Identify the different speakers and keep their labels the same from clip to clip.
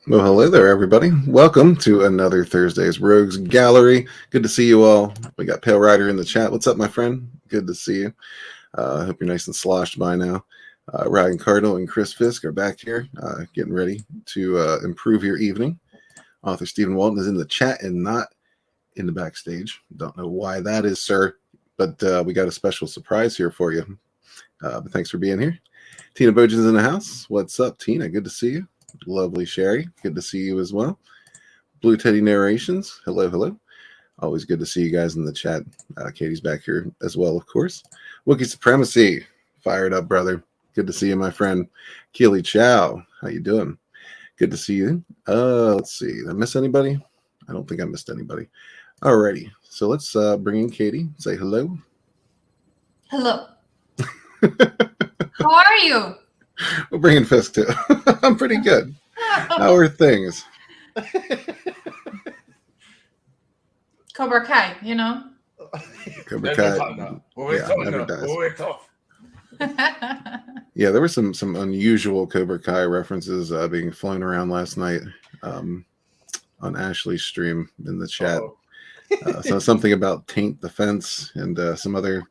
Speaker 1: Well, hello there, everybody. Welcome to another Thursday's Rogues Gallery. Good to see you all. We got Pale Rider in the chat. What's up, my friend? Good to see you. I hope you're nice and sloshed by now. Ryan Cardinal and Chris Fisk are back here, getting ready to improve your evening. Author Stephen Walton is in the chat and not in the backstage. Don't know why that is, sir, but we got a special surprise here for you. But thanks for being here. Tina Bojan's in the house. What's up, Tina? Good to see you. Lovely Sherry, good to see you as well. Blue Teddy Narrations, hello, hello. Always good to see you guys in the chat. Katie's back here as well, of course. Wookiee Supremacy, fired up, brother. Good to see you, my friend. Keely Chow, how you doing? Good to see you. Let's see, did I miss anybody? I don't think I missed anybody. Alrighty, so let's bring in Katie. Say hello.
Speaker 2: Hello. How are you?
Speaker 1: We'll bring in Fisk too. I'm pretty good. How are things?
Speaker 2: Cobra Kai, you know?
Speaker 1: Cobra Kai. Never dies. Yeah, there were some unusual Cobra Kai references being flown around last night on Ashley's stream in the chat. So something about taint the fence and some other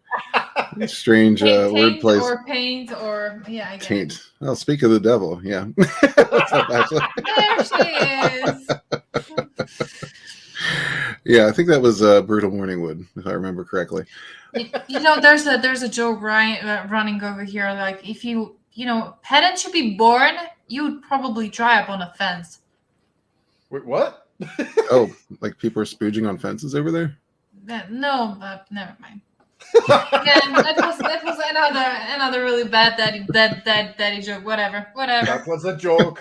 Speaker 1: strange word plays.
Speaker 2: Or paint or I guess.
Speaker 1: Taint. I'll speak of the devil. Yeah. What's up, Ashley?
Speaker 2: There she is.
Speaker 1: Yeah, I think that was Brutal Morningwood, if I remember correctly.
Speaker 2: You know, there's a joke running over here. Like, if you pedant should be born, you would probably dry up on a fence.
Speaker 3: Wait, what?
Speaker 1: Oh, like people are spooging on fences over there?
Speaker 2: No, but never mind. Again, that was another really bad daddy joke. Whatever.
Speaker 3: That was a joke.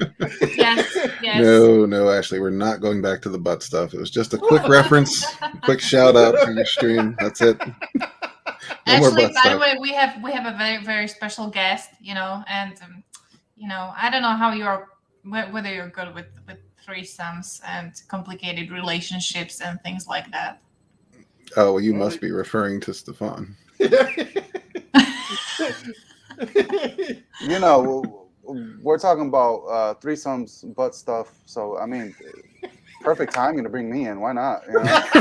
Speaker 2: Yes.
Speaker 1: No, Ashley, we're not going back to the butt stuff. It was just a quick reference, quick shout out to your stream. That's it.
Speaker 2: Actually, by the way, we have a very, very special guest, and I don't know how whether you're good with threesomes and complicated relationships and things like that.
Speaker 1: Oh, well, you must be referring to Stephan.
Speaker 4: We're talking about threesomes, butt stuff. So, I mean, perfect timing to bring me in. Why not? That's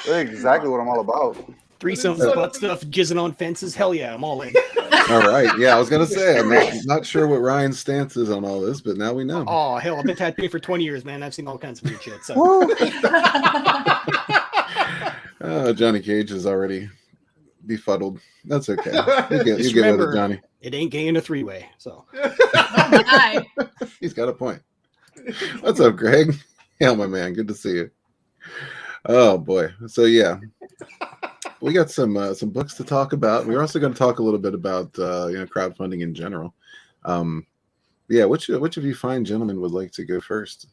Speaker 4: exactly what I'm all about.
Speaker 5: Threesomes, butt stuff, jizzing on fences. Hell yeah, I'm all in.
Speaker 1: All right. Yeah, I was going to say, I'm not sure what Ryan's stance is on all this, but now we know.
Speaker 5: Oh, hell, I've been tattooing for 20 years, man. I've seen all kinds of weird shit. So.
Speaker 1: Johnny Cage is already befuddled. That's okay. You get with it, Johnny.
Speaker 5: It ain't gay in a three-way, so.
Speaker 1: He's got a point. What's up, Greg? Yeah, my man. Good to see you. Oh boy. So yeah, we got some books to talk about. We're also going to talk a little bit about crowdfunding in general. Yeah, which of you fine gentlemen would like to go first?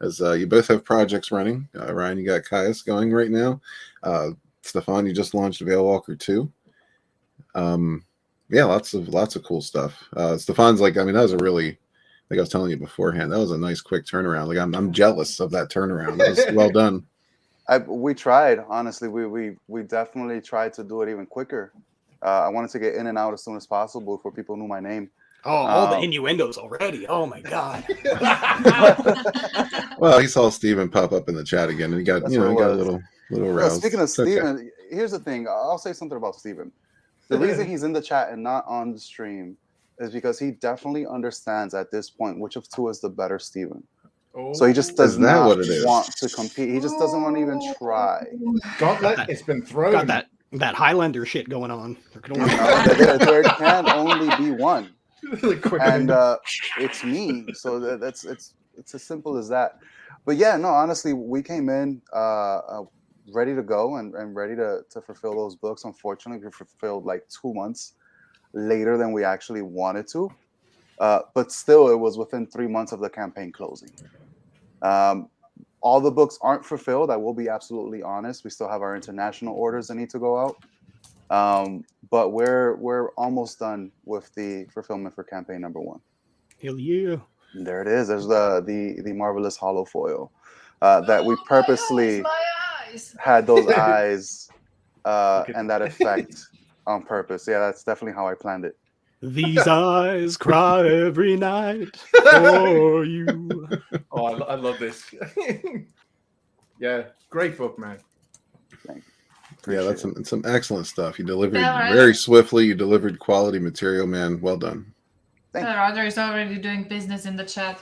Speaker 1: As you both have projects running. Ryan, you got Caius going right now. Stephan, you just launched Veilwalker 2. Yeah, lots of cool stuff. Stephan's that was a really, like I was telling you beforehand, that was a nice quick turnaround. Like I'm jealous of that turnaround. That was well done.
Speaker 4: We tried, honestly. We definitely tried to do it even quicker. I wanted to get in and out as soon as possible before people knew my name.
Speaker 5: Oh, all the innuendos already. Oh my god.
Speaker 1: Well, he saw Stephen pop up in the chat again, and he got a little roused.
Speaker 4: Speaking of Stephen, here's the thing. I'll say something about Stephen. The reason he's in the chat and not on the stream is because he definitely understands at this point which of two is the better Stephen.
Speaker 3: Oh,
Speaker 4: so he just does not want to compete. He just doesn't want to even try.
Speaker 3: Gauntlet, it's been thrown.
Speaker 5: Got that Highlander shit going on.
Speaker 4: There can only be one. And it's me. So it's as simple as that. But yeah, no, honestly, we came in ready to go and ready to fulfill those books. Unfortunately, we fulfilled like 2 months later than we actually wanted to. But still, it was within 3 months of the campaign closing. All the books aren't fulfilled. I will be absolutely honest. We still have our international orders that need to go out. But we're almost done with the fulfillment for campaign number 1.
Speaker 5: Hell yeah!
Speaker 4: There it is. There's the marvelous hollow foil that we purposely had those eyes and that effect on purpose. Yeah, that's definitely how I planned it.
Speaker 5: These eyes cry every night for you.
Speaker 3: Oh, I love this. Yeah, great book, man.
Speaker 1: Yeah, that's some excellent stuff. You delivered
Speaker 2: Yeah,
Speaker 1: very swiftly. You delivered quality material, man. Well done.
Speaker 2: Roger is already doing business in the chat.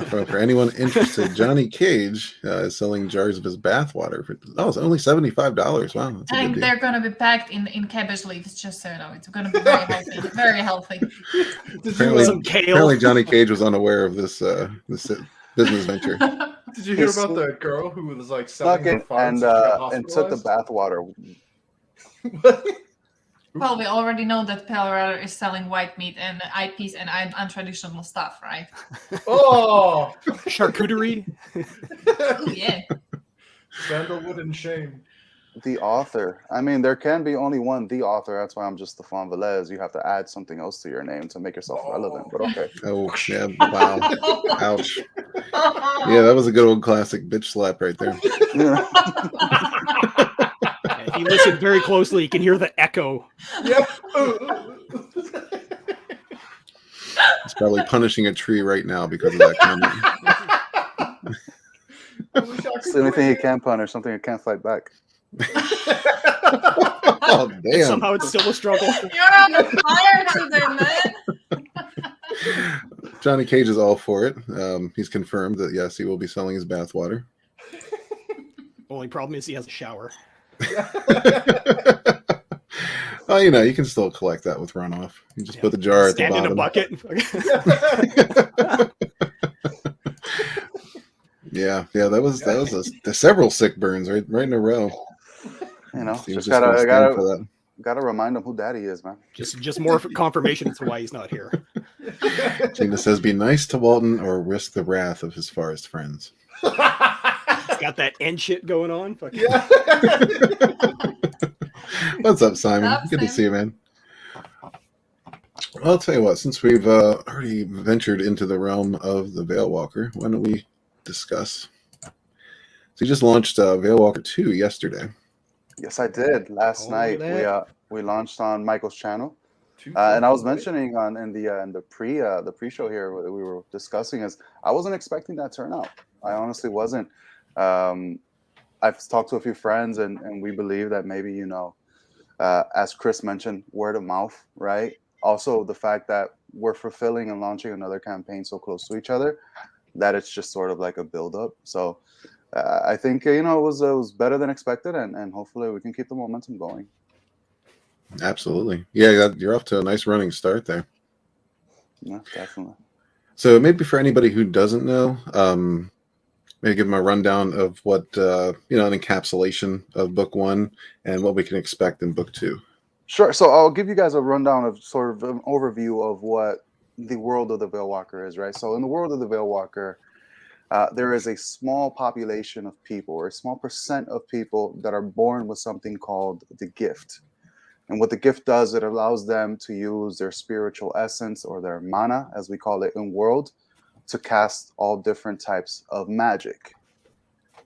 Speaker 1: For anyone interested, Johnny Cage is selling jars of his bathwater for it's only $75. Wow, that's a
Speaker 2: I think
Speaker 1: good
Speaker 2: they're going to be packed in cabbage leaves, just so you know. It's going to be very healthy. Very healthy.
Speaker 1: Apparently, Johnny Cage was unaware of this business venture.
Speaker 3: Did you hear about the girl who was like selling her farts
Speaker 4: and took the bathwater?
Speaker 2: Well, we already know that Pelorado is selling white meat and eyepiece and untraditional stuff, right?
Speaker 3: Oh,
Speaker 5: charcuterie.
Speaker 2: Oh yeah.
Speaker 3: Sandalwood and shame.
Speaker 4: The author. I mean, there can be only one the author. That's why I'm just Stephan Velez. You have to add something else to your name to make yourself relevant. But okay.
Speaker 1: Oh yeah! Wow! Ouch! Yeah, that was a good old classic bitch slap right there.
Speaker 5: If you listen very closely, you can hear the echo.
Speaker 3: Yep.
Speaker 1: He's probably punishing a tree right now because of that comment.
Speaker 4: It's the only thing he can punish, something he can't fight back.
Speaker 1: Oh damn!
Speaker 5: And somehow it's still a struggle.
Speaker 2: You're on the fire today, man.
Speaker 1: Johnny Cage is all for it. He's confirmed that yes, he will be selling his bathwater.
Speaker 5: Only problem is he has a shower.
Speaker 1: Oh, you can still collect that with runoff. You just put the jar at the bottom.
Speaker 5: In a bucket.
Speaker 1: Yeah, that was several sick burns right in a row.
Speaker 4: Just gotta remind him who Daddy is, man.
Speaker 5: Just more confirmation as to why he's not here.
Speaker 1: Gina says, "Be nice to Walton or risk the wrath of his forest friends."
Speaker 5: He's got that end shit going on.
Speaker 3: Yeah.
Speaker 1: What's up, Simon? Good to see you, man. I'll tell you what. Since we've already ventured into the realm of the Veil Walker, why don't we discuss? So you just launched Veil Walker 2 yesterday.
Speaker 4: Yes, I did. Last night we launched on Michael's channel, and I was mentioning in the pre-show here what we were discussing is I wasn't expecting that turnout. I honestly wasn't. I've talked to a few friends, and we believe that maybe as Chris mentioned, word of mouth, right? Also, the fact that we're fulfilling and launching another campaign so close to each other, that it's just sort of like a build-up. So I think it was better than expected, and hopefully we can keep the momentum going.
Speaker 1: Absolutely, yeah. You're off to a nice running start there.
Speaker 4: Yeah, definitely.
Speaker 1: So maybe for anybody who doesn't know, maybe give them a rundown of what an encapsulation of book 1 and what we can expect in book 2.
Speaker 4: Sure. So I'll give you guys a rundown of sort of an overview of what the world of the Veil Walker is, right? So in the world of the Veil Walker, there is a small population of people, or a small percent of people that are born with something called the gift. And what the gift does, it allows them to use their spiritual essence, or their mana, as we call it in world, to cast all different types of magic,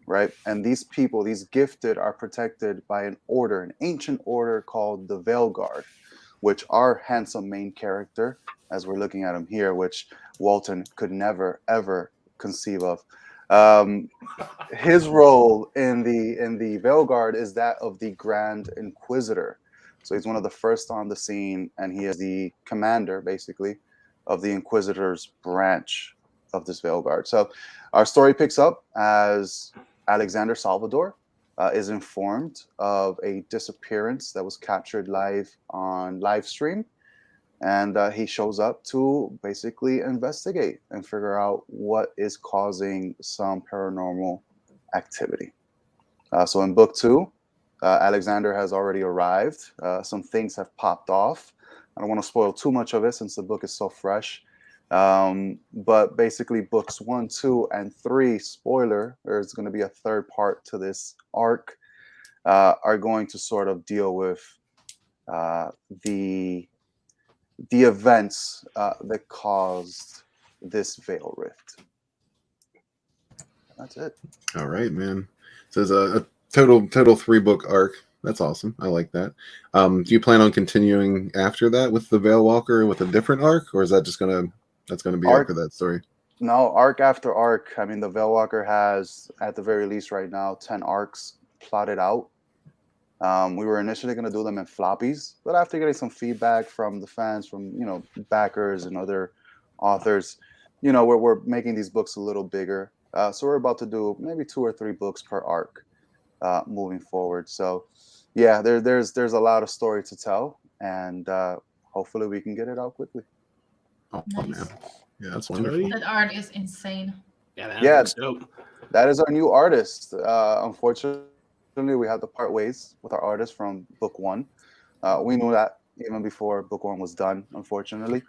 Speaker 4: right? And these people, these gifted, are protected by an ancient order called the Veil Guard, which our handsome main character, as we're looking at him here, which Walton could never, ever conceive of. His role in the Veil Guard is that of the Grand Inquisitor. So he's one of the first on the scene, and he is the commander, basically, of the Inquisitor's branch of this Veil Guard. So our story picks up as Alexander Salvador is informed of a disappearance that was captured live on live stream, and he shows up to basically investigate and figure out what is causing some paranormal activity. So in book 2, Alexander has already arrived. Some things have popped off. I don't want to spoil too much of it since the book is so fresh. But basically books 1, 2, and 3, spoiler, there's going to be a third part to this arc, are going to sort of deal with the events that caused this veil rift. That's it.
Speaker 1: All right, man. So it's a total 3-book arc. That's awesome. I like that. Do you plan on continuing after that with the Veil Walker with a different arc, or is that just that's gonna be
Speaker 4: Arc
Speaker 1: after that story?
Speaker 4: No, arc after arc. I mean, the Veil Walker has, at the very least right now, 10 arcs plotted out. We were initially going to do them in floppies, but after getting some feedback from the fans, from backers and other authors, we're making these books a little bigger. So we're about to do maybe 2 or 3 books per arc moving forward. So yeah, there's a lot of story to tell, and hopefully we can get it out quickly.
Speaker 1: Oh
Speaker 2: Nice.
Speaker 1: man, yeah, that's wonderful.
Speaker 2: That art is insane.
Speaker 4: Yeah, that is our new artist. Unfortunately, we had to part ways with our artist from book 1. We knew that even before book 1 was done, unfortunately.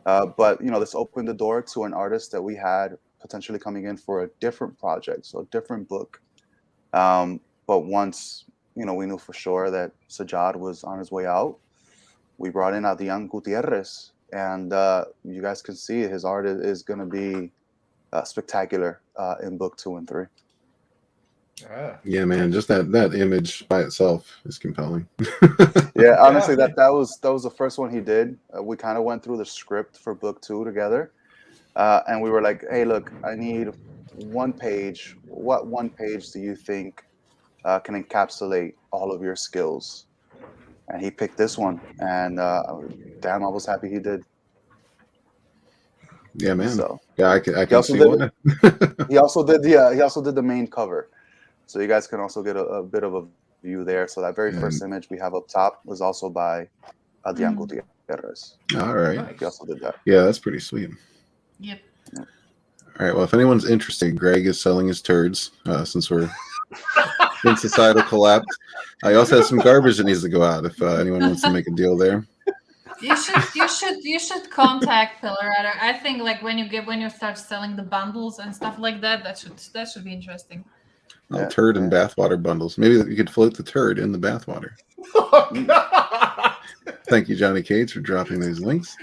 Speaker 4: But this opened the door to an artist that we had potentially coming in for a different project, so a different book. But once we knew for sure that Sajjad was on his way out, we brought in Adrian Gutierrez, and you guys can see his art is going to be spectacular in book 2 and 3.
Speaker 1: Yeah, man, just that image by itself is compelling.
Speaker 4: Yeah, honestly, that was the first one he did. We kind of went through the script for book 2 together, and we were like, "Hey, look, I need one page. What one page do you think can encapsulate all of your skills?" And he picked this one, and damn, I was happy he did.
Speaker 1: Yeah, man.
Speaker 4: So
Speaker 1: yeah, I can see why.
Speaker 4: He also did the main cover, so you guys can also get a bit of a view there. So that very first image we have up top was also by Adrian Gutierrez.
Speaker 1: All right.
Speaker 4: He also did that.
Speaker 1: Yeah, that's pretty sweet.
Speaker 2: Yep.
Speaker 1: All right. Well, if anyone's interested, Greg is selling his turds since we're in societal collapse. I also have some garbage that needs to go out if anyone wants to make a deal there.
Speaker 2: You should contact BearBear. I think like when you start selling the bundles and stuff like that, that should be interesting.
Speaker 1: Turd and bathwater bundles. Maybe you could float the turd in the bathwater.
Speaker 3: Oh, God.
Speaker 1: Thank you, Johnny Cage, for dropping those links.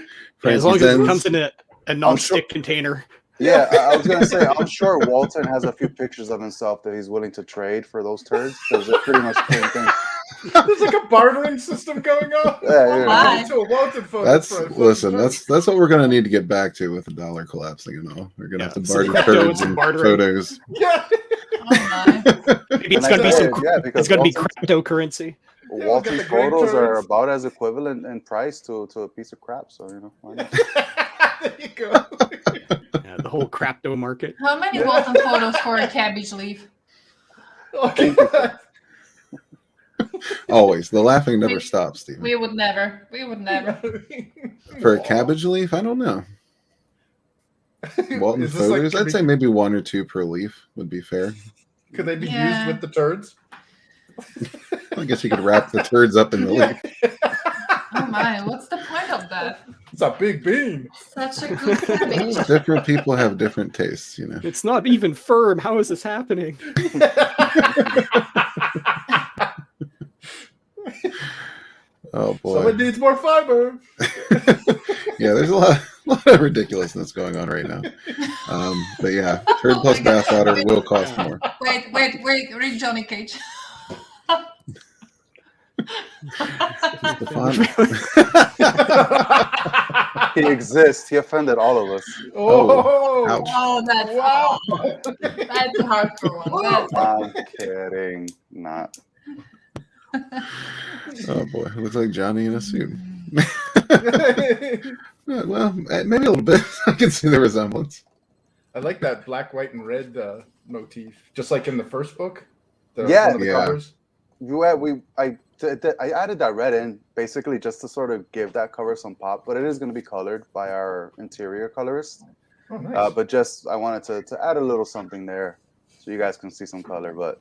Speaker 5: Yeah, as long as it comes in a non-stick container.
Speaker 4: Yeah, I was gonna say, I'm sure Walton has a few pictures of himself that he's willing to trade for those turds, because they're pretty much the same thing.
Speaker 3: There's like a bartering system going on.
Speaker 4: Yeah.
Speaker 3: To a Walton photo
Speaker 1: that's what we're gonna need to get back to with the dollar collapsing and all. We're gonna have to barter turds and photos.
Speaker 3: Yeah.
Speaker 5: Maybe it's gonna be it's gonna be cryptocurrency.
Speaker 4: Walton's photos are about as equivalent in price to a piece of crap, so why not?
Speaker 3: There you go.
Speaker 5: Yeah, the whole crypto market.
Speaker 2: How many Walton photos for a cabbage leaf?
Speaker 3: Okay.
Speaker 1: Always. The laughing never stops, Stephen.
Speaker 2: We would never.
Speaker 1: For a cabbage leaf? I don't know. Walton photos? I'd say maybe 1 or 2 per leaf would be fair.
Speaker 3: Could they be used with the turds?
Speaker 1: I guess you could wrap the turds up in the leaf.
Speaker 2: Oh my, what's the point of that?
Speaker 3: It's a big bean.
Speaker 2: Such a good cabbage.
Speaker 1: Different people have different tastes,
Speaker 5: It's not even firm. How is this happening?
Speaker 1: Oh boy.
Speaker 3: Someone needs more fiber.
Speaker 1: Yeah, there's a lot of ridiculousness going on right now. But yeah, turd plus bathwater will cost more.
Speaker 2: Wait, read Johnny Cage.
Speaker 4: He exists. He offended all of us.
Speaker 2: That's a hardcore one.
Speaker 4: I'm kidding. Not.
Speaker 1: Oh boy, it looks like Johnny in a suit. Well, maybe a little bit. I can see the resemblance.
Speaker 3: I like that black, white, and red motif, just like in the first book.
Speaker 4: Covers. I added that red in basically just to sort of give that cover some pop, but it is going to be colored by our interior colorist.
Speaker 3: Oh, nice.
Speaker 4: But just I wanted to add a little something there so you guys can see some color. But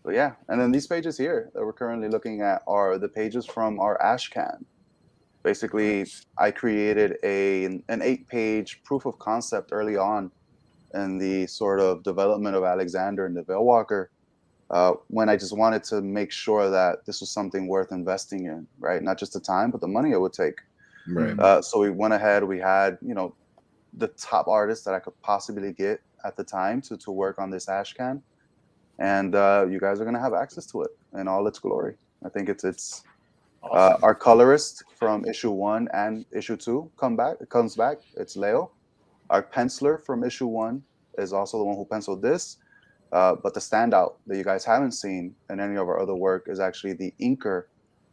Speaker 4: yeah, and then these pages here that we're currently looking at are the pages from our ash can. Basically, I created an 8-page proof of concept early on in the sort of development of Alexander and the Veil Walker. When I just wanted to make sure that this was something worth investing in, right? Not just the time, but the money it would take.
Speaker 1: Right.
Speaker 4: So we went ahead. We had, the top artists that I could possibly get at the time to work on this ash can, and you guys are gonna have access to it in all its glory. I think it's
Speaker 3: Awesome.
Speaker 4: our colorist from issue 1 and issue 2 comes back. It's Leo. Our penciler from issue 1 is also the one who penciled this. But the standout that you guys haven't seen in any of our other work is actually the inker,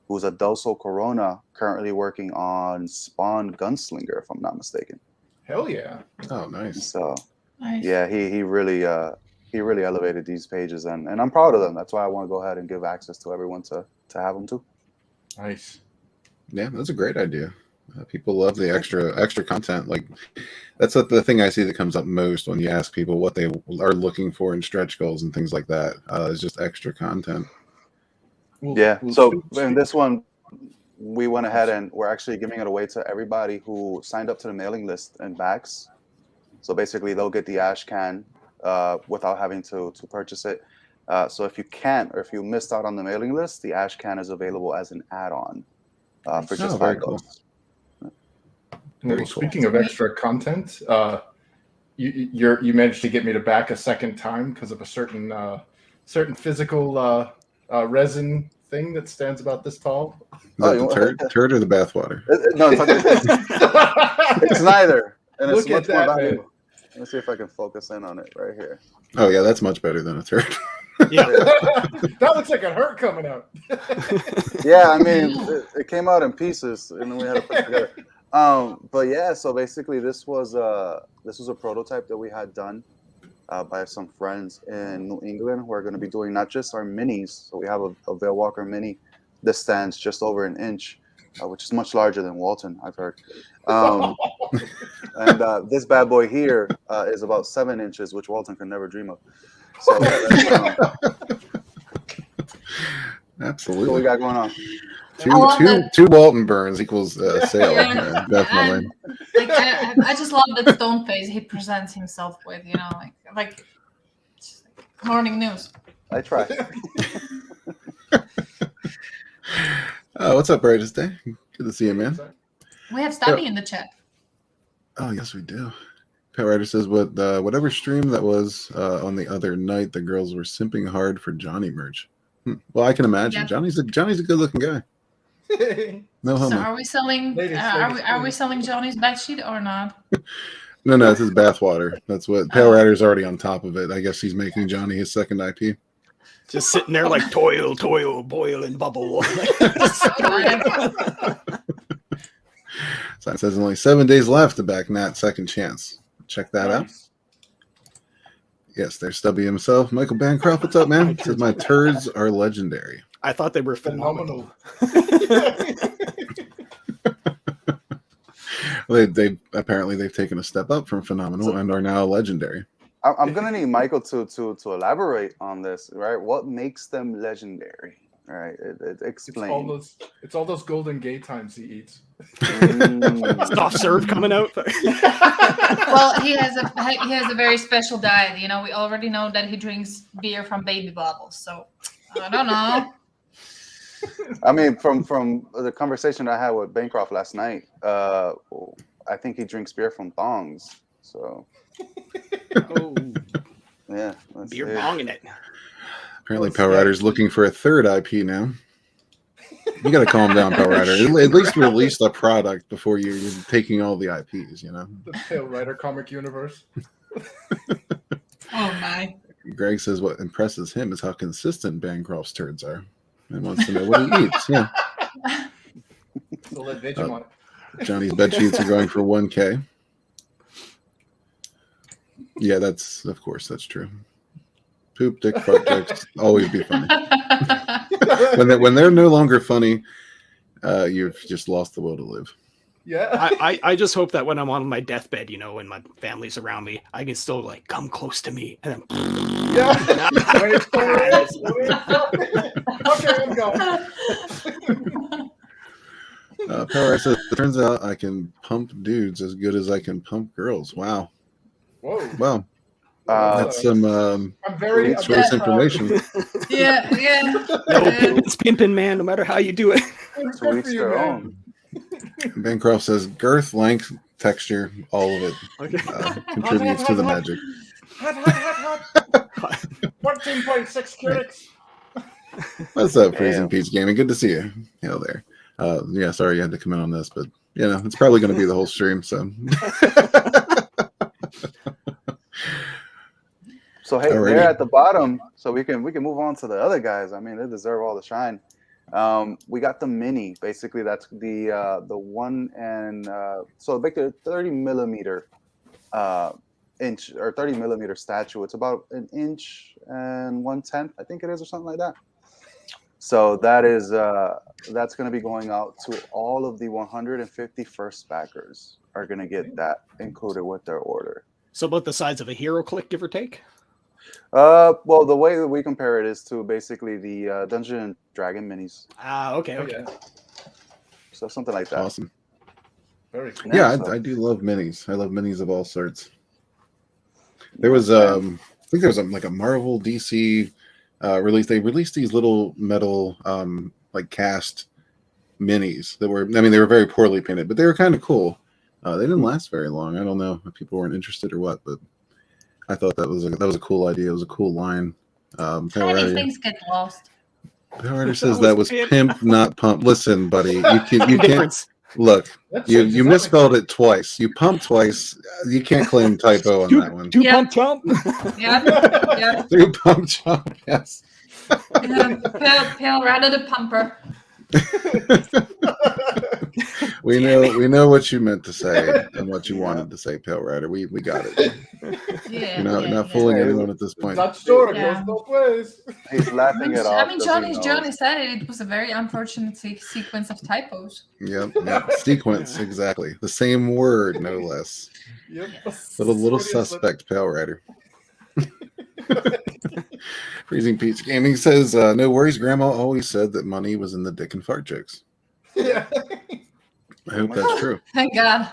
Speaker 4: who's Adelso Corona, currently working on Spawn Gunslinger, if I'm not mistaken.
Speaker 3: Hell yeah.
Speaker 1: Oh, nice.
Speaker 4: So
Speaker 2: Nice.
Speaker 4: yeah, he really elevated these pages, and I'm proud of them. That's why I want to go ahead and give access to everyone to have them too.
Speaker 3: Nice.
Speaker 1: Yeah, that's a great idea. People love the extra content. Like that's the thing I see that comes up most when you ask people what they are looking for in stretch goals and things like that. Is just extra content.
Speaker 4: So in this one, we went ahead and we're actually giving it away to everybody who signed up to the mailing list and backs. So basically, they'll get the ash can without having to purchase it. So if you can't, or if you missed out on the mailing list, the ash can is available as an add-on for just $5.
Speaker 1: Cool.
Speaker 3: Well, speaking of extra content, you managed to get me to back a second time because of a certain physical resin thing that stands about this tall.
Speaker 1: The turd or the bathwater?
Speaker 4: No, it's neither, and it's
Speaker 3: Look at
Speaker 4: much more
Speaker 3: that,
Speaker 4: valuable.
Speaker 3: man.
Speaker 4: Let me see if I can focus in on it right here.
Speaker 1: Oh yeah, that's much better than a turd.
Speaker 5: Yeah.
Speaker 3: That looks like a hurt coming out.
Speaker 4: Yeah, I mean, it came out in pieces, and then we had to put it together. But yeah, so basically, this was a prototype that we had done by some friends in New England who are going to be doing not just our minis. So we have a Veil Walker mini that stands just over an inch, which is much larger than Walton, I've heard. And this bad boy here is about 7 inches, which Walton can never dream of. So
Speaker 1: Absolutely.
Speaker 4: what we got going on?
Speaker 1: Two Walton burns equals sale.
Speaker 2: Yeah.
Speaker 1: Definitely.
Speaker 2: Like I just love that stone face he presents himself with. You know, like morning news.
Speaker 4: I try.
Speaker 1: What's up, Brightest Day? Good to see you, man.
Speaker 2: We have Stabby in the chat.
Speaker 1: Oh, yes, we do. Pet Rider says, whatever stream that was on the other night, the girls were simping hard for Johnny merch. Well, I can imagine. Yep. Johnny's a good-looking guy. No homo.
Speaker 2: So are we selling? Are we selling Johnny's bedsheet or not?
Speaker 1: No, it's his bathwater. That's what Pale Rider's already on top of it. I guess he's making Johnny his second IP.
Speaker 5: Just sitting there like toil, boil, and bubble.
Speaker 1: So it says only 7 days left to back Nat Second Chance. Check that out. Yes, there's Stubby himself. Michael Bancroft, what's up, man? Says my turds are legendary.
Speaker 5: I thought they were phenomenal.
Speaker 1: They apparently they've taken a step up from phenomenal and are now legendary.
Speaker 4: I'm gonna need Michael to elaborate on this, right? What makes them legendary? All right, explain.
Speaker 3: It's all those golden gay times he eats.
Speaker 5: Soft serve coming out.
Speaker 2: Well, he has a very special diet. You know, we already know that he drinks beer from baby bottles. So I don't know.
Speaker 4: I mean, from the conversation I had with Bancroft last night, I think he drinks beer from thongs. So yeah,
Speaker 5: beer bonging it.
Speaker 1: Apparently, Power Rider's looking for a third IP now. You got to calm down, Power Rider. At least release the product before you're taking all the IPs, you know?
Speaker 3: The Pale Rider comic universe.
Speaker 2: Oh, my.
Speaker 1: Greg says what impresses him is how consistent Bancroft's turds are and wants to know what he eats. Yeah.
Speaker 3: So let Vegemite.
Speaker 1: Johnny's bed sheets are going for 1K. Yeah, that's true. Poop, dick, fart jokes always be funny. when they're no longer funny, you've just lost the will to live.
Speaker 3: Yeah.
Speaker 5: I just hope that when I'm on my deathbed, you know, and my family's around me, I can still like come close to me and then
Speaker 3: yeah. Okay, I'm going.
Speaker 1: Power says, it turns out I can pump dudes as good as I can pump girls. Wow.
Speaker 3: Whoa.
Speaker 1: Wow. That's some
Speaker 3: I'm very
Speaker 1: source information.
Speaker 2: Yeah.
Speaker 5: No, it's pimping, man, no matter how you do it.
Speaker 4: To each their own.
Speaker 1: Bancroft says girth, length, texture, all of it contributes to the magic.
Speaker 3: Hot. 14.6 critics.
Speaker 1: What's up, Freezing Peach Gaming? Good to see you. Hell there. Yeah, sorry you had to come in on this, but you know it's probably going to be the whole stream. So,
Speaker 4: so hey,
Speaker 1: Alrighty.
Speaker 4: they're at the bottom, so we can move on to the other guys. I mean, they deserve all the shine. We got the mini. Basically, that's the one and so big 30 millimeter inch or 30 millimeter statue. It's about an inch and 1/10, I think it is, or something like that. So that is that's going to be going out to all of the 150 first backers are going to get that included with their order.
Speaker 5: So about the size of a hero click, give or take?
Speaker 4: Well, the way that we compare it is to basically the Dungeon and Dragon minis.
Speaker 5: Okay.
Speaker 3: Yeah.
Speaker 4: So something like that.
Speaker 1: Awesome.
Speaker 3: Very cool.
Speaker 1: Yeah, I do love minis. I love minis of all sorts. There was I think there was like a Marvel DC release. They released these little metal like cast minis that were, I mean, they were very poorly painted, but they were kind of cool. They didn't last very long. I don't know if people weren't interested or what, but I thought that was a cool idea. It was a cool line.
Speaker 2: Tiny things get lost.
Speaker 1: Power says that was pimp, not pump. Listen, buddy, you can't look. You misspelled it twice. You pumped twice. You can't claim typo on that one.
Speaker 5: Two pump chump.
Speaker 2: Yeah.
Speaker 1: Two pump chump. Yes.
Speaker 2: Pale rather the pumper.
Speaker 1: we know what you meant to say and what you wanted to say, Pale Rider. We got it.
Speaker 2: Yeah,
Speaker 1: not fooling anyone at this point.
Speaker 3: Not sure. It goes both ways.
Speaker 4: He's laughing it off.
Speaker 2: I mean, Johnny said it was a very unfortunate sequence of typos.
Speaker 1: Yep. Sequence, exactly. The same word, no less.
Speaker 3: Yep.
Speaker 2: Yes.
Speaker 1: Little suspect, Pale Rider. Freezing Peach Gaming says, no worries, Grandma always said that money was in the dick and fart jokes.
Speaker 3: Yeah.
Speaker 1: I hope that's true.
Speaker 2: Thank God.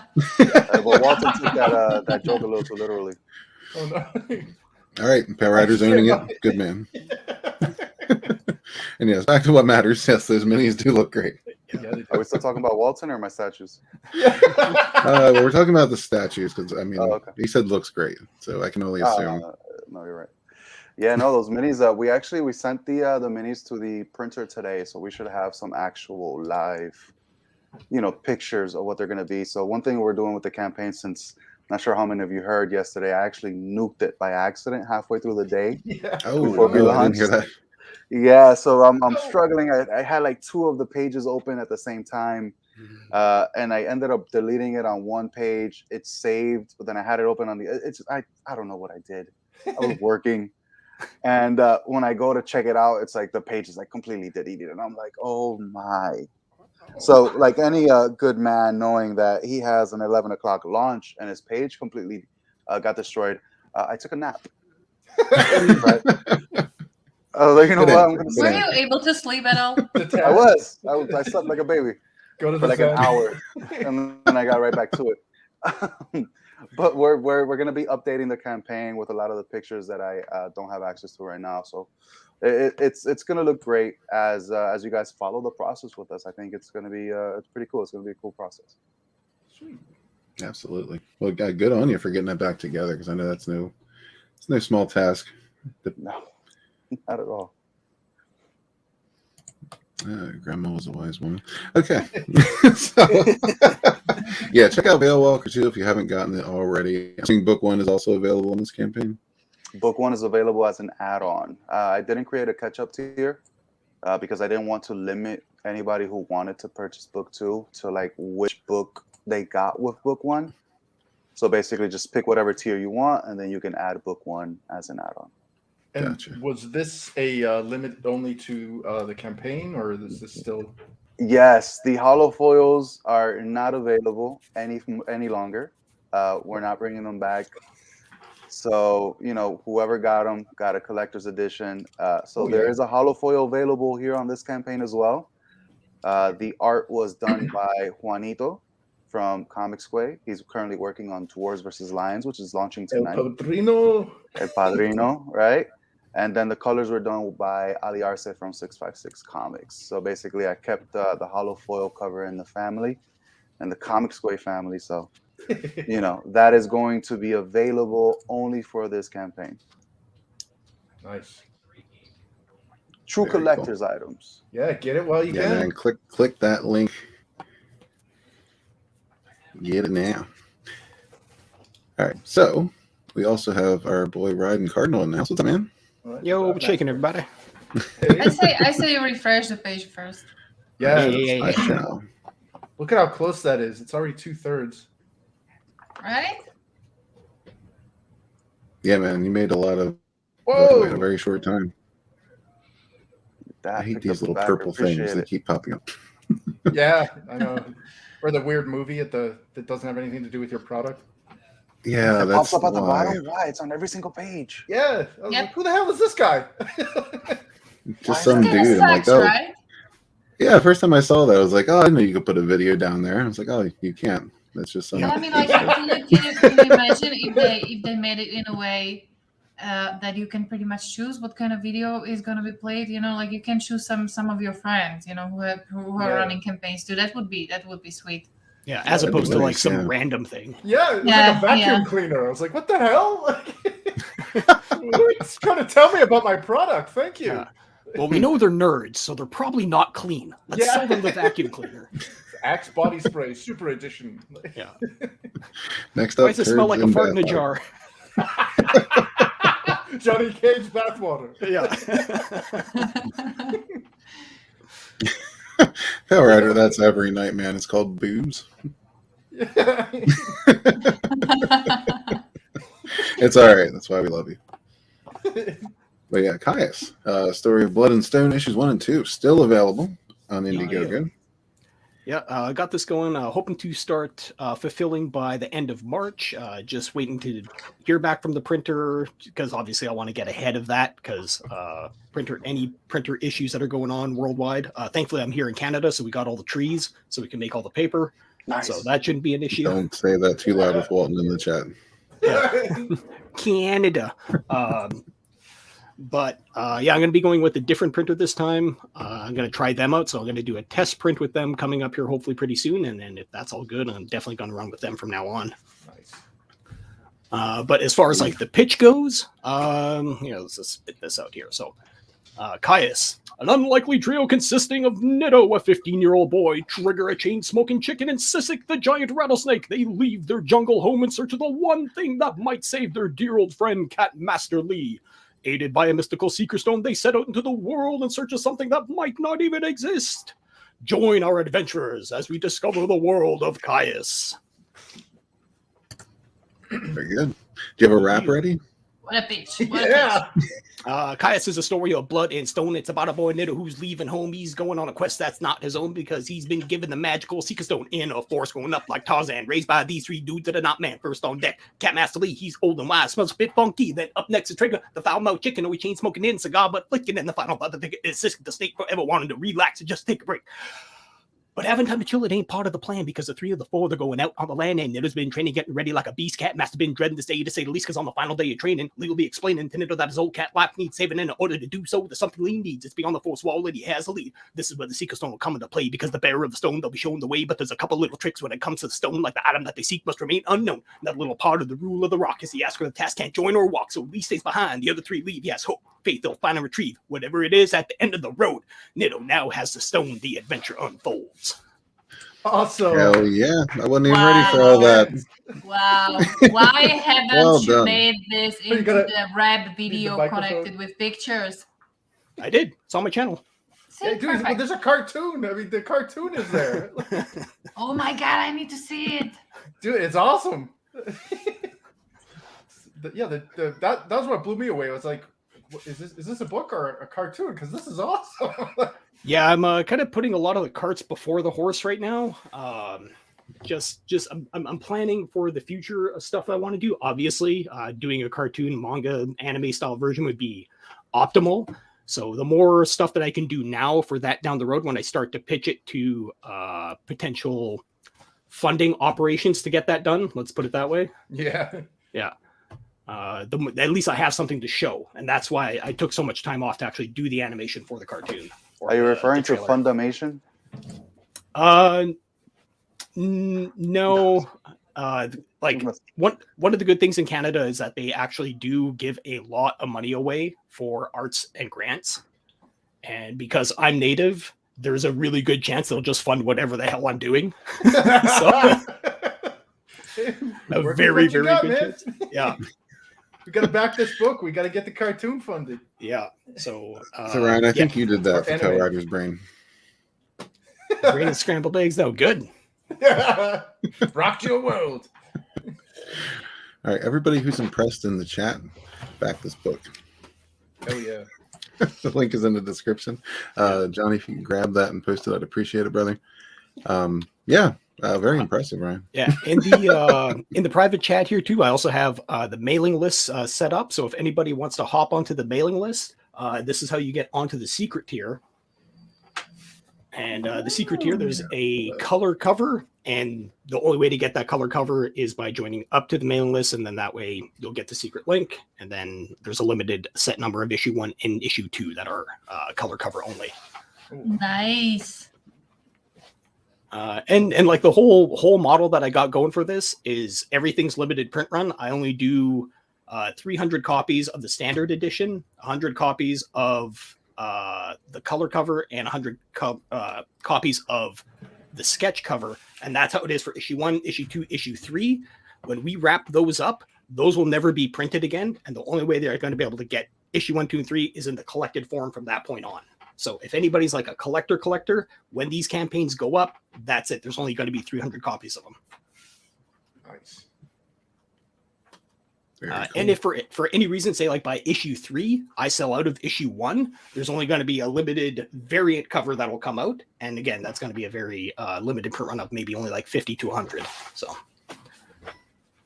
Speaker 4: Well, Walton took that joke a little too literally.
Speaker 3: Oh, no.
Speaker 1: All right, Pale Rider's owning it. Good man. And yes, back to what matters. Yes, those minis do look great.
Speaker 4: Are we still talking about Walton or my statues?
Speaker 1: Well, we're talking about the statues because I mean, he said looks great, so I can only assume.
Speaker 4: No, you're right. Yeah, no, those minis. We sent the minis to the printer today, so we should have some actual live, pictures of what they're going to be. So one thing we're doing with the campaign, since I'm not sure how many of you heard yesterday, I actually nuked it by accident halfway through the day.
Speaker 3: Yeah.
Speaker 1: Oh, I didn't hear that.
Speaker 4: Yeah, so I'm struggling. I had like 2 of the pages open at the same time, and I ended up deleting it on one page. It's saved, but then I had it open on the. I don't know what I did. I was working, and when I go to check it out, it's like the page is like completely deleted, and I'm like, oh my. So like any good man, knowing that he has an 11 o'clock launch and his page completely got destroyed, I took a nap. Right? I was like, you know what? I'm gonna
Speaker 2: Were you able to sleep at all?
Speaker 4: I was. I slept like a baby
Speaker 3: for
Speaker 4: like an hour, and then I got right back to it. But we're gonna be updating the campaign with a lot of the pictures that I don't have access to right now. So it's gonna look great as you guys follow the process with us. I think it's gonna be it's pretty cool. It's gonna be a cool process.
Speaker 3: Sweet.
Speaker 1: Absolutely. Well, good on you for getting that back together because I know it's no small task.
Speaker 4: No, not at all.
Speaker 1: Grandma was a wise woman. Okay. So, yeah, check out Veil Walker too if you haven't gotten it already. I think book 1 is also available in this campaign.
Speaker 4: Book 1 is available as an add-on. I didn't create a catch-up tier because I didn't want to limit anybody who wanted to purchase book 2 to like which book they got with book 1. So basically just pick whatever tier you want, and then you can add book 1 as an add-on.
Speaker 3: And
Speaker 1: Gotcha.
Speaker 3: was this a limit only to the campaign, or is this still?
Speaker 4: Yes, the hollow foils are not available any longer. We're not bringing them back. So, whoever got them got a collector's edition. There is a hollow foil available here on this campaign as well. The art was done by Juanito from Comics Way. He's currently working on Dwarves vs. Lions, which is launching tonight.
Speaker 3: El
Speaker 4: Padrino, right? And then the colors were done by Ali Arce from 656 Comics. So basically, I kept the hollow foil cover in the family and the Comics Way family. So, that is going to be available only for this campaign.
Speaker 3: Nice.
Speaker 4: True
Speaker 1: Very
Speaker 4: collector's items.
Speaker 3: Yeah, get it while you
Speaker 1: Yeah,
Speaker 3: can.
Speaker 1: man. Click that link. Get it now. All right. So we also have our boy Riding Cardinal in the house. What's up, man?
Speaker 5: Yo, what's shaking, everybody?
Speaker 2: I say refresh the page first.
Speaker 3: Yeah.
Speaker 1: I shall.
Speaker 3: Look at how close that is. It's already 2/3.
Speaker 2: Right?
Speaker 1: Yeah, man. You made a lot of
Speaker 3: Whoa!
Speaker 1: in a very short time. I hate these little purple things that keep popping up.
Speaker 3: Yeah, I know. Or the weird movie that doesn't have anything to do with your product.
Speaker 1: Yeah,
Speaker 4: it
Speaker 1: that's
Speaker 4: pops up at the
Speaker 1: why.
Speaker 4: bottom. Why? It's on every single page.
Speaker 3: Yeah. I was like, who the hell is this guy?
Speaker 1: Just some dude. I'm like, oh.
Speaker 2: Right?
Speaker 1: Yeah, first time I saw that, I was like, oh, I know you could put a video down there. I was like, oh, you can't. That's just something.
Speaker 2: Yeah, I mean, like, can you imagine if they made it in a way that you can pretty much choose what kind of video is going to be played? You know, like you can choose some of your friends, you know, who are running campaigns too. That would be sweet.
Speaker 5: Yeah, as opposed to like some random thing.
Speaker 3: Yeah, it was like a vacuum cleaner. I was like, what the hell? It's trying to tell me about my product. Thank you.
Speaker 5: Yeah. Well, we know they're nerds, so they're probably not clean. Let's sell them the vacuum cleaner.
Speaker 3: Axe body spray, super edition.
Speaker 5: Yeah.
Speaker 1: Next up,
Speaker 5: why does it smell like a fart in a jar?
Speaker 3: Johnny Cage bathwater.
Speaker 5: Yeah.
Speaker 1: Hell, Rider, that's every night, man. It's called boobs.
Speaker 3: Yeah.
Speaker 1: It's all right. That's why we love you. But yeah, Caius, Story of Blood and Stone, issues 1 and 2, still available on Indiegogo.
Speaker 5: Yeah, I got this going. Hoping to start fulfilling by the end of March. Just waiting to hear back from the printer because obviously I want to get ahead of that because any printer issues that are going on worldwide. Thankfully, I'm here in Canada, so we got all the trees, so we can make all the paper.
Speaker 4: Nice.
Speaker 5: So that shouldn't be an issue.
Speaker 1: Don't say that too loud with Walton in the chat.
Speaker 5: Yeah. Canada. But yeah, I'm going to be going with a different printer this time. I'm going to try them out. So I'm going to do a test print with them coming up here hopefully pretty soon. And then if that's all good, I'm definitely going to run with them from now on.
Speaker 3: Nice.
Speaker 5: But as far as like the pitch goes, let's just spit this out here. So Caius, an unlikely trio consisting of Nitto, a 15-year-old boy, Trigger, a chain-smoking chicken, and Sissik, the giant rattlesnake. They leave their jungle home in search of the one thing that might save their dear old friend, Cat Master Lee. Aided by a mystical seeker stone, they set out into the world in search of something that might not even exist. Join our adventurers as we discover the world of Caius.
Speaker 1: Very good. Do you have a rap ready?
Speaker 2: What a bitch.
Speaker 5: Caius is a story of blood and stone. It's about a boy Nitto who's leaving home. He's going on a quest that's not his own because he's been given the magical seeker stone in a forest going up like Tarzan, raised by these three dudes that are not man. First on deck, Cat Master Lee. He's old and wise, smells a bit funky. Then up next is Trigger, the foul-mouthed chicken, always chain smoking in, cigar but flicking. And the final other thing is Sissik, the snake, forever wanting to relax and just take a break. But having time to chill, it ain't part of the plan because the three of the four, they're going out on the land, and Nitto's been training, getting ready like a beast. Cat Master been dreading this day, to say the least, because on the final day of training, Lee will be explaining to Nitto that his old cat life needs saving, and in order to do so, there's something Lee needs. It's beyond the force wall, and he has a lead. This is where the Seeker Stone will come into play, because the bearer of the stone, they'll be showing the way, but there's a couple little tricks when it comes to the stone, like the item that they seek must remain unknown. That little part of the rule of the rock is the asker of the task can't join or walk, so Lee stays behind, the other three leave. He has hope, faith, they'll find and retrieve whatever it is at the end of the road. Nitto now has the stone, the adventure unfolds.
Speaker 3: Awesome.
Speaker 1: Hell yeah. I wasn't even ready for all that.
Speaker 2: Wow. Why haven't you made this into the rap video connected with pictures?
Speaker 5: I did. It's on my channel.
Speaker 2: See,
Speaker 3: yeah, dude, but there's a cartoon. I mean, the cartoon is there.
Speaker 2: Oh my God, I need to see it.
Speaker 3: Dude, it's awesome. That's what blew me away. I was like, is this a book or a cartoon? Because this is awesome.
Speaker 5: Yeah, I'm kind of putting a lot of the carts before the horse right now. I'm planning for the future stuff I want to do. Obviously, doing a cartoon, manga, anime style version would be optimal. So the more stuff that I can do now for that down the road, when I start to pitch it to potential funding operations to get that done, let's put it that way.
Speaker 3: Yeah.
Speaker 5: Yeah. At least I have something to show, and that's why I took so much time off to actually do the animation for the cartoon.
Speaker 4: Are you referring to Fundamation?
Speaker 5: No. Like one of the good things in Canada is that they actually do give a lot of money away for arts and grants. And because I'm native, there's a really good chance they'll just fund whatever the hell I'm doing. So, a very, very good chance. Yeah.
Speaker 3: We got to back this book. We got to get the cartoon funded.
Speaker 5: Yeah. So
Speaker 1: Ryan, I think you did that for Pale Rider's brain.
Speaker 5: Brain and scrambled eggs, though. Good.
Speaker 3: Rocked your world.
Speaker 1: All right, everybody who's impressed in the chat, back this book.
Speaker 3: Oh, yeah.
Speaker 1: The link is in the description. Johnny, if you can grab that and post it, I'd appreciate it, brother. Very impressive, Ryan.
Speaker 5: Yeah, in the private chat here too, I also have the mailing list set up. So if anybody wants to hop onto the mailing list, this is how you get onto the secret tier. And the secret tier, there's a color cover, and the only way to get that color cover is by joining up to the mailing list, and then that way you'll get the secret link. And then there's a limited set number of issue 1 and issue 2 that are color cover only.
Speaker 2: Nice.
Speaker 5: And like the whole model that I got going for this is everything's limited print run. I only do 300 copies of the standard edition, 100 copies of the color cover, and 100 copies of the sketch cover. And that's how it is for issue 1, issue 2, issue 3. When we wrap those up, those will never be printed again. And the only way they're going to be able to get issue 1, 2, and 3 is in the collected form from that point on. So if anybody's like a collector, when these campaigns go up, that's it. There's only going to be 300 copies of them.
Speaker 3: Nice.
Speaker 1: Cool.
Speaker 5: And if for any reason, say like by issue 3, I sell out of issue 1, there's only going to be a limited variant cover that'll come out. And again, that's going to be a very limited print run of maybe only like 50 to 100. So.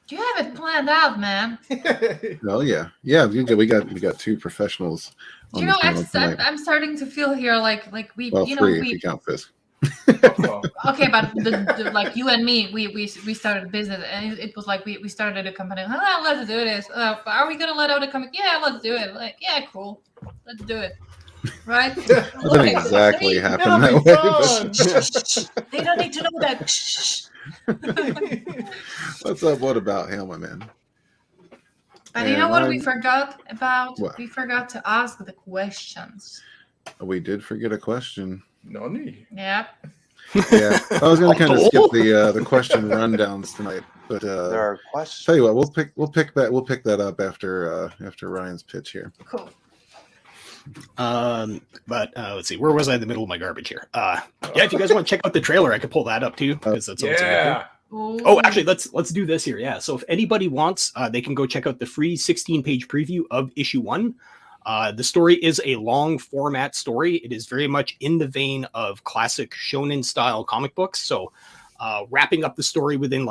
Speaker 2: You have it planned out, man.
Speaker 1: Oh yeah, we got 2 professionals.
Speaker 2: Do you know, I'm starting to feel here like we,
Speaker 1: well,
Speaker 2: you know,
Speaker 1: 3 if you count Fisk.
Speaker 2: Okay, but the like you and me, we started a business, and it was like we started a company. Let's do this. Are we gonna let out a company? Yeah, let's do it. Like, yeah, cool. Let's do it. Right?
Speaker 1: Doesn't exactly happen that way.
Speaker 2: They don't need to know that.
Speaker 1: What's up? What about him, my man?
Speaker 2: But you know what we forgot about?
Speaker 1: What?
Speaker 2: We forgot to ask the questions.
Speaker 1: We did forget a question.
Speaker 3: Nani?
Speaker 2: Yep.
Speaker 1: Yeah, I was going to kind of skip the question rundowns tonight, but
Speaker 4: there are questions.
Speaker 1: Tell you what, we'll pick that up after Ryan's pitch here.
Speaker 2: Cool.
Speaker 5: But let's see, where was I in the middle of my garbage here? Yeah, if you guys want to check out the trailer, I could pull that up too, because that's Oh, actually, let's do this here. Yeah, so if anybody wants, they can go check out the free 16-page preview of issue 1. The story is a long format story. It is very much in the vein of classic shonen style comic books. So wrapping up the story within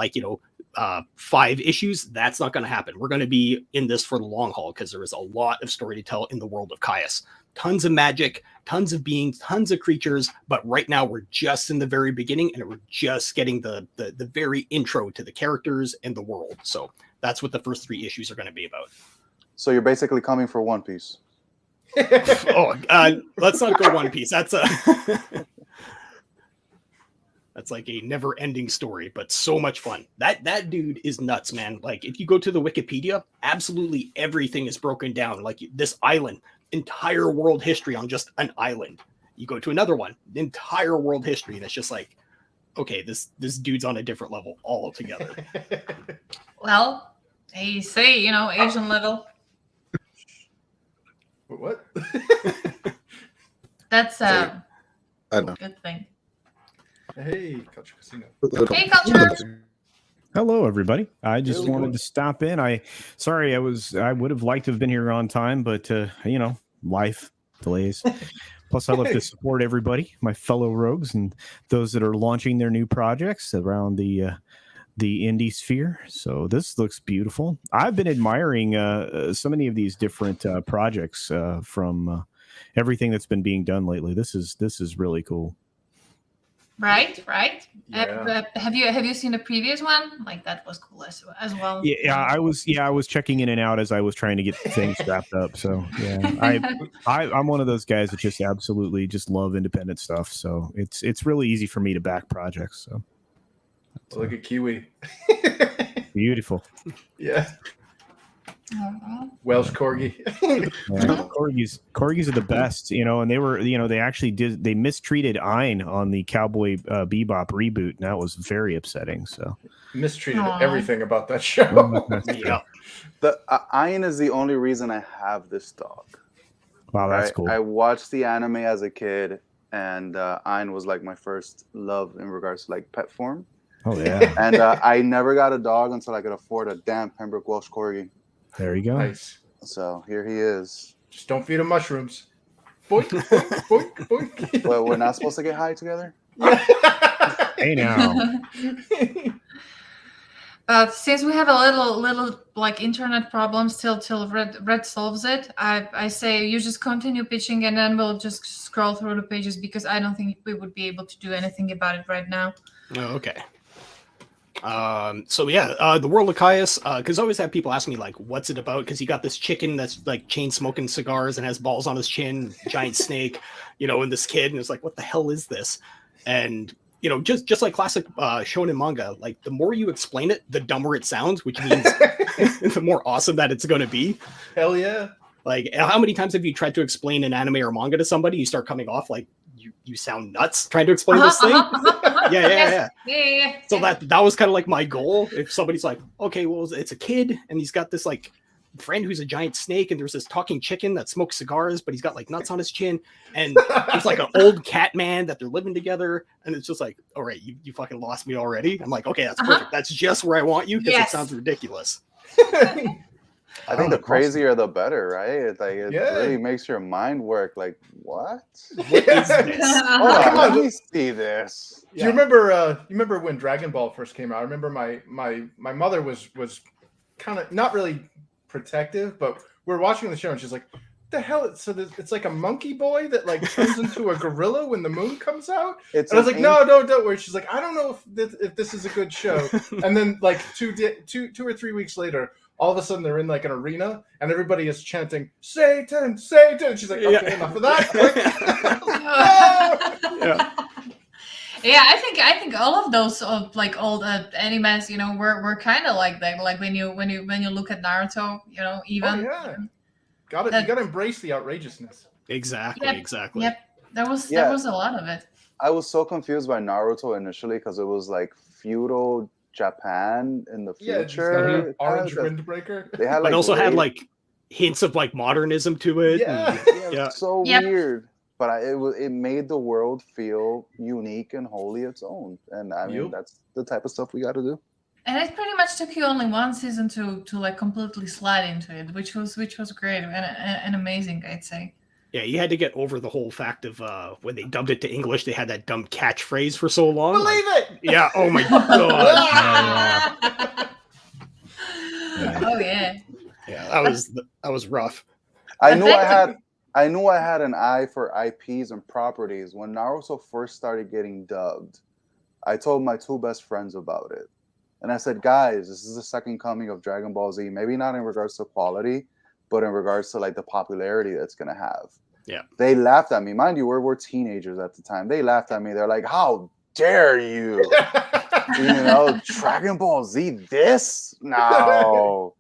Speaker 5: 5 issues, that's not going to happen. We're going to be in this for the long haul because there is a lot of story to tell in the world of Caius. Tons of magic, tons of beings, tons of creatures. But right now we're just in the very beginning, and we're just getting the very intro to the characters and the world. So that's what the first 3 issues are going to be about.
Speaker 4: So you're basically coming for One Piece.
Speaker 5: Let's not go One Piece. That's like a never-ending story, but so much fun. That dude is nuts, man. Like, if you go to the Wikipedia, absolutely everything is broken down. Like this island, entire world history on just an island. You go to another one, entire world history, and it's just like, okay, this dude's on a different level altogether.
Speaker 2: Well, they say, Asian level.
Speaker 3: What?
Speaker 2: That's
Speaker 1: I don't know.
Speaker 2: Good thing.
Speaker 3: Hey, Culture Casino.
Speaker 2: Hey, Culture.
Speaker 6: Hello, everybody. I just wanted to stop in. I would have liked to have been here on time, but life delays. Plus, I love to support everybody, my fellow rogues, and those that are launching their new projects around the indie sphere. So this looks beautiful. I've been admiring so many of these different projects from everything that's been being done lately. This is really cool.
Speaker 2: Right.
Speaker 3: Yeah.
Speaker 2: Have you seen the previous one? Like, that was cool as well.
Speaker 6: Yeah, I was checking in and out as I was trying to get things wrapped up. So yeah, I'm one of those guys that just absolutely just love independent stuff. So it's really easy for me to back projects. So
Speaker 3: look at Kiwi.
Speaker 6: Beautiful.
Speaker 3: Yeah. Welsh corgi.
Speaker 6: Corgis are the best, and they actually they mistreated Ein on the Cowboy Bebop reboot, and that was very upsetting. So
Speaker 3: mistreated everything about that show.
Speaker 4: Yeah. The Ein is the only reason I have this dog.
Speaker 6: Wow, that's cool.
Speaker 4: I watched the anime as a kid, and Ein was like my first love in regards to like pet form.
Speaker 6: Oh yeah.
Speaker 4: And I never got a dog until I could afford a damn Pembroke Welsh Corgi.
Speaker 6: There you go.
Speaker 3: Nice.
Speaker 4: So here he is.
Speaker 3: Just don't feed him mushrooms. Boink, boink, boink, boink.
Speaker 4: Well, we're not supposed to get high together?
Speaker 6: Hey now.
Speaker 2: Since we have a little like internet problems till Red solves it, I say you just continue pitching and then we'll just scroll through the pages because I don't think we would be able to do anything about it right now.
Speaker 5: Oh, okay. The World of Caius, because I always have people ask me like, what's it about? Because he got this chicken that's like chain smoking cigars and has balls on his chin, giant snake, and this kid, and it's like, what the hell is this? And just like classic shonen manga, like the more you explain it, the dumber it sounds, which means the more awesome that it's going to be.
Speaker 3: Hell yeah!
Speaker 5: Like, how many times have you tried to explain an anime or manga to somebody? You start coming off like you sound nuts trying to explain this thing. Yeah. So that was kind of like my goal. If somebody's like, okay, well, it's a kid and he's got this like friend who's a giant snake, and there's this talking chicken that smokes cigars, but he's got like nuts on his chin, and there's like an old cat man that they're living together, and it's just like, all right, you fucking lost me already. I'm like, okay, that's perfect. That's just where I want you, because it sounds ridiculous.
Speaker 4: I think the crazier the better, right? It's like it really makes your mind work. Like, what?
Speaker 5: What is this?
Speaker 4: Hold on, let me see this.
Speaker 3: Do you remember when Dragon Ball first came out? I remember my mother was kind of not really protective, but we're watching the show and she's like, "What the hell?" So it's like a monkey boy that like turns into a gorilla when the moon comes out. And I was like, "No, don't worry." She's like, "I don't know if this is a good show." And then like two or 3 weeks later, all of a sudden they're in like an arena and everybody is chanting "Satan, Satan." And she's like, "Okay, enough of that."
Speaker 2: Yeah, I think all of those like old animes, were kind of like that. Like when you look at Naruto, even.
Speaker 3: Oh, yeah. You gotta embrace the outrageousness.
Speaker 5: Exactly.
Speaker 2: Yep. There was a lot of it.
Speaker 4: I was so confused by Naruto initially because it was like feudal Japan in the future.
Speaker 3: Orange windbreaker.
Speaker 4: They had
Speaker 5: but also had like hints of like modernism to it.
Speaker 4: Yeah. So weird. But it made the world feel unique and wholly its own. And I mean, that's the type of stuff we got to do.
Speaker 2: And it pretty much took you only one season to like completely slide into it, which was great and amazing, I'd say.
Speaker 5: Yeah, you had to get over the whole fact of when they dubbed it to English, they had that dumb catchphrase for so long.
Speaker 3: Believe it!
Speaker 5: Yeah, oh my god.
Speaker 2: Oh yeah.
Speaker 5: Yeah, that was rough.
Speaker 4: I knew I had an eye for IPs and properties. When Naruto first started getting dubbed, I told my two best friends about it. And I said, guys, this is the second coming of Dragon Ball Z. Maybe not in regards to quality, but in regards to like the popularity that's going to have.
Speaker 5: Yeah.
Speaker 4: They laughed at me. Mind you, we're teenagers at the time. They laughed at me. They're like, how dare you? Dragon Ball Z, this? No.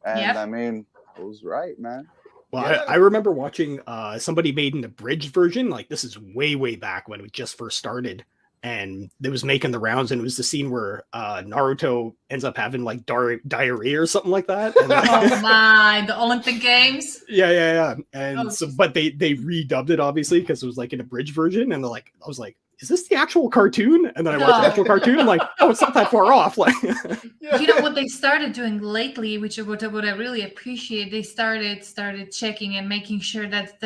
Speaker 4: And I mean, it was right, man.
Speaker 5: Well, I remember watching somebody made an abridged version. Like, this is way, way back when it just first started. And it was making the rounds. And it was the scene where Naruto ends up having, like, diarrhea or something like that. And,
Speaker 2: oh, my. The Olympic Games?
Speaker 5: Yeah. And but they redubbed it, obviously, because it was, like, an abridged version. And I was like, is this the actual cartoon? And then I watched the actual cartoon. I'm like, oh, it's not that far off. Like,
Speaker 2: you know what they started doing lately, which is what I really appreciate. They started checking and making sure that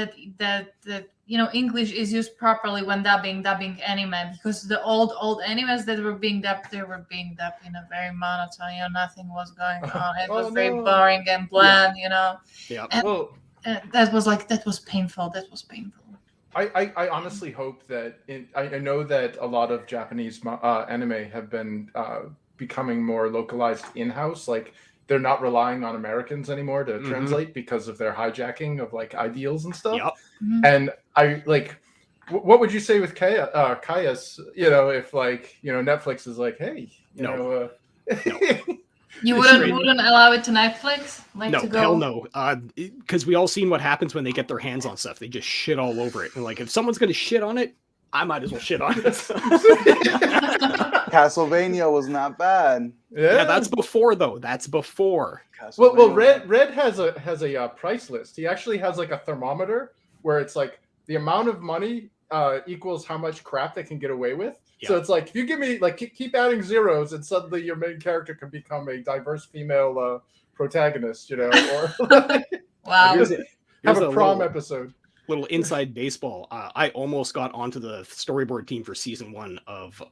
Speaker 2: English is used properly when dubbing anime, because the old animes that were being dubbed, they were being dubbed in a very monotone. Nothing was going on. It was very boring and bland.
Speaker 5: Yeah.
Speaker 2: And that was painful. That was painful.
Speaker 3: I honestly hope that I know that a lot of Japanese anime have been becoming more localized in-house. Like, they're not relying on Americans anymore to translate because of their hijacking of like ideals and stuff.
Speaker 5: Yep.
Speaker 2: Mm-hmm.
Speaker 3: And I like, what would you say with Caius? If like Netflix is like, hey,
Speaker 5: No.
Speaker 2: You wouldn't allow it to Netflix?
Speaker 5: No,
Speaker 2: to go...
Speaker 5: hell no. Because we all seen what happens when they get their hands on stuff. They just shit all over it. And like, if someone's gonna shit on it, I might as well shit on it.
Speaker 4: Castlevania was not bad.
Speaker 5: Yeah, that's before though. That's before.
Speaker 3: Well, Red has a price list. He actually has like a thermometer where it's like the amount of money equals how much crap they can get away with. Yeah. So it's like, if you give me, like, keep adding zeros and suddenly your main character can become a diverse female protagonist, you know, or
Speaker 2: wow.
Speaker 3: Have a prom episode.
Speaker 5: Little inside baseball. I almost got onto the storyboard team for season 1 of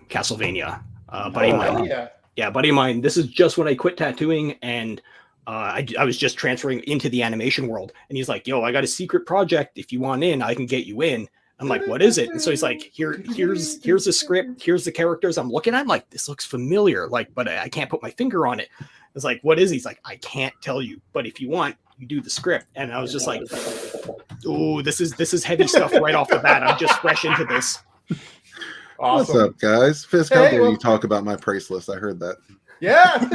Speaker 5: Castlevania. Buddy of mine. Yeah, buddy of mine. This is just when I quit tattooing, and I was just transferring into the animation world. And he's like, "Yo, I got a secret project. If you want in, I can get you in." I'm like, "What is it?" And so he's like, here's the script. Here's the characters. I'm looking at. I'm like, this looks familiar. Like, but I can't put my finger on it. It's like, what is he? He's like, I can't tell you, but if you want, you do the script. And I was just like, oh, this is heavy stuff right off the bat. I'm just fresh into this.
Speaker 1: Awesome. What's up, guys? Fisk, how dare you talk about my price list? I heard that.
Speaker 3: Yeah.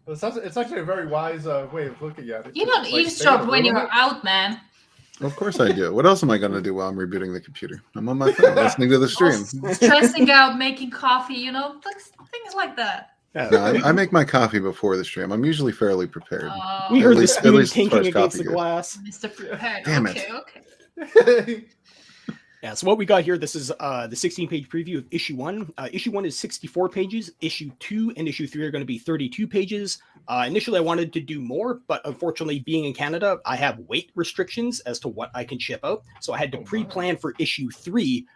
Speaker 3: It's actually a very wise way of looking at it.
Speaker 2: You don't eavesdrop when you're out, man.
Speaker 1: Of course I do. What else am I going to do while I'm rebooting the computer? I'm on my phone listening to the stream.
Speaker 2: Stressing out, making coffee, you know, things like that.
Speaker 1: No, I make my coffee before the stream. I'm usually fairly prepared.
Speaker 5: We heard the spoon tinking against the glass.
Speaker 2: Mr. Prepared.
Speaker 1: Damn
Speaker 2: Okay.
Speaker 5: Yeah, so what we got here, this is the 16-page preview of issue 1. Issue 1 is 64 pages. Issue 2 and issue 3 are going to be 32 pages. Initially, I wanted to do more, but unfortunately, being in Canada, I have weight restrictions as to what I can ship out. So I had to pre-plan for issue 3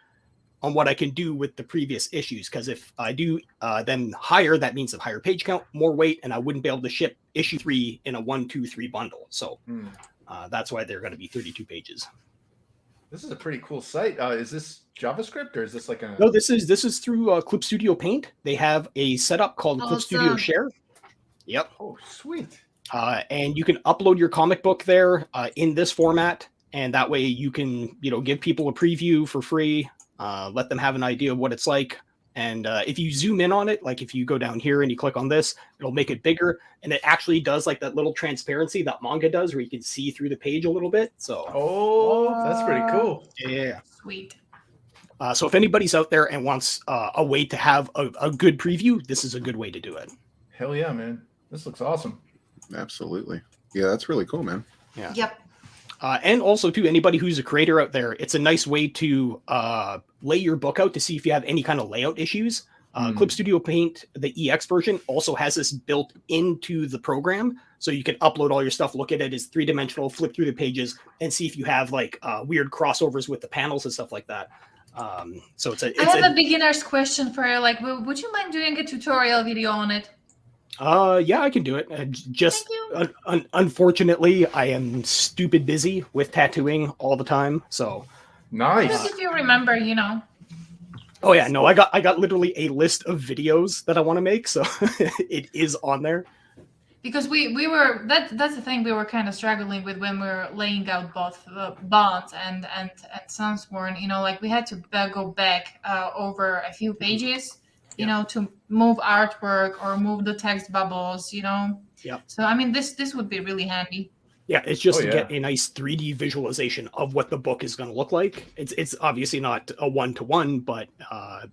Speaker 5: on what I can do with the previous issues. Because if I do then higher, that means a higher page count, more weight, and I wouldn't be able to ship issue 3 in a 1, 2, 3 bundle. So that's why they're going to be 32 pages.
Speaker 3: This is a pretty cool site. Is this JavaScript or is this like a?
Speaker 5: No, this is through Clip Studio Paint. They have a setup called Clip Studio Share. Yep.
Speaker 3: Oh, sweet.
Speaker 5: And you can upload your comic book there in this format, and that way you can give people a preview for free. Let them have an idea of what it's like. And if you zoom in on it, like if you go down here and you click on this, it'll make it bigger. And it actually does like that little transparency that manga does where you can see through the page a little bit. So,
Speaker 3: that's pretty cool.
Speaker 5: Yeah.
Speaker 2: Sweet.
Speaker 5: So if anybody's out there and wants a way to have a good preview, this is a good way to do it.
Speaker 3: Hell yeah, man. This looks awesome.
Speaker 1: Absolutely. Yeah, that's really cool, man.
Speaker 5: Yeah.
Speaker 2: Yep.
Speaker 5: And also, to anybody who's a creator out there, it's a nice way to lay your book out to see if you have any kind of layout issues. Clip Studio Paint, the EX version, also has this built into the program. So you can upload all your stuff, look at it as 3-dimensional, flip through the pages, and see if you have like weird crossovers with the panels and stuff like that. So I
Speaker 2: have a beginner's question for you. Like, would you mind doing a tutorial video on it?
Speaker 5: Yeah, I can do it. Just unfortunately, I am stupid busy with tattooing all the time. So
Speaker 3: nice.
Speaker 2: Just if you remember,
Speaker 5: Oh yeah, no, I got literally a list of videos that I want to make, so it is on there.
Speaker 2: Because we were that's the thing we were kind of struggling with when we were laying out both Bonds and Sunsworn. Like we had to go back over a few pages. To move artwork or move the text bubbles,
Speaker 5: Yeah.
Speaker 2: So, I mean, this would be really handy.
Speaker 5: Yeah, it's just to get a nice 3D visualization of what the book is going to look like. It's obviously not a one-to-one, but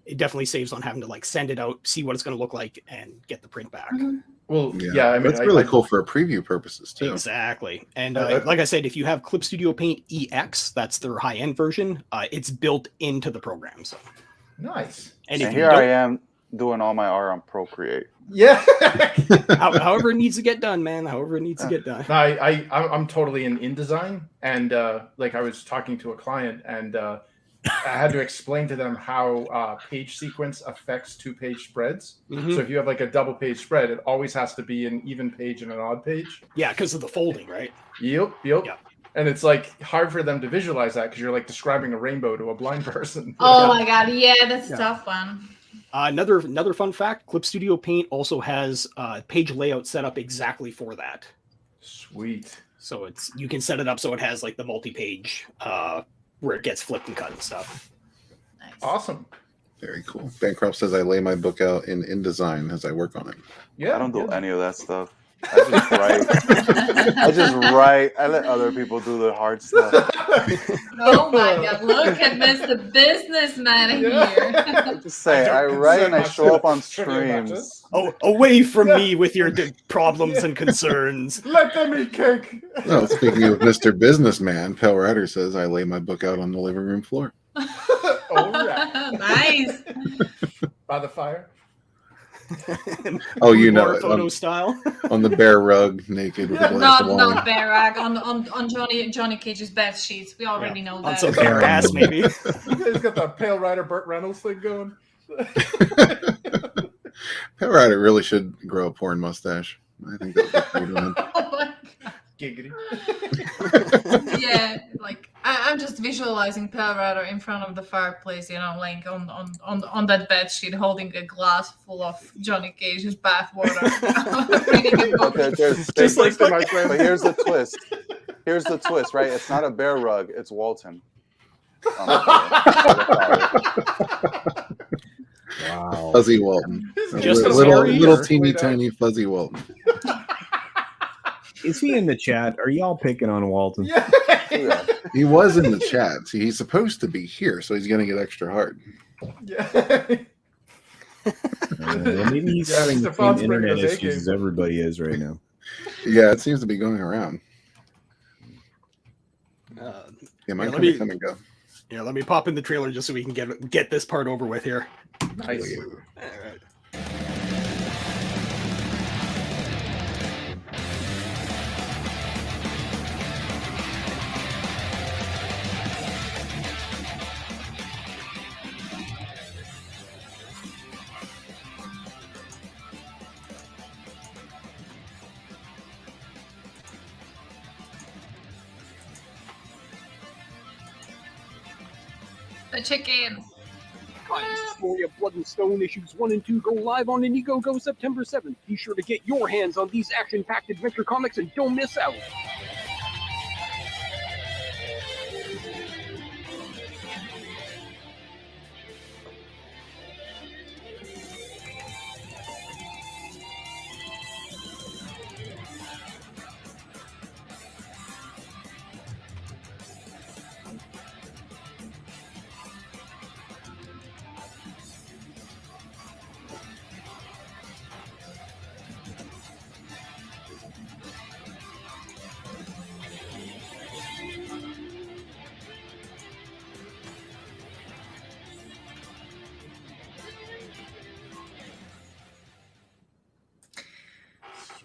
Speaker 5: it definitely saves on having to like send it out, see what it's going to look like, and get the print back.
Speaker 2: Mm-hmm.
Speaker 3: Well, yeah, I mean,
Speaker 1: it's really cool for preview purposes too.
Speaker 5: Exactly. And like I said, if you have Clip Studio Paint EX, that's their high-end version, it's built into the program. So
Speaker 3: nice.
Speaker 4: And here I am doing all my art on Procreate.
Speaker 3: Yeah.
Speaker 5: However it needs to get done, man. However it needs to get done.
Speaker 3: No, I'm totally in InDesign, and like I was talking to a client, and I had to explain to them how page sequence affects 2-page spreads. Mm-hmm. So if you have like a double page spread, it always has to be an even page and an odd page.
Speaker 5: Yeah, because of the folding, right?
Speaker 3: Yep. And it's like hard for them to visualize that because you're like describing a rainbow to a blind person.
Speaker 2: Oh my god, yeah, that's a tough one.
Speaker 5: Another fun fact, Clip Studio Paint also has page layout set up exactly for that.
Speaker 3: Sweet.
Speaker 5: So you can set it up so it has like the multi-page where it gets flipped and cut and stuff.
Speaker 3: Nice. Awesome.
Speaker 1: Very cool. Bancroft says I lay my book out in InDesign as I work on it.
Speaker 3: Yeah,
Speaker 4: I don't do any of that stuff. I just write. I just write. I let other people do the hard stuff.
Speaker 2: Oh my God! Look at Mr. Businessman here.
Speaker 4: Just say I write and I show up on streams.
Speaker 5: Oh, away from me with your problems and concerns.
Speaker 3: Let them eat cake.
Speaker 1: Well, speaking of Mr. Businessman, Pale Rider says I lay my book out on the living room floor.
Speaker 3: All right.
Speaker 2: Nice.
Speaker 3: By the fire.
Speaker 1: Oh, you know it.
Speaker 5: Photo style.
Speaker 1: On the bare rug, naked with a glass of wine.
Speaker 2: Not bare rag on Johnny Cage's bed sheets. We already know that.
Speaker 5: On some bare ass, maybe.
Speaker 3: He's got the Pale Rider Burt Reynolds thing going.
Speaker 1: Pale Rider really should grow a porn mustache. I think that's what we're doing.
Speaker 2: Oh my God.
Speaker 3: Giggity.
Speaker 2: Yeah, like I'm just visualizing Pale Rider in front of the fireplace, like on that bed sheet, holding a glass full of Johnny Cage's bathwater. Reading a book.
Speaker 4: Okay,
Speaker 3: Just like my friend.
Speaker 4: but here's the twist. Here's the twist, right? It's not a bear rug. It's Walton.
Speaker 6: Wow.
Speaker 1: Fuzzy Walton.
Speaker 5: Just a
Speaker 1: little
Speaker 5: story,
Speaker 1: teeny tiny fuzzy Walton.
Speaker 6: Is he in the chat? Are y'all picking on Walton?
Speaker 3: Yeah.
Speaker 1: He was in the chat. See, he's supposed to be here, so he's going to get extra hard.
Speaker 3: Yeah.
Speaker 6: Well, maybe he's having the same internet issues as everybody is right now.
Speaker 1: Yeah, it seems to be going around. Yeah, mine
Speaker 5: let me-
Speaker 1: come and go.
Speaker 5: Yeah, let me pop in the trailer just so we can get this part over with here.
Speaker 3: Nice.
Speaker 5: All right.
Speaker 2: The chicken.
Speaker 5: Story of Blood and Stone issues 1 and 2 go live on Indiegogo September 7th. Be sure to get your hands on these action-packed adventure comics and don't miss out.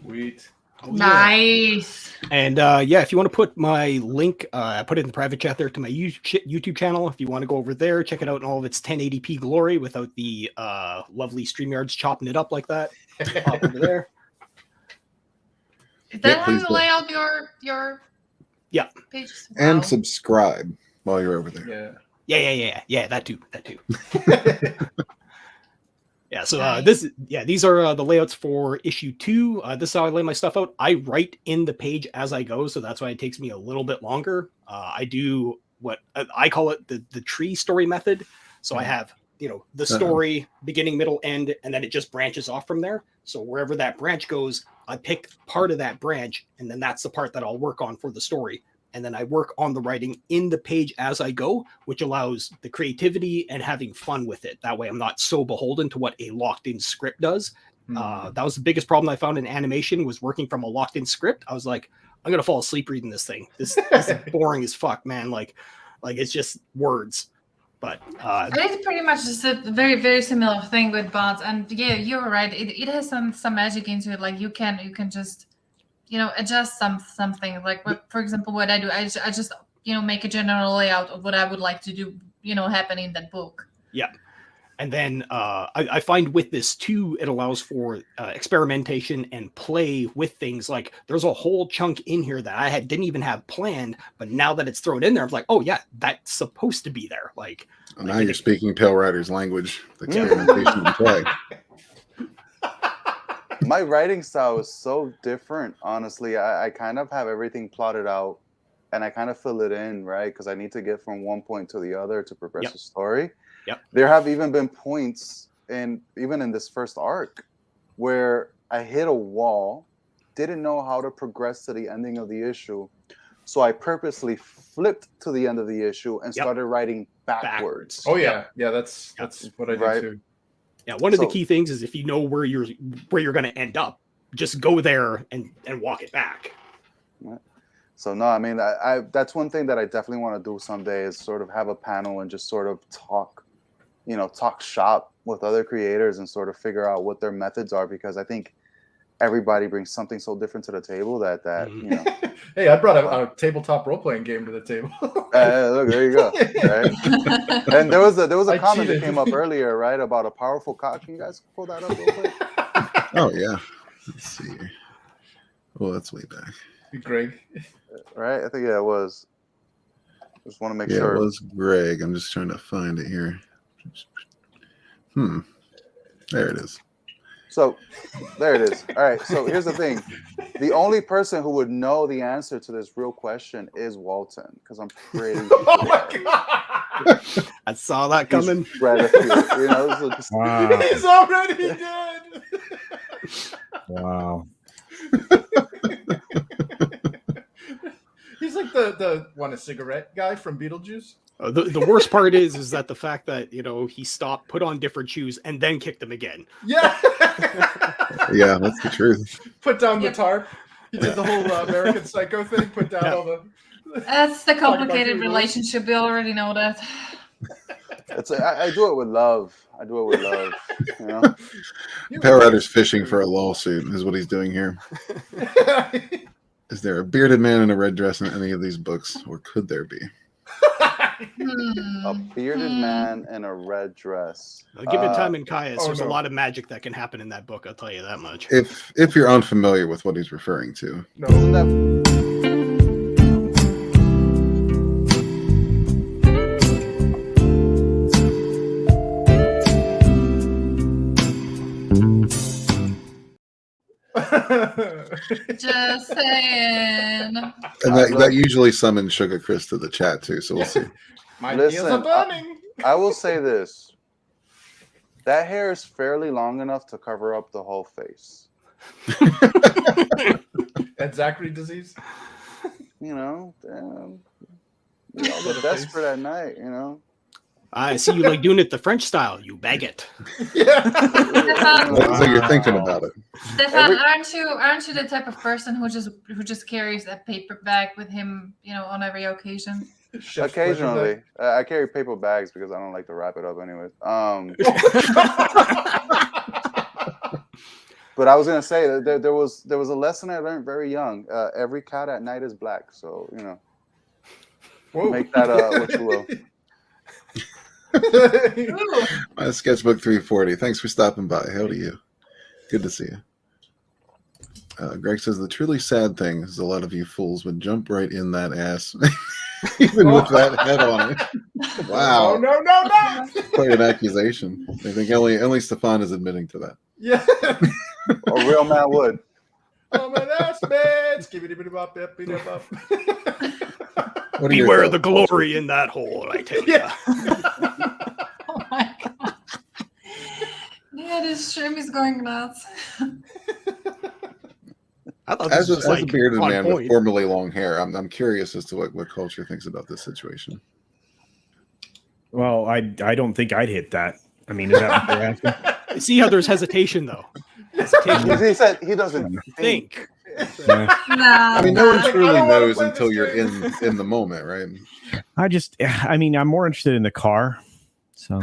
Speaker 3: Sweet.
Speaker 5: Oh, yeah.
Speaker 2: Nice.
Speaker 5: And yeah, if you want to put my link, I put it in the private chat there to my YouTube channel. If you want to go over there, check it out in all of its 1080p glory without the lovely StreamYards chopping it up like that. Pop over there.
Speaker 2: Is that
Speaker 1: Yeah,
Speaker 2: how you
Speaker 1: please do.
Speaker 2: lay out your
Speaker 5: Yeah.
Speaker 2: pages?
Speaker 1: And
Speaker 2: Wow.
Speaker 1: subscribe while you're over there.
Speaker 3: Yeah.
Speaker 5: Yeah, that too. Yeah, so
Speaker 2: Nice.
Speaker 5: these are the layouts for issue 2. This is how I lay my stuff out. I write in the page as I go, so that's why it takes me a little bit longer. I do what I call it the tree story method. So I have, the story, beginning, middle, end, and then it just branches off from there. So wherever that branch goes, I pick part of that branch, and then that's the part that I'll work on for the story. And then I work on the writing in the page as I go, which allows the creativity and having fun with it. That way I'm not so beholden to what a locked-in script does. That was the biggest problem I found in animation, was working from a locked-in script. I was like, I'm going to fall asleep reading this thing. This is boring as fuck, man. Like it's just words. But
Speaker 2: It is pretty much just a very, very similar thing with bots. And yeah, you're right. It has some magic into it. Like you can just adjust something. Like for example, what I do, I just make a general layout of what I would like to do happen in that book.
Speaker 5: Yeah. And then I find with this too, it allows for experimentation and play with things. Like there's a whole chunk in here that I didn't even have planned, but now that it's thrown in there, I'm like, oh yeah, that's supposed to be there. Like
Speaker 1: Now you're speaking Pale Rider's language. The experimentation and play.
Speaker 4: My writing style is so different, honestly. I kind of have everything plotted out and I kind of fill it in, right? Because I need to get from one point to the other to progress the story.
Speaker 5: Yep.
Speaker 4: There have even been points, even in this first arc, where I hit a wall, didn't know how to progress to the ending of the issue, so I purposely flipped to the end of the issue and started writing backwards.
Speaker 3: Oh yeah, that's what I do too.
Speaker 5: Yeah, one of the key things is if you know where you're going to end up, just go there and walk it back.
Speaker 4: So no, I mean, I that's one thing that I definitely want to do someday is sort of have a panel and just sort of talk shop with other creators and sort of figure out what their methods are, because I think everybody brings something so different to the table that you know.
Speaker 3: Hey, I brought a tabletop role-playing game to the table.
Speaker 4: Look, there you go. Right? And there was a comment that came up earlier, right, about a powerful cock. Can you guys pull that up real quick?
Speaker 1: Oh yeah. Let's see. Well, that's way back.
Speaker 3: Greg.
Speaker 4: Right? I think it was. Just want to make sure.
Speaker 1: It was Greg. I'm just trying to find it here. There it is.
Speaker 4: So there it is. All right. So here's the thing. The only person who would know the answer to this real question is Walton, because I'm pretty sure.
Speaker 3: Oh my god!
Speaker 5: I saw that coming.
Speaker 6: Wow.
Speaker 3: He's already dead.
Speaker 6: Wow.
Speaker 3: He's like the want a cigarette guy from Beetlejuice.
Speaker 5: The worst part is that the fact that he stopped, put on different shoes, and then kicked them again.
Speaker 3: Yeah.
Speaker 1: Yeah, that's the truth.
Speaker 3: Put down the tarp. He did the whole American Psycho thing. Put down all the.
Speaker 2: That's the complicated relationship. We already know that.
Speaker 4: I do it with love. You know?
Speaker 1: Pale-Rider's fishing for a lawsuit is what he's doing here. Is there a bearded man in a red dress in any of these books, or could there be?
Speaker 4: A bearded man in a red dress.
Speaker 5: Given time and Caius, there's a lot of magic that can happen in that book. I'll tell you that much.
Speaker 1: If you're unfamiliar with what he's referring to.
Speaker 3: No.
Speaker 2: Just saying.
Speaker 1: And that usually summons Sugar Chris to the chat too, so we'll see.
Speaker 3: My ears are burning.
Speaker 4: I will say this. That hair is fairly long enough to cover up the whole face.
Speaker 3: And Zachary disease?
Speaker 4: You're desperate at night,
Speaker 5: I see you like doing it the French style. You bag it.
Speaker 3: Yeah.
Speaker 1: So you're thinking about it.
Speaker 2: Stephan, aren't you the type of person who just carries a paper bag with him, on every occasion?
Speaker 4: Occasionally, I carry paper bags because I don't like to wrap it up, anyways. But I was gonna say that there was a lesson I learned very young. Every cat at night is black, so make that what you will.
Speaker 1: My sketchbook 340. Thanks for stopping by. How do you? Good to see you. Greg says the truly sad thing is a lot of you fools would jump right in that ass, even with that head on it. Wow!
Speaker 3: No!
Speaker 1: Quite an accusation. I think only Stephan is admitting to that.
Speaker 3: Yeah.
Speaker 4: A real man would.
Speaker 3: I'm an ass man.
Speaker 5: Beware the glory in that hole, I tell you.
Speaker 2: Oh my god. Yeah, this stream is going nuts.
Speaker 5: I thought
Speaker 1: as
Speaker 5: this was
Speaker 1: a bearded man
Speaker 5: point.
Speaker 1: with formerly long hair, I'm curious as to what culture thinks about this situation.
Speaker 6: Well, I don't think I'd hit that. I mean, is that what you're asking?
Speaker 5: See how there's hesitation, though. Hesitation.
Speaker 4: He said he doesn't think.
Speaker 6: Yeah.
Speaker 2: No.
Speaker 1: I mean, no one truly knows until you're in the moment, right?
Speaker 6: I'm more interested in the car. So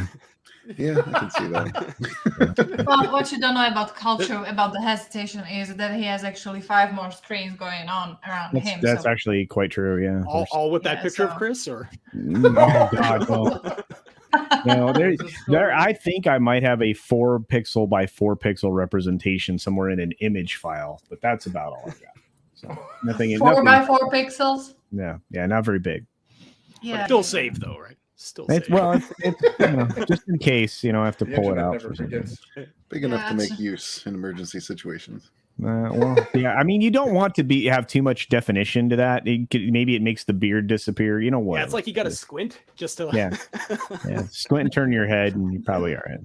Speaker 1: yeah, I can see that.
Speaker 2: Well, what you don't know about culture, about the hesitation, is that he has actually 5 more screens going on around him.
Speaker 6: That's actually quite true. Yeah.
Speaker 5: All with that picture of Chris, or
Speaker 6: oh God, no, there. I think I might have a 4 pixel by 4 pixel representation somewhere in an image file, but that's about all I got. So nothing.
Speaker 2: 4 by 4 pixels.
Speaker 6: Yeah, not very big.
Speaker 2: Yeah,
Speaker 5: but still safe though, right? Still safe.
Speaker 6: It's just in case I have to pull it out.
Speaker 3: Never forgets.
Speaker 1: Big enough to make use in emergency situations.
Speaker 6: Well, yeah. I mean, you don't want to have too much definition to that. Maybe it makes the beard disappear. You know what?
Speaker 5: Yeah, it's like you got to squint just to.
Speaker 6: Yeah. Squint and turn your head, and you're probably all right.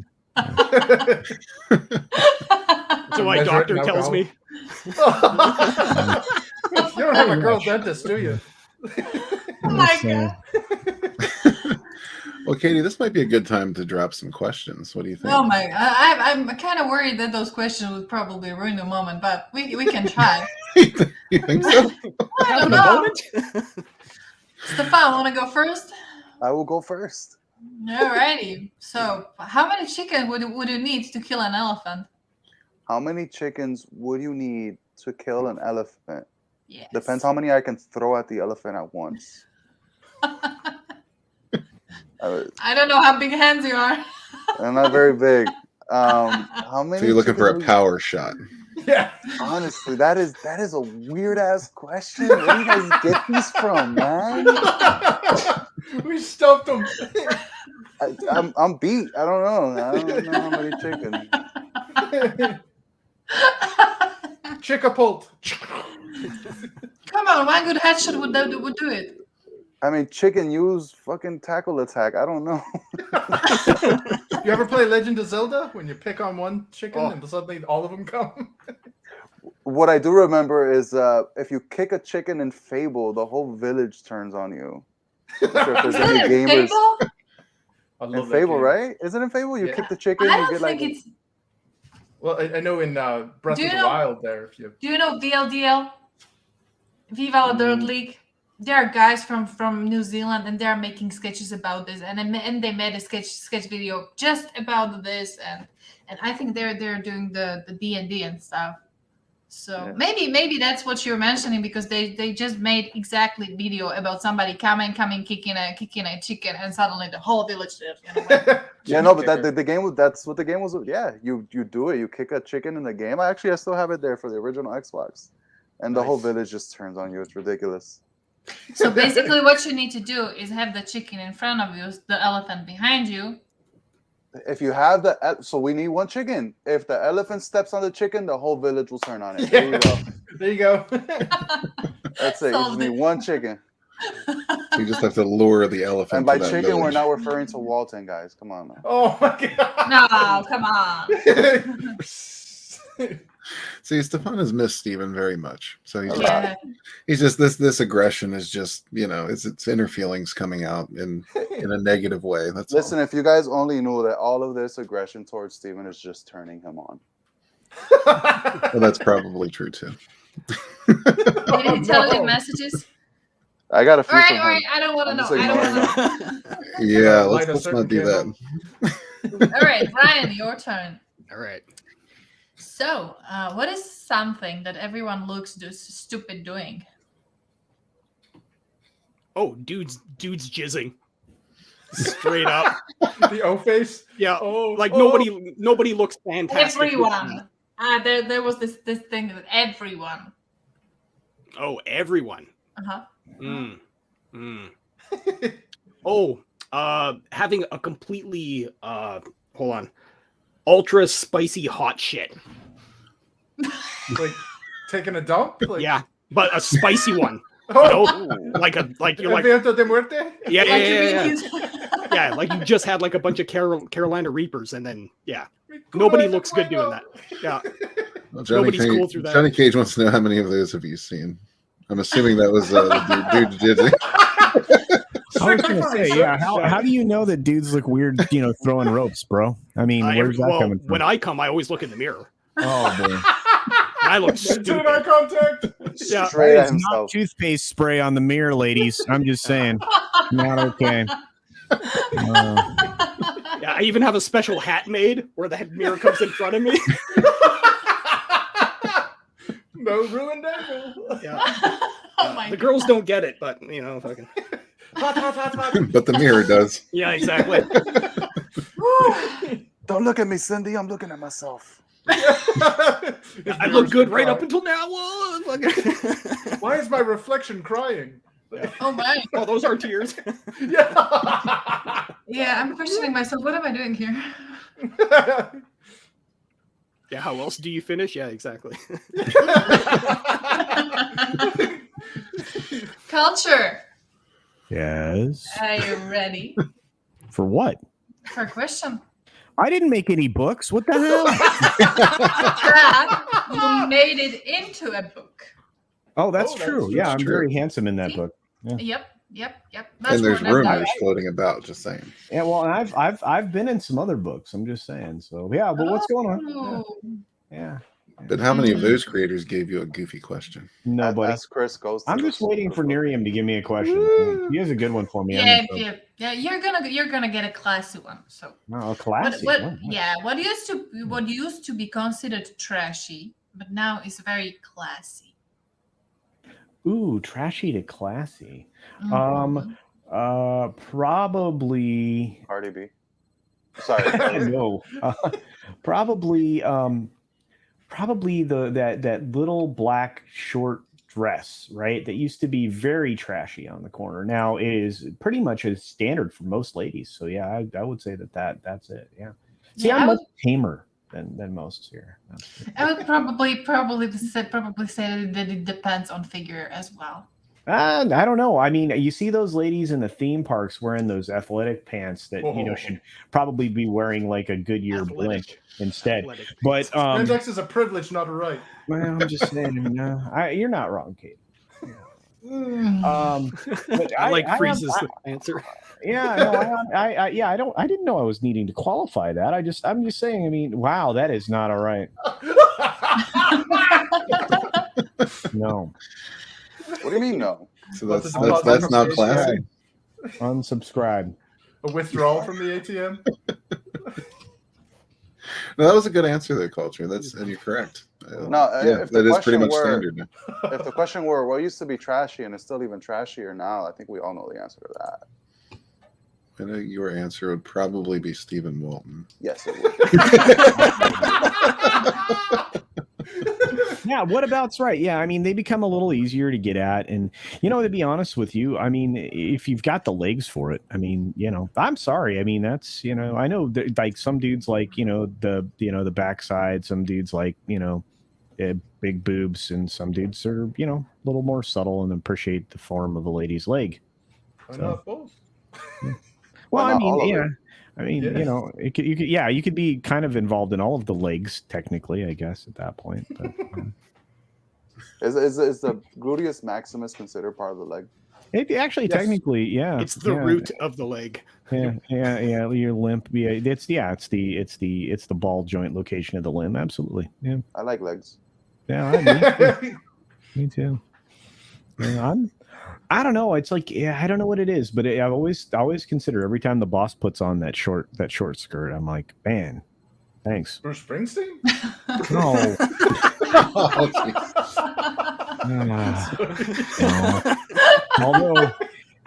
Speaker 5: So my doctor tells me.
Speaker 3: You don't have a girl dentist, do you?
Speaker 2: Oh my God.
Speaker 1: Well, Katie, this might be a good time to drop some questions. What do you think?
Speaker 2: Oh my! I'm kind of worried that those questions would probably ruin the moment, but we can try.
Speaker 1: You think so?
Speaker 2: I don't know. Stephan, want to go first?
Speaker 4: I will go first.
Speaker 2: Alrighty. So, how many chickens would you need to kill an elephant?
Speaker 4: How many chickens would you need to kill an elephant?
Speaker 2: Yes.
Speaker 4: Depends how many I can throw at the elephant at once.
Speaker 2: I don't know how big hands you are.
Speaker 4: I'm not very big. How many?
Speaker 1: So you're looking for a power shot?
Speaker 3: Yeah.
Speaker 4: Honestly, that is a weird ass question. Where do you guys get these from, man?
Speaker 3: We stumped them.
Speaker 4: I'm beat. I don't know. I don't know how many chickens.
Speaker 3: Chickapult.
Speaker 2: Come on, one good headshot would do it.
Speaker 4: I mean, chicken use fucking tackle attack. I don't know.
Speaker 3: You ever play Legend of Zelda when you pick on one chicken and suddenly all of them come?
Speaker 4: What I do remember is if you kick a chicken in Fable, the whole village turns on you. I'm not sure if there's any gamers in Fable, right? Isn't it Fable? You kick the chicken,
Speaker 2: I
Speaker 4: you
Speaker 2: don't
Speaker 4: get
Speaker 2: think
Speaker 4: like.
Speaker 2: it's.
Speaker 3: Well, I know in Breath of the Wild there. If you
Speaker 2: do you know VLDL? Viva la Dirt League. There are guys from New Zealand, and they are making sketches about this, and they made a sketch video just about this, and I think they're doing the D&D and stuff. So maybe that's what you're mentioning, because they just made exactly video about somebody coming kicking a chicken, and suddenly the whole village did.
Speaker 4: Yeah, no, but the game that's what the game was. Yeah, you do it. You kick a chicken in the game. I still have it there for the original Xbox, and the whole village just turns on you. It's ridiculous.
Speaker 2: So basically, what you need to do is have the chicken in front of you, the elephant behind you.
Speaker 4: If you have so we need one chicken. If the elephant steps on the chicken, the whole village will turn on it. There you go.
Speaker 3: There you go.
Speaker 4: That's it. You just need one chicken.
Speaker 1: So you just have to lure the elephant.
Speaker 4: And by
Speaker 1: to that
Speaker 4: chicken,
Speaker 1: village.
Speaker 4: we're not referring to Walton, guys. Come on now.
Speaker 3: Oh my God.
Speaker 2: No, come on.
Speaker 1: See, Stephan has missed Stephen very much. So he's just this aggression is just, it's inner feelings coming out in a negative way.
Speaker 4: Listen, if you guys only knew that all of this aggression towards Stephen is just turning him on.
Speaker 1: Well, that's probably true too.
Speaker 2: Did he tell you messages?
Speaker 4: I got a few.
Speaker 2: All right. I don't want to know.
Speaker 1: Yeah, let's not do that.
Speaker 2: All right, Brian, your turn.
Speaker 5: All right.
Speaker 2: So, what is something that everyone looks stupid doing?
Speaker 5: Oh, dude's jizzing. Straight up.
Speaker 3: The O face?
Speaker 5: Yeah. Nobody looks fantastic.
Speaker 2: Everyone. There was this thing with everyone.
Speaker 5: Oh, everyone.
Speaker 2: Uh-huh.
Speaker 5: Having a completely ultra spicy hot shit.
Speaker 3: Like taking a dump?
Speaker 5: Yeah, but a spicy one.
Speaker 3: Oh,
Speaker 5: like you're like
Speaker 3: Evento de Muerte?
Speaker 5: Yeah. Yeah, like you just had like a bunch of Carolina Reapers, and then nobody looks good doing that. Yeah,
Speaker 1: well,
Speaker 5: nobody's cool through that.
Speaker 1: Johnny Cage wants to know how many of those have you seen. I'm assuming that was the dude jizzing.
Speaker 6: I was going to say, how do you know that dudes look weird, throwing ropes, bro? I mean, where's that coming from?
Speaker 5: When I come, I always look in the mirror.
Speaker 6: Oh, boy.
Speaker 5: I look stupid.
Speaker 3: Eye contact.
Speaker 5: Yeah,
Speaker 6: it's not toothpaste spray on the mirror, ladies. I'm just saying. Not okay.
Speaker 5: Yeah, I even have a special hat made where the mirror comes in front of me.
Speaker 3: No ruined angle.
Speaker 5: Yeah.
Speaker 2: The
Speaker 5: girls don't get it, but fucking.
Speaker 3: Hot.
Speaker 1: But the mirror does.
Speaker 5: Yeah, exactly.
Speaker 4: Don't look at me, Cindy. I'm looking at myself.
Speaker 5: I look good right up until now.
Speaker 3: Why is my reflection crying?
Speaker 5: Yeah.
Speaker 2: Oh my!
Speaker 5: Oh, those are tears.
Speaker 2: Yeah, I'm questioning myself. What am I doing here?
Speaker 5: Yeah, how else do you finish? Yeah, exactly.
Speaker 2: Culture.
Speaker 6: Yes.
Speaker 2: Are you ready
Speaker 6: For what?
Speaker 2: for a question?
Speaker 6: I didn't make any books. What the hell?
Speaker 2: That you made it into a book.
Speaker 6: Oh, that's true. Yeah, I'm
Speaker 1: true.
Speaker 6: very handsome in that book. Yeah.
Speaker 2: Yep.
Speaker 1: And there's
Speaker 2: more than that.
Speaker 1: rumors floating about. Just saying.
Speaker 6: Yeah, well, and I've been in some other books. I'm just saying. So yeah, but what's going on? Yeah.
Speaker 1: But how many of those creators gave you a goofy question?
Speaker 6: Nobody.
Speaker 4: As Chris goes.
Speaker 6: I'm just waiting for NyRiam to give me a question. He has a good one for me.
Speaker 2: Yeah, you're gonna get a classy one. So
Speaker 6: classy.
Speaker 2: What used to be considered trashy, but now is very classy.
Speaker 6: Ooh, trashy to classy.
Speaker 2: Mm-hmm.
Speaker 6: Probably
Speaker 4: Cardi B. Sorry.
Speaker 6: no. Probably that little black short dress, right? That used to be very trashy on the corner. Now it is pretty much a standard for most ladies. So yeah, I would say that's it. Yeah. See, I'm much tamer than most here.
Speaker 2: I would probably say that it depends on figure as well.
Speaker 6: I don't know. I mean, you see those ladies in the theme parks wearing those athletic pants that should probably be wearing like a Goodyear blimp instead. But
Speaker 3: spandex is a privilege, not a right.
Speaker 6: Well, I'm just saying. You're not wrong, Kate. But
Speaker 5: I like Freeze's answer.
Speaker 6: Yeah, no, I didn't know I was needing to qualify that. I'm just saying. I mean, wow, that is not all right. No.
Speaker 4: What do you mean no?
Speaker 1: So that's not classy.
Speaker 6: Unsubscribe.
Speaker 3: A withdrawal from the ATM.
Speaker 1: No, that was a good answer there, Culture. And you're correct.
Speaker 4: No,
Speaker 1: that is pretty much standard now.
Speaker 4: If the question were what used to be trashy and it's still even trashier now, I think we all know the answer to that.
Speaker 1: I know your answer would probably be Stephen Walton.
Speaker 4: Yes, it would.
Speaker 6: Yeah, what about's right. Yeah, I mean, they become a little easier to get at. And, to be honest with you, I mean, if you've got the legs for it, I mean, I'm sorry. I mean, that's, I know that, like some dudes like, the backside, some dudes like, big boobs, and some dudes are, a little more subtle and appreciate the form of a lady's leg.
Speaker 3: Why not both?
Speaker 6: Well, I mean, yeah. I mean, you could be kind of involved in all of the legs, technically, I guess, at that point. But,
Speaker 4: Is the gluteus maximus considered part of the leg?
Speaker 6: It actually, technically, yeah.
Speaker 5: It's the root of the leg.
Speaker 6: Yeah. Your limb. Yeah, it's the ball joint location of the limb. Absolutely. Yeah.
Speaker 4: I like legs.
Speaker 6: Yeah, me too. Yeah, I don't know. It's like, I don't know what it is, but I always consider every time the boss puts on that short skirt, I'm like, man, thanks.
Speaker 3: Bruce Springsteen?
Speaker 6: No. No. Although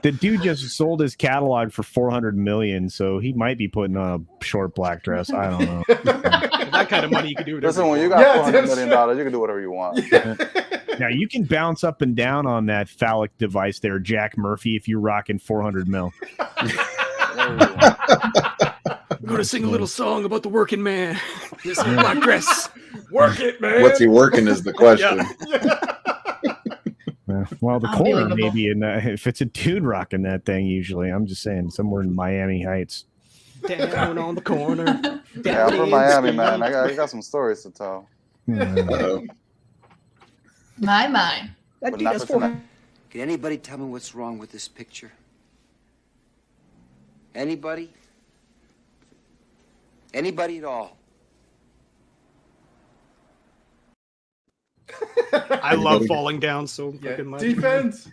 Speaker 6: the dude just sold his catalog for $400 million, so he might be putting on a short black dress. I don't know.
Speaker 5: That kind of money you can do.
Speaker 4: Listen, when you got $400 million, you can do whatever you want.
Speaker 6: Now you can bounce up and down on that phallic device there, Jack Murphy, if you're rocking 400 mil.
Speaker 5: I'm gonna sing a little song about the working man. This black dress.
Speaker 3: Work it, man.
Speaker 1: What's he working is the question.
Speaker 6: Well, the corner maybe, if it's a dude rocking that thing, usually, I'm just saying, somewhere in Miami Heights.
Speaker 5: Down on the corner.
Speaker 4: Yeah, I'm from Miami, man. I got some stories to tell.
Speaker 1: Uh-oh.
Speaker 2: My.
Speaker 5: That dude has 400.
Speaker 7: Can anybody tell me what's wrong with this picture? Anybody? Anybody at all?
Speaker 5: I love falling down so fucking much.
Speaker 3: Defense.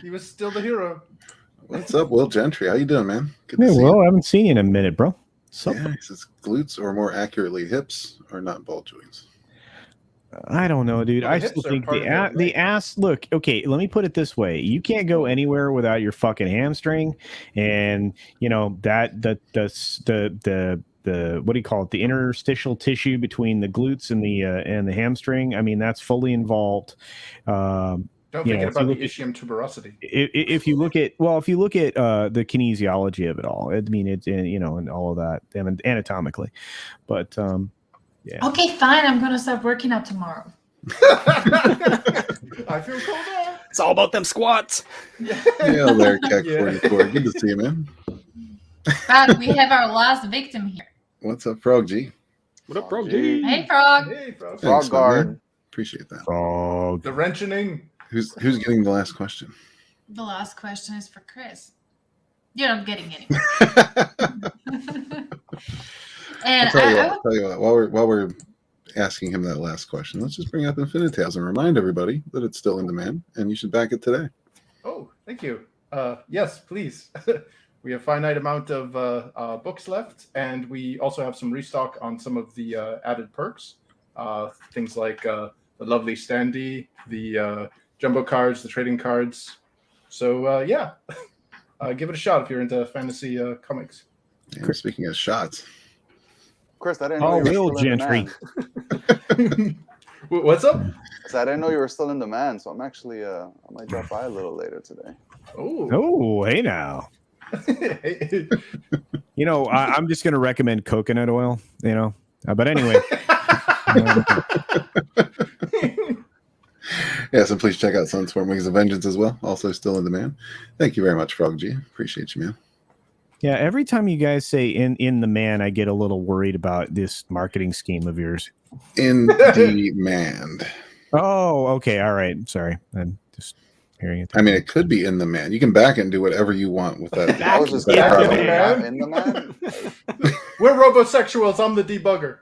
Speaker 3: He was still the hero.
Speaker 1: What's up, Will Gentry? How you doing, man? Good to
Speaker 6: Hey,
Speaker 1: see
Speaker 6: Will,
Speaker 1: you.
Speaker 6: I haven't seen you in a minute, bro.
Speaker 1: Yeah, his glutes, or more accurately, hips, are not ball joints.
Speaker 6: I don't know, dude.
Speaker 3: Well,
Speaker 6: I still think the ass. Look, okay. Let me put it this way: you can't go anywhere without your fucking hamstring, and that the what do you call it? The interstitial tissue between the glutes and the hamstring. I mean, that's fully involved.
Speaker 3: Don't forget about the ischium tuberosity.
Speaker 6: If you look at the kinesiology of it all, I mean, it's and all of that anatomically, but Yeah.
Speaker 2: Okay, fine. I'm gonna start working out tomorrow.
Speaker 3: I feel cold out.
Speaker 5: It's all about them squats.
Speaker 1: Yeah, there, Keck 44. Good to see you, man.
Speaker 2: But we have our last victim here.
Speaker 1: What's up, Frog G?
Speaker 5: What up, Frog G?
Speaker 2: Hey, Frog.
Speaker 3: Hey, bro.
Speaker 1: Thanks,
Speaker 4: Frog guard.
Speaker 1: man. Appreciate that.
Speaker 6: Frog.
Speaker 3: The wrenching.
Speaker 1: Who's getting the last question?
Speaker 2: The last question is for Chris. You're not getting any. And
Speaker 1: I'll tell you what, while we're asking him that last question, let's just bring up Infinitales and remind everybody that it's still in demand and you should back it today.
Speaker 3: Oh, thank you. Yes, please. We have a finite amount of books left, and we also have some restock on some of the added perks. Things like the lovely standee, the jumbo cards, the trading cards. So, yeah, give it a shot if you're into fantasy comics.
Speaker 1: And speaking of shots.
Speaker 4: Chris, I didn't know you were still in
Speaker 6: Gentry.
Speaker 3: What's up?
Speaker 4: I didn't know you were still in demand, so I'm actually I might drop by a little later today.
Speaker 6: Oh, hey now. You know, I'm just going to recommend coconut oil, you know. But anyway.
Speaker 1: Yes, and please check out Sunstorm Wings of Vengeance as well. Also still in demand. Thank you very much, Frog G. Appreciate you, man.
Speaker 6: Yeah, every time you guys say in the man, I get a little worried about this marketing scheme of yours.
Speaker 1: In demand.
Speaker 6: Oh, okay. All right. Sorry. I'm just hearing it.
Speaker 1: I mean, it could be in the man. You can back it and do whatever you want with that.
Speaker 4: I was just
Speaker 3: Back
Speaker 4: gonna
Speaker 3: in the
Speaker 4: say,
Speaker 3: man?
Speaker 4: in the man.
Speaker 3: We're robosexuals. I'm the debugger.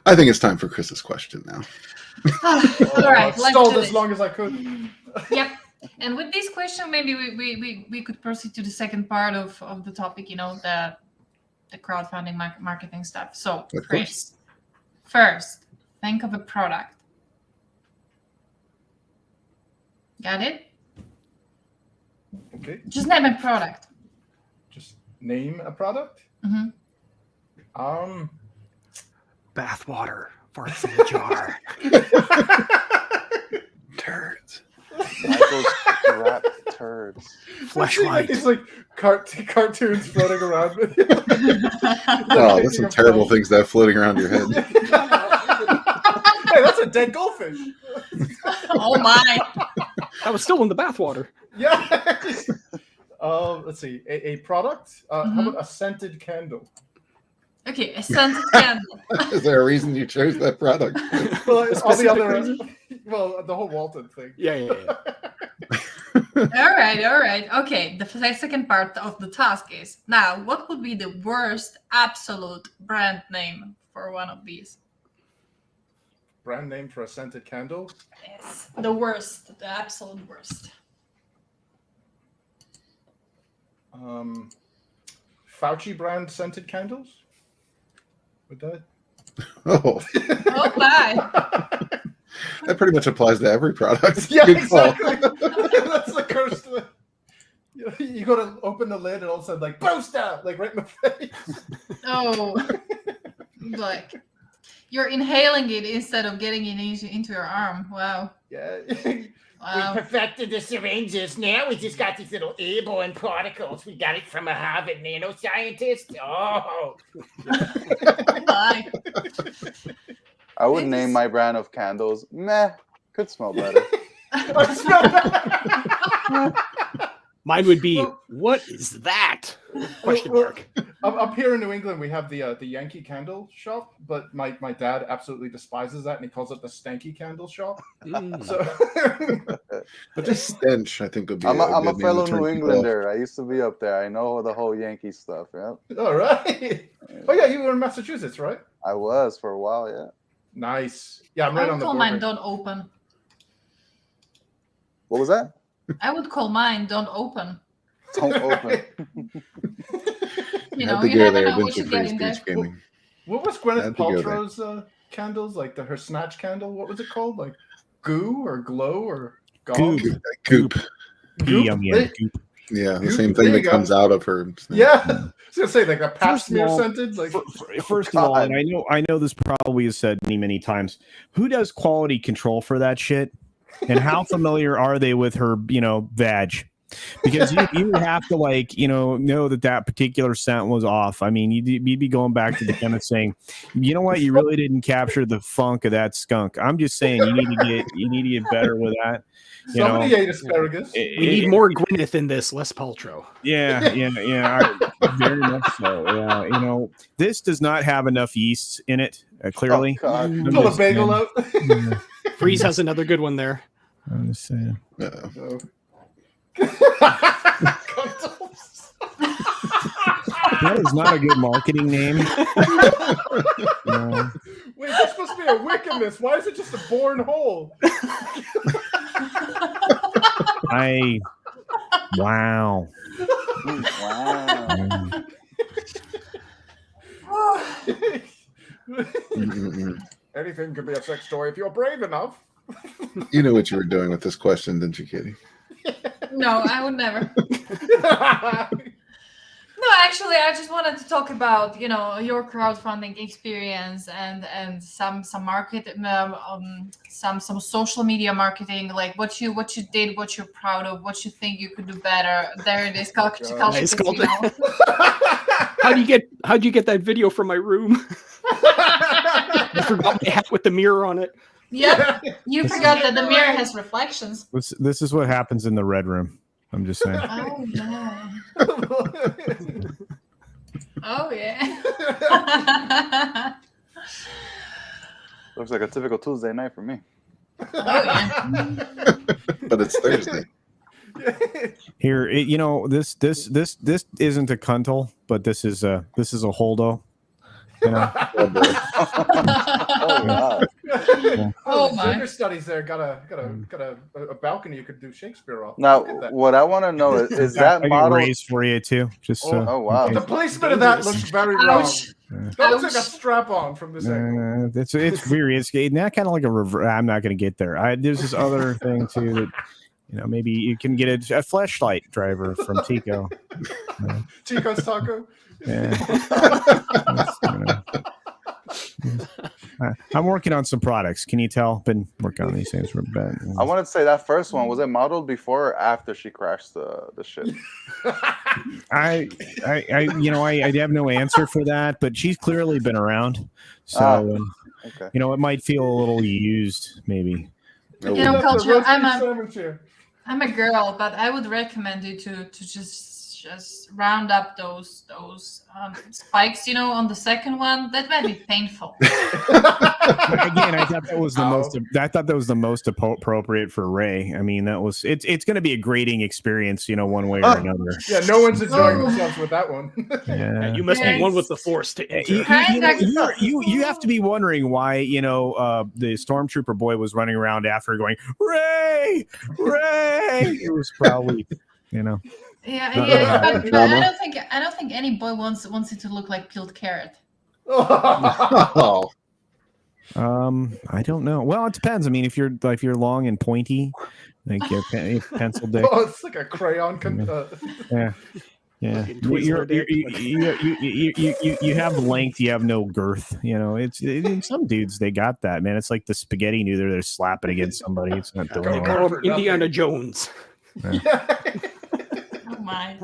Speaker 1: I think it's time for Chris's question now.
Speaker 2: All right, let's
Speaker 3: Stalled
Speaker 2: do
Speaker 3: as
Speaker 2: this.
Speaker 3: long as I could.
Speaker 2: Yep. And with this question, maybe we could proceed to the second part of the topic, you know, the crowdfunding marketing stuff. So,
Speaker 1: Of
Speaker 2: Chris, first, think of a product. Got it?
Speaker 3: Okay.
Speaker 2: Just name a product.
Speaker 3: Just name a product.
Speaker 2: Mm-hmm.
Speaker 5: Bathwater. Farts in the jar.
Speaker 1: Turds.
Speaker 4: Michael's wrapped turds.
Speaker 5: Fleshlight.
Speaker 3: It's like cartoons floating around.
Speaker 1: Oh, that's some terrible things that have floating around your head.
Speaker 3: Hey, that's a dead goldfish.
Speaker 2: Oh my!
Speaker 5: I was still in the bathwater.
Speaker 3: Yeah. Let's see. A product. How about a scented candle?
Speaker 2: Okay, a scented candle.
Speaker 1: Is there a reason you chose that product?
Speaker 3: Well, all the other. Well, the whole Walton thing.
Speaker 5: Yeah.
Speaker 2: All right. Okay, the second part of the task is now. What would be the worst absolute brand name for one of these?
Speaker 3: Brand name for a scented candle?
Speaker 2: Yes, the worst, the absolute worst.
Speaker 3: Fauci brand scented candles? Would that?
Speaker 1: Oh,
Speaker 2: Oh my!
Speaker 1: that pretty much applies to every product.
Speaker 3: Yeah,
Speaker 1: Good call.
Speaker 3: exactly. That's the curse to it. You go to open the lid and all of a sudden, like, booster! Like, right in the face.
Speaker 2: Oh, like you're inhaling it instead of getting it into your arm. Wow.
Speaker 3: Yeah.
Speaker 2: Wow.
Speaker 8: We perfected the syringes. Now we just got these little airborne particles. We got it from a Harvard nanoscientist. Oh.
Speaker 2: Bye.
Speaker 4: I would name my brand of candles. Meh. Could smell better.
Speaker 3: I smell that.
Speaker 5: Mine would be, what is that? Question mark.
Speaker 3: Up here in New England, we have the Yankee Candle Shop, but my dad absolutely despises that, and he calls it the Stanky Candle Shop. So,
Speaker 1: But just stench, I think, would be.
Speaker 4: I'm a
Speaker 1: good
Speaker 4: fellow
Speaker 1: name to turn
Speaker 4: New
Speaker 1: people
Speaker 4: Englander. I used to be up there. I know the whole Yankee stuff. Yeah,
Speaker 3: all right. Oh yeah, you were in Massachusetts, right?
Speaker 4: I was for a while. Yeah.
Speaker 3: Nice. Yeah, I'm right
Speaker 2: I
Speaker 3: on
Speaker 2: would
Speaker 3: the
Speaker 2: call
Speaker 3: border.
Speaker 2: mine "Don't Open."
Speaker 4: What was that?
Speaker 2: I would call mine "Don't Open."
Speaker 4: Don't open.
Speaker 2: You
Speaker 1: Had
Speaker 2: know,
Speaker 1: to
Speaker 2: you
Speaker 1: go
Speaker 2: never
Speaker 1: there,
Speaker 2: know what you
Speaker 1: Winter
Speaker 2: get
Speaker 1: Free
Speaker 2: in there.
Speaker 1: Speech Gaming.
Speaker 3: What was Gwyneth
Speaker 1: Had to go there.
Speaker 3: Paltrow's candles? Like her snatch candle? What was it called? Like goo or glow or gob?
Speaker 1: Goop.
Speaker 6: P on the end. Goop.
Speaker 1: Yeah, the
Speaker 3: Goop.
Speaker 1: same
Speaker 3: There
Speaker 1: thing
Speaker 3: you
Speaker 1: that
Speaker 3: go.
Speaker 1: comes out of her.
Speaker 3: Yeah. I was gonna say like a pap
Speaker 6: First of
Speaker 3: smear
Speaker 6: all,
Speaker 3: scented. Like
Speaker 6: First of all, and I know this probably is said many times. Who does quality control for that shit? And how familiar are they with her, vag? because you would have to like, know that particular scent was off. I mean, you'd be going back to the chemist saying, you know what, you really didn't capture the funk of that skunk. I'm just saying you need to get better with that.
Speaker 3: Somebody ate asparagus.
Speaker 5: We need more Gwyneth in this, less Paltrow.
Speaker 6: Yeah, very much so. Yeah, this does not have enough yeasts in it. Clearly,
Speaker 3: pull a bagel out.
Speaker 5: Freeze has another good one there.
Speaker 6: I'm just saying. That is not a good marketing name.
Speaker 3: Wait, there's supposed to be a wick in this. Why is it just a born hole?
Speaker 6: Wow.
Speaker 3: Anything could be a sex story if you're brave enough.
Speaker 1: You know what you were doing with this question, didn't you, Katie?
Speaker 2: No, I would never. No, actually, I just wanted to talk about your crowdfunding experience and some market some social media marketing, like what you did, what you're proud of, what you think you could do better. There it is.
Speaker 5: How'd you get that video from my room? I forgot my hat with the mirror on it.
Speaker 2: Yep, you forgot that the mirror has reflections.
Speaker 6: This is what happens in the red room. I'm just saying.
Speaker 2: Oh yeah. Oh yeah.
Speaker 4: Looks like a typical Tuesday night for me.
Speaker 2: Oh yeah.
Speaker 1: But it's Thursday.
Speaker 6: Here, this isn't a cuntle, but this is a holdo.
Speaker 2: Oh my!
Speaker 3: Gender studies there got a balcony you could do Shakespeare off.
Speaker 4: Now, what I want to know is that model
Speaker 6: raise for you too? Just
Speaker 4: oh wow!
Speaker 3: The placement of that looks very wrong. That looks like a strap on from this angle.
Speaker 6: It's weird. It's not kind of like a reverse. I'm not going to get there. There's this other thing too that maybe you can get a fleshlight driver from Tico.
Speaker 3: Tico's Taco.
Speaker 6: Yeah. I'm working on some products. Can you tell? Been working on these things for a bit.
Speaker 4: I wanted to say that first one, was it modeled before or after she crashed the ship?
Speaker 6: I have no answer for that, but she's clearly been around, so
Speaker 4: okay.
Speaker 6: It might feel a little used, maybe.
Speaker 2: Culture. I'm a girl, but I would recommend you to just round up those spikes, on the second one. That might be painful.
Speaker 6: Again, I thought that was the most. I thought that was the most appropriate for Ray. I mean, that was. It's going to be a grading experience, one way or another.
Speaker 3: Yeah, no one's enjoying themselves with that one.
Speaker 5: Yeah, you must be one with the Force.
Speaker 6: You have to be wondering why the stormtrooper boy was running around after going Ray. It was probably
Speaker 2: Yeah, but I don't think any boy wants it to look like peeled carrot.
Speaker 1: Oh.
Speaker 6: I don't know. Well, it depends. I mean, if you're long and pointy, like pencil dick.
Speaker 3: Oh, it's like a crayon.
Speaker 6: Yeah. You have length, you have no girth. It's some dudes, they got that, man. It's like the spaghetti noodle they're slapping against somebody. It's not doing anything.
Speaker 5: Indiana Jones.
Speaker 6: Yeah.
Speaker 2: Oh my.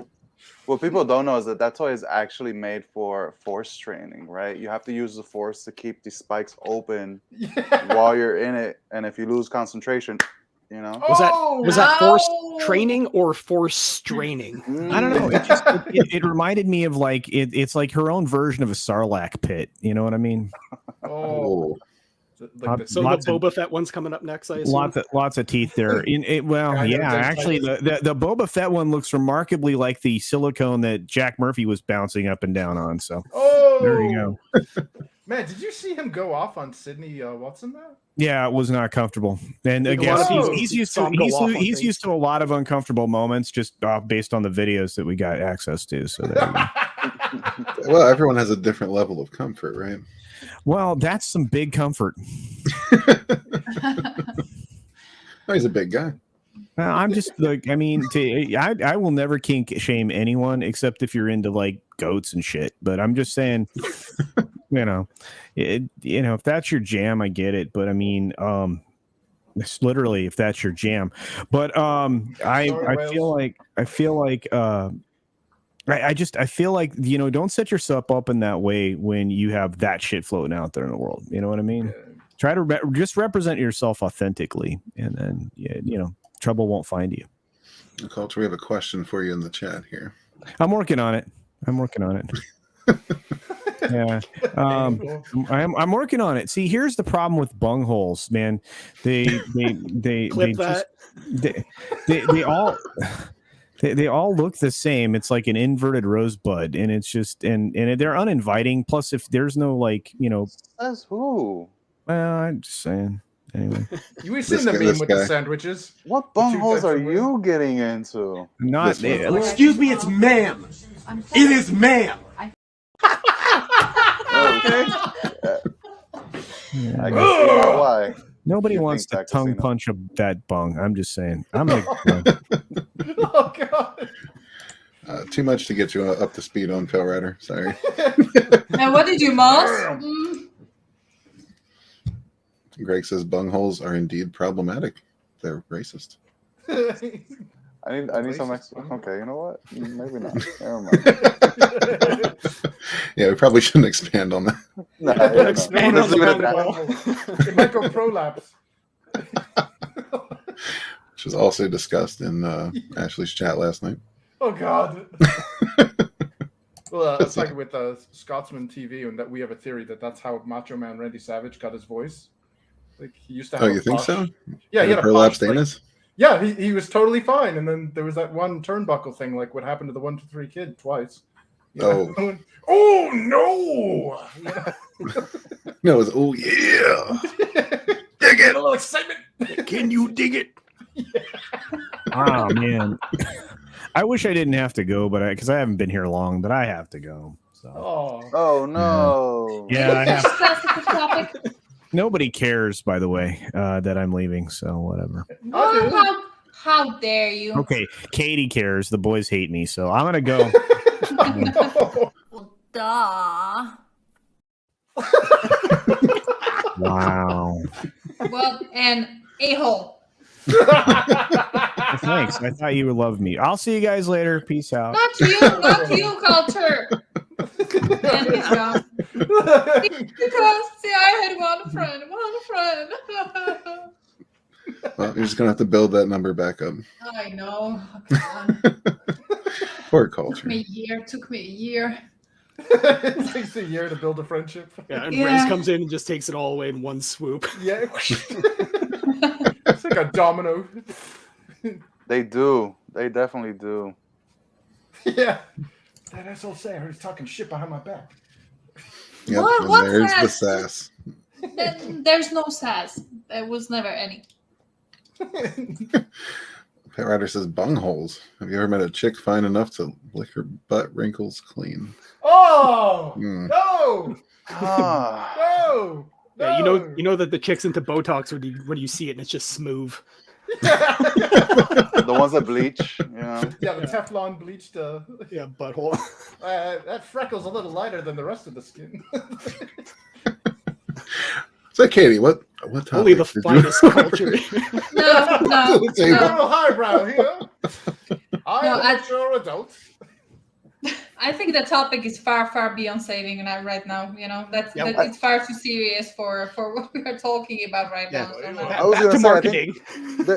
Speaker 4: What people don't know is that toy is actually made for force training, right? You have to use the force to keep the spikes open while you're in it, and if you lose concentration,
Speaker 5: Was that force training or force straining?
Speaker 6: I don't know. It reminded me of like it's like her own version of a Sarlacc pit. You know what I mean?
Speaker 3: Oh.
Speaker 5: So the Boba Fett one's coming up next, I assume?
Speaker 6: Lots of teeth there. Actually, the Boba Fett one looks remarkably like the silicone that Jack Murphy was bouncing up and down on. So there you go.
Speaker 3: Man, did you see him go off on Sydney Watson there?
Speaker 6: Yeah, it was not comfortable. And again, he's used to a lot of uncomfortable moments just based on the videos that we got access to. So there you go.
Speaker 1: Well, everyone has a different level of comfort, right?
Speaker 6: Well, that's some big comfort.
Speaker 1: Oh, he's a big guy.
Speaker 6: I'm just like, I mean, I will never kink shame anyone except if you're into like goats and shit. But I'm just saying, if that's your jam, I get it. But I mean, It's literally, if that's your jam. But I feel like I feel like don't set yourself up in that way when you have that shit floating out there in the world. You know what I mean? Yeah. Try to just represent yourself authentically, and then trouble won't find you.
Speaker 1: Culture, we have a question for you in the chat here.
Speaker 6: I'm working on it. Yeah, I'm working on it. See, here's the problem with bungholes, man. They all look the same. It's like an inverted rosebud, and it's just and they're uninviting. Plus, if there's no
Speaker 4: says who?
Speaker 6: Well, I'm just saying. Anyway,
Speaker 3: you were seeing the meme with the sandwiches.
Speaker 4: What bungholes are you getting into?
Speaker 6: Not.
Speaker 9: Excuse me, it's ma'am. It is ma'am.
Speaker 4: Okay. I can see why.
Speaker 6: Nobody wants to tongue punch that bung. I'm just saying. I'm like,
Speaker 3: oh god.
Speaker 1: Too much to get you up to speed on, Pale Rider. Sorry.
Speaker 2: And what did you, Moss?
Speaker 1: Greg says bungholes are indeed problematic. They're racist.
Speaker 4: I need some extra. Okay, you know what? Maybe not. Never mind.
Speaker 1: Yeah, we probably shouldn't expand on that.
Speaker 4: No,
Speaker 3: expand on that. It might go prolapse.
Speaker 1: Which was also discussed in Ashley's chat last night.
Speaker 3: Oh God. Well, I was talking with Scotsman TV, and that we have a theory that that's how Macho Man Randy Savage got his voice. Like he used to have.
Speaker 1: Oh, you think so?
Speaker 3: Yeah, he had a
Speaker 1: prolapsed anus.
Speaker 3: Yeah, he was totally fine, and then there was that one turnbuckle thing, like what happened to the 1 2 3 kid twice.
Speaker 1: Oh.
Speaker 3: Oh no!
Speaker 1: No, it was yeah.
Speaker 3: Dig it! A little excitement.
Speaker 5: Can you dig it?
Speaker 3: Yeah.
Speaker 6: Oh man, I wish I didn't have to go, but because I haven't been here long, but I have to go. So.
Speaker 4: Oh no!
Speaker 6: Yeah, I have. Nobody cares, by the way, that I'm leaving. So whatever.
Speaker 2: How dare you?
Speaker 6: Okay, Katie cares. The boys hate me, so I'm gonna go.
Speaker 2: Well, duh.
Speaker 6: Wow.
Speaker 2: Well, and a-hole.
Speaker 6: Thanks. I thought you would love me. I'll see you guys later. Peace out.
Speaker 2: Not you, Culture. And he's gone. Because, see, I had one friend.
Speaker 1: Well, you're just gonna have to build that number back up.
Speaker 2: I know. God.
Speaker 1: Poor Culture.
Speaker 2: Took me a year.
Speaker 3: It takes a year to build a friendship.
Speaker 5: Yeah, and Rez comes in and just takes it all away in one swoop.
Speaker 3: Yeah. It's like a domino.
Speaker 4: They do. They definitely do.
Speaker 3: Yeah. That asshole Sarah is talking shit behind my back.
Speaker 1: Yep,
Speaker 2: What
Speaker 1: there's
Speaker 2: sass?
Speaker 1: the sass.
Speaker 2: There's no sass. There was never any.
Speaker 1: Pet Rider says bungholes. Have you ever met a chick fine enough to lick her butt wrinkles clean?
Speaker 3: Oh no! No!
Speaker 5: Yeah, you know that the chicks into Botox when you see it and it's just smooth.
Speaker 4: The ones that bleach,
Speaker 3: Yeah, the Teflon bleached.
Speaker 5: Butthole.
Speaker 3: That freckle's a little lighter than the rest of the skin.
Speaker 1: So, Katie, what topic?
Speaker 5: Only the finest culture.
Speaker 2: No.
Speaker 3: It's a little highbrow here. I'm a mature adult.
Speaker 2: I think the topic is far beyond saving right now. You know, it's far too serious for what we are talking about right now. So
Speaker 4: I was going to say, marketing.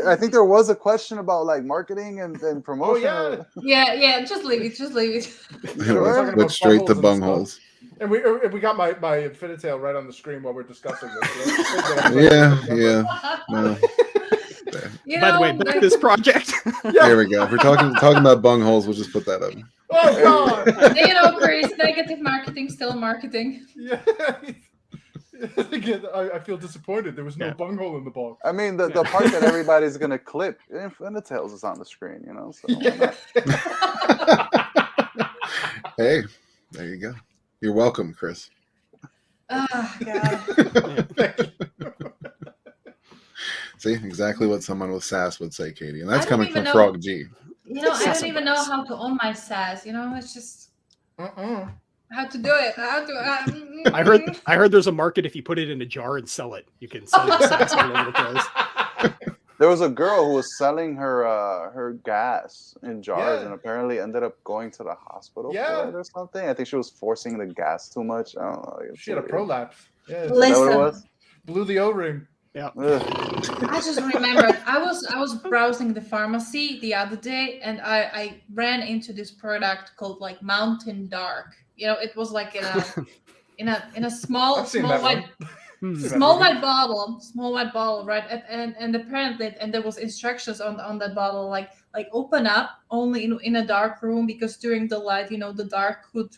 Speaker 4: I think there was a question about like marketing and promotion.
Speaker 2: Oh, yeah. Just leave it.
Speaker 1: Sure. Went straight to bungholes.
Speaker 3: And we got my Infinitail right on the screen while we're discussing this.
Speaker 1: Yeah. No.
Speaker 5: By the way, back to this project.
Speaker 1: There we go. If we're talking about bungholes, we'll just put that up.
Speaker 3: Oh God!
Speaker 2: Chris, negative marketing, still marketing.
Speaker 3: Yeah. Again, I feel disappointed. There was no bunghole in the box.
Speaker 4: I mean, the part that everybody's gonna clip, Infinitails is on the screen, you know. So
Speaker 1: Hey, there you go. You're welcome, Chris.
Speaker 2: Oh, God.
Speaker 1: See, exactly what someone with sass would say, Katie. And that's coming from Frog G.
Speaker 2: You know, I don't even know how to own my sass. You know, it's just how to do it.
Speaker 5: I heard there's a market if you put it in a jar and sell it. You can sell your sass all over the place.
Speaker 4: There was a girl who was selling her gas in jars and apparently ended up going to the hospital for it or something. I think she was forcing the gas too much. I don't know.
Speaker 3: She had a prolapse. Yeah.
Speaker 4: Is that what it was?
Speaker 3: Blew the O-ring.
Speaker 5: Yeah.
Speaker 2: I just remembered I was browsing the pharmacy the other day and I ran into this product called like Mountain Dark. You know, it was like in a small white white bottle, right? And apparently, and there was instructions on that bottle, like open up only in a dark room, because during the light, you know, the dark could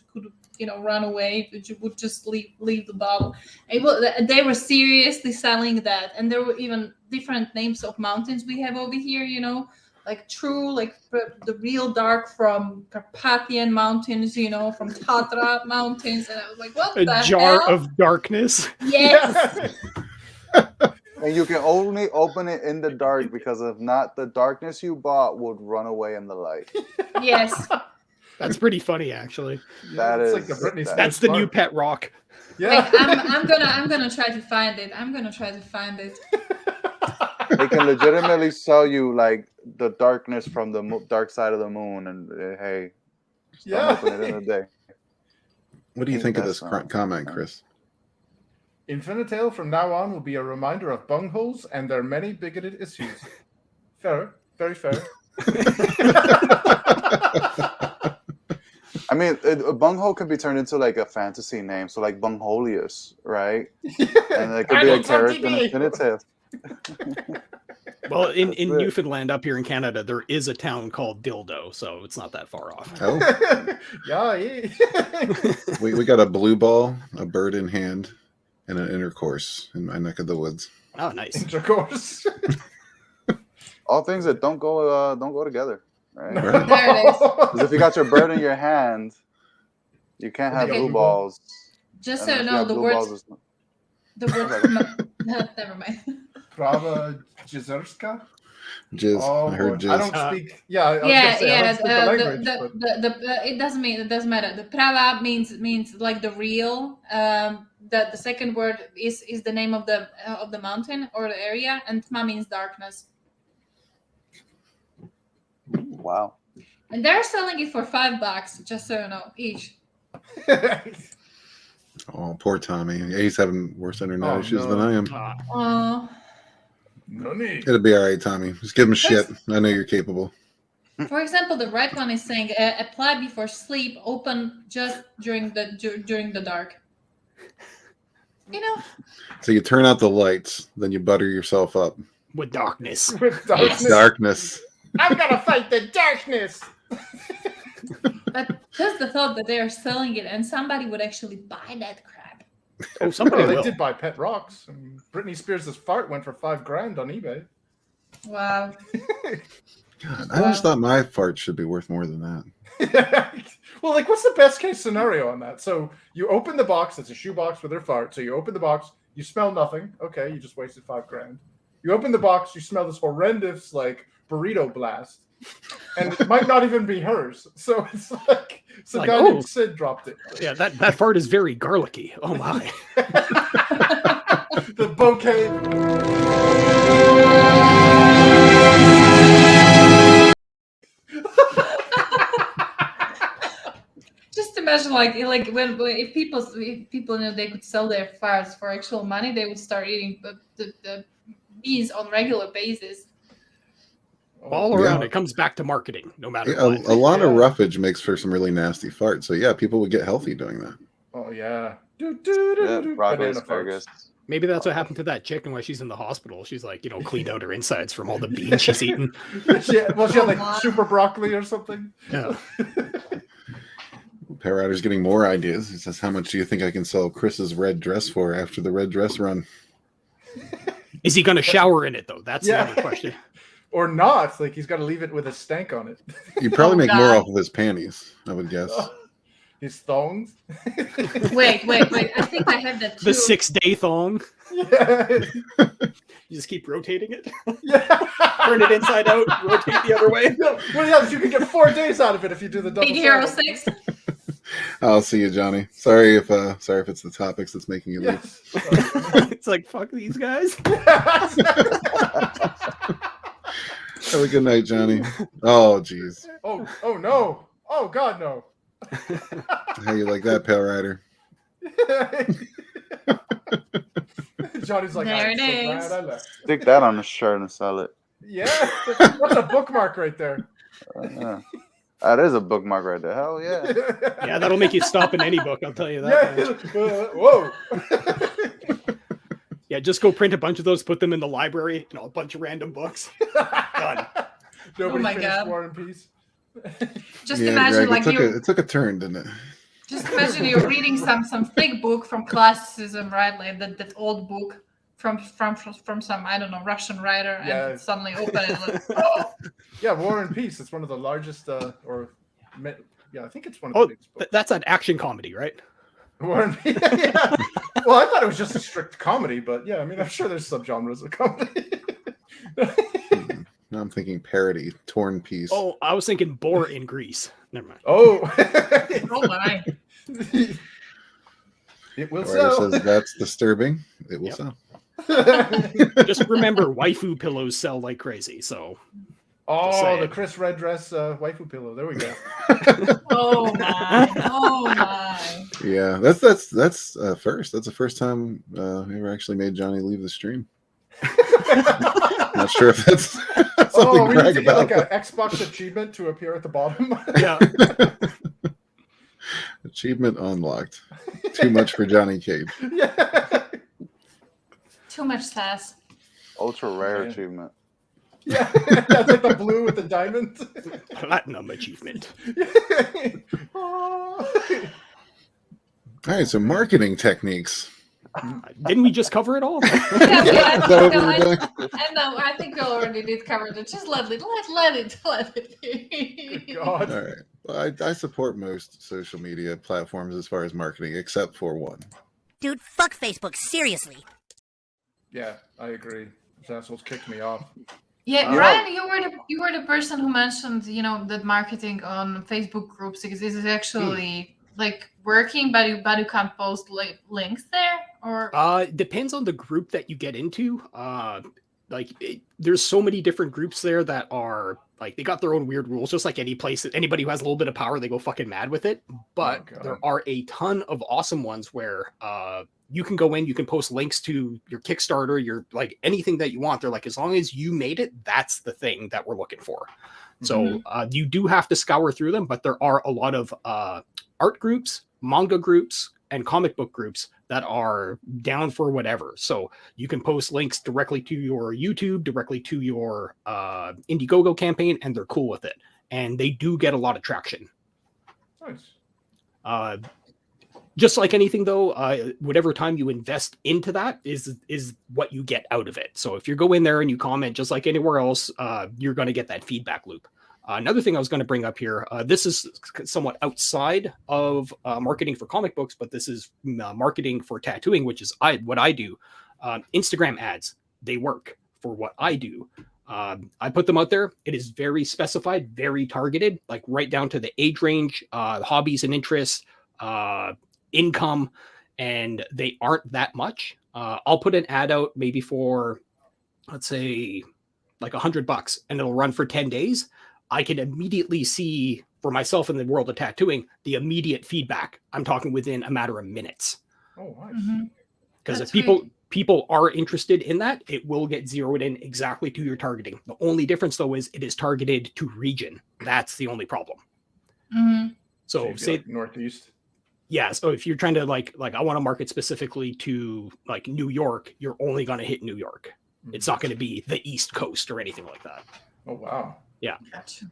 Speaker 2: run away, but you would just leave the bottle. They were seriously selling that, and there were even different names of mountains we have over here, you know, like true, like the real dark from Carpathian mountains, you know, from Tatra mountains, and I was like, what the hell?
Speaker 5: A jar of darkness.
Speaker 2: Yes.
Speaker 4: And you can only open it in the dark, because if not, the darkness you bought would run away in the light.
Speaker 2: Yes.
Speaker 5: That's pretty funny, actually.
Speaker 4: That is.
Speaker 3: Like the Britney Spears
Speaker 5: That's the
Speaker 3: part.
Speaker 5: new pet rock.
Speaker 3: Yeah.
Speaker 2: Wait, I'm gonna try to find it.
Speaker 4: They can legitimately sell you like the darkness from the dark side of the moon, and hey, don't open it in the day.
Speaker 1: What do you think of this comment, Chris?
Speaker 3: Infinitale from now on will be a reminder of bungholes and their many bigoted issues. Fair, very fair.
Speaker 4: I mean, a bunghole can be turned into like a fantasy name, so like Bungholius, right? And it could be a character in Infinitale.
Speaker 5: Well, in Newfoundland, up here in Canada, there is a town called Dildo, so it's not that far off.
Speaker 1: Oh,
Speaker 3: yeah.
Speaker 1: we got a blue ball, a bird in hand, and an intercourse in my neck of the woods.
Speaker 5: Oh, nice.
Speaker 3: Intercourse.
Speaker 4: All things that don't go together, right?
Speaker 1: Right.
Speaker 2: There it is.
Speaker 4: Because if you got your bird in your hand, you can't have
Speaker 2: Okay.
Speaker 4: blue balls.
Speaker 2: Just
Speaker 4: And
Speaker 2: so
Speaker 4: if
Speaker 2: you
Speaker 4: you
Speaker 2: know,
Speaker 4: have
Speaker 2: the
Speaker 4: blue
Speaker 2: words.
Speaker 4: balls,
Speaker 2: The word. Never mind.
Speaker 3: Prava Jezerska?
Speaker 1: Jizz.
Speaker 3: Oh,
Speaker 1: I heard
Speaker 3: boy. I
Speaker 1: jizz.
Speaker 3: don't speak. Yeah, I was gonna say, I don't speak the language.
Speaker 2: It doesn't matter. The prava means like the real. The second word is the name of the mountain or the area, and tma means darkness.
Speaker 4: wow.
Speaker 2: And they're selling it for $5, just so you know, each.
Speaker 1: Oh, poor Tommy. He's having worse internet issues than I am.
Speaker 2: Oh.
Speaker 3: No need.
Speaker 1: It'll be all right, Tommy. Just give him shit. I know you're capable.
Speaker 2: For example, the right one is saying apply before sleep, open just during the dark. You know.
Speaker 1: So you turn out the lights, then you butter yourself up.
Speaker 5: With darkness.
Speaker 3: With darkness.
Speaker 1: Darkness.
Speaker 8: I'm gonna fight the darkness.
Speaker 2: But just the thought that they are selling it and somebody would actually buy that crap.
Speaker 5: Oh, somebody
Speaker 3: They
Speaker 5: will.
Speaker 3: did buy pet rocks. And Britney Spears' fart went for $5,000 on eBay.
Speaker 2: Wow.
Speaker 1: God, I just thought my fart should be worth more than that.
Speaker 3: Well, like, what's the best case scenario on that? So you open the box. It's a shoebox with her fart. So you open the box. You smell nothing. Okay, you just wasted $5,000. You open the box. You smell this horrendous, like, burrito blast. And it might not even be hers. So it's like, some guy named Sid dropped it.
Speaker 5: Yeah, that fart is very garlicky. Oh, my.
Speaker 3: The bouquet.
Speaker 2: Just imagine, like when if people knew they could sell their farts for actual money, they would start eating the bees on regular basis.
Speaker 5: All around, it comes back to marketing, no matter what.
Speaker 1: A lot of roughage makes for some really nasty farts. So yeah, people would get healthy doing that.
Speaker 3: Oh yeah.
Speaker 4: Broadway asparagus.
Speaker 5: Maybe that's what happened to that chicken while she's in the hospital. She's like, cleaned out her insides from all the beans she's eaten.
Speaker 3: She had like super broccoli or something.
Speaker 5: Yeah.
Speaker 1: Parrider's getting more ideas. He says, "How much do you think I can sell Chris's red dress for after the red dress run?"
Speaker 5: Is he going to shower in it though? That's the other question.
Speaker 3: Or not, like he's got to leave it with a stank on it.
Speaker 1: You'd probably make more off of his panties, I would guess.
Speaker 3: His thongs.
Speaker 2: Wait! I think I have that too.
Speaker 5: The 6-day thong.
Speaker 3: Yeah.
Speaker 5: You just keep rotating it.
Speaker 3: Yeah.
Speaker 5: Turn it inside out, rotate the other way.
Speaker 3: Yeah. Well, yeah, you can get 4 days out of it if you do the double.
Speaker 2: Big Hero
Speaker 3: cycle.
Speaker 2: 6.
Speaker 1: I'll see you, Johnny. Sorry if it's the topics that's making you leave.
Speaker 5: It's like, fuck these guys.
Speaker 1: Have a good night, Johnny. Oh, jeez.
Speaker 3: Oh no. Oh God, no.
Speaker 1: How you like that, Pale Rider?
Speaker 3: Johnny's like,
Speaker 2: There
Speaker 3: I'm
Speaker 2: it
Speaker 3: so
Speaker 2: is.
Speaker 3: glad I left.
Speaker 4: Stick that on a shirt and sell it.
Speaker 3: Yeah, that's a bookmark right there.
Speaker 4: That is a bookmark right there. Hell yeah.
Speaker 5: Yeah, that'll make you stop in any book. I'll tell you that.
Speaker 3: Yeah. Whoa.
Speaker 5: Yeah, just go print a bunch of those, put them in the library, a bunch of random books. Done.
Speaker 3: Nobody
Speaker 2: my
Speaker 3: finished
Speaker 2: God.
Speaker 3: War and Peace.
Speaker 2: Just
Speaker 1: Yeah,
Speaker 2: imagine
Speaker 1: Greg,
Speaker 2: like
Speaker 1: it took a turn, didn't it?
Speaker 2: Just imagine you're reading some thick book from classicism, right? Like that old book from some, I don't know, Russian writer, and suddenly open it. Like, oh.
Speaker 3: Yeah, War and Peace. It's one of the largest, I think it's one of the biggest books.
Speaker 5: That's an action comedy, right?
Speaker 3: War and Peace. Yeah. Well, I thought it was just a strict comedy, but yeah, I mean, I'm sure there's subgenres of comedy.
Speaker 1: Now I'm thinking parody, Torn Piece.
Speaker 5: Oh, I was thinking Boar in Greece. Never mind.
Speaker 3: Oh.
Speaker 2: Oh my.
Speaker 3: It will
Speaker 1: Writer
Speaker 3: sell.
Speaker 1: says that's disturbing. It will sell.
Speaker 5: Just remember, waifu pillows sell like crazy. So.
Speaker 3: Oh, the Chris Red Dress waifu pillow. There we go.
Speaker 2: Oh my. Oh my.
Speaker 1: Yeah, that's first. That's the first time we ever actually made Johnny leave the stream. Not sure if that's something to
Speaker 3: we
Speaker 1: brag
Speaker 3: need to get
Speaker 1: about.
Speaker 3: like an Xbox achievement to appear at the bottom.
Speaker 5: Yeah.
Speaker 1: Achievement unlocked. Too much for Johnny Cage.
Speaker 3: Yeah.
Speaker 2: Too much sass.
Speaker 4: Ultra rare achievement.
Speaker 3: Yeah, that's like the blue with the diamond.
Speaker 5: Platinum achievement.
Speaker 1: All right, so marketing techniques.
Speaker 5: Didn't we just cover it all?
Speaker 2: I think we already did cover it. Just let it.
Speaker 3: Good God.
Speaker 1: All right. Well, I support most social media platforms as far as marketing, except for one.
Speaker 10: Dude, fuck Facebook. Seriously.
Speaker 3: Yeah, I agree. These assholes kicked me off.
Speaker 2: Yeah, Ryan, you were the person who mentioned, that marketing on Facebook groups, because this is actually like working, but you can't post links there, or
Speaker 5: depends on the group that you get into. There's so many different groups there that are like, they got their own weird rules, just like any place. Anybody who has a little bit of power, they go fucking mad with it. But there are a ton of awesome ones where you can go in, you can post links to your Kickstarter, your like anything that you want. They're like, as long as you made it, that's the thing that we're looking for. So you do have to scour through them, but there are a lot of art groups, manga groups, and comic book groups that are down for whatever. So you can post links directly to your YouTube, directly to your Indiegogo campaign, and they're cool with it. And they do get a lot of traction.
Speaker 3: Nice.
Speaker 5: Just like anything, though, whatever time you invest into that is what you get out of it. So if you go in there and you comment, just like anywhere else, you're going to get that feedback loop. Another thing I was going to bring up here, this is somewhat outside of marketing for comic books, but this is marketing for tattooing, which is what I do. Instagram ads, they work for what I do. I put them out there. It is very specified, very targeted, like right down to the age range, hobbies and interests, income, and they aren't that much. I'll put an ad out maybe for, let's say, like $100, and it'll run for 10 days. I can immediately see, for myself in the world of tattooing, the immediate feedback. I'm talking within a matter of minutes.
Speaker 3: Oh, nice.
Speaker 5: Because if people are interested in that, it will get zeroed in exactly to your targeting. The only difference, though, is it is targeted to region. That's the only problem. So say
Speaker 3: like Northeast.
Speaker 5: Yeah, so if you're trying to like I want to market specifically to like New York, you're only going to hit New York. It's not going to be the East Coast or anything like that.
Speaker 3: Oh, wow.
Speaker 5: Yeah.
Speaker 2: Gotcha.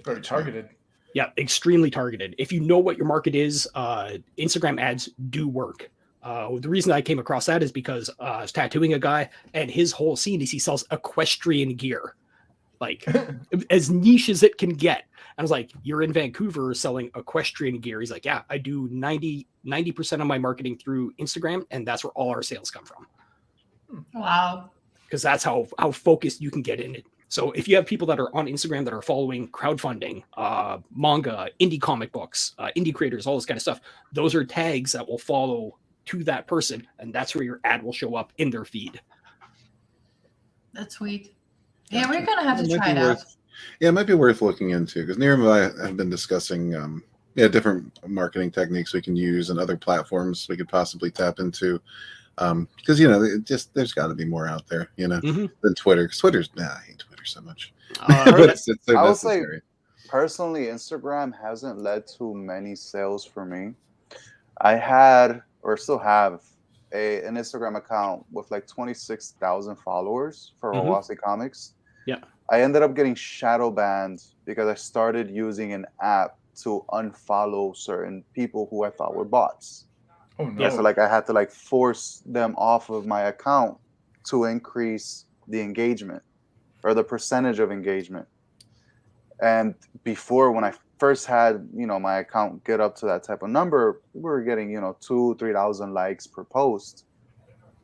Speaker 3: Very targeted.
Speaker 5: Yeah, extremely targeted. If you know what your market is, Instagram ads do work. The reason I came across that is because I was tattooing a guy, and his whole scene is he sells equestrian gear, like as niche as it can get. I was like, you're in Vancouver selling equestrian gear. He's like, yeah, I do 90% of my marketing through Instagram, and that's where all our sales come from.
Speaker 2: Wow.
Speaker 5: Because that's how focused you can get in it. So if you have people that are on Instagram that are following crowdfunding, manga, indie comic books, indie creators, all this kind of stuff, those are tags that will follow to that person, and that's where your ad will show up in their feed.
Speaker 2: That's sweet. Yeah, we're gonna have to try it out.
Speaker 1: Yeah, it might be worth looking into because NyRiam and I have been discussing different marketing techniques we can use and other platforms we could possibly tap into. Because there's got to be more out there, than Twitter. Because I hate Twitter so much. But it's so
Speaker 4: I would
Speaker 1: necessary.
Speaker 4: say, personally, Instagram hasn't led to many sales for me. I had, or still have, an Instagram account with like 26,000 followers for Rawasi Comics.
Speaker 5: Yeah.
Speaker 4: I ended up getting shadow banned because I started using an app to unfollow certain people who I thought were bots.
Speaker 3: Oh no!
Speaker 4: Yeah, so like I had to like force them off of my account to increase the engagement or the percentage of engagement. And before, when I first had my account get up to that type of number, we were getting 2,000-3,000 likes per post.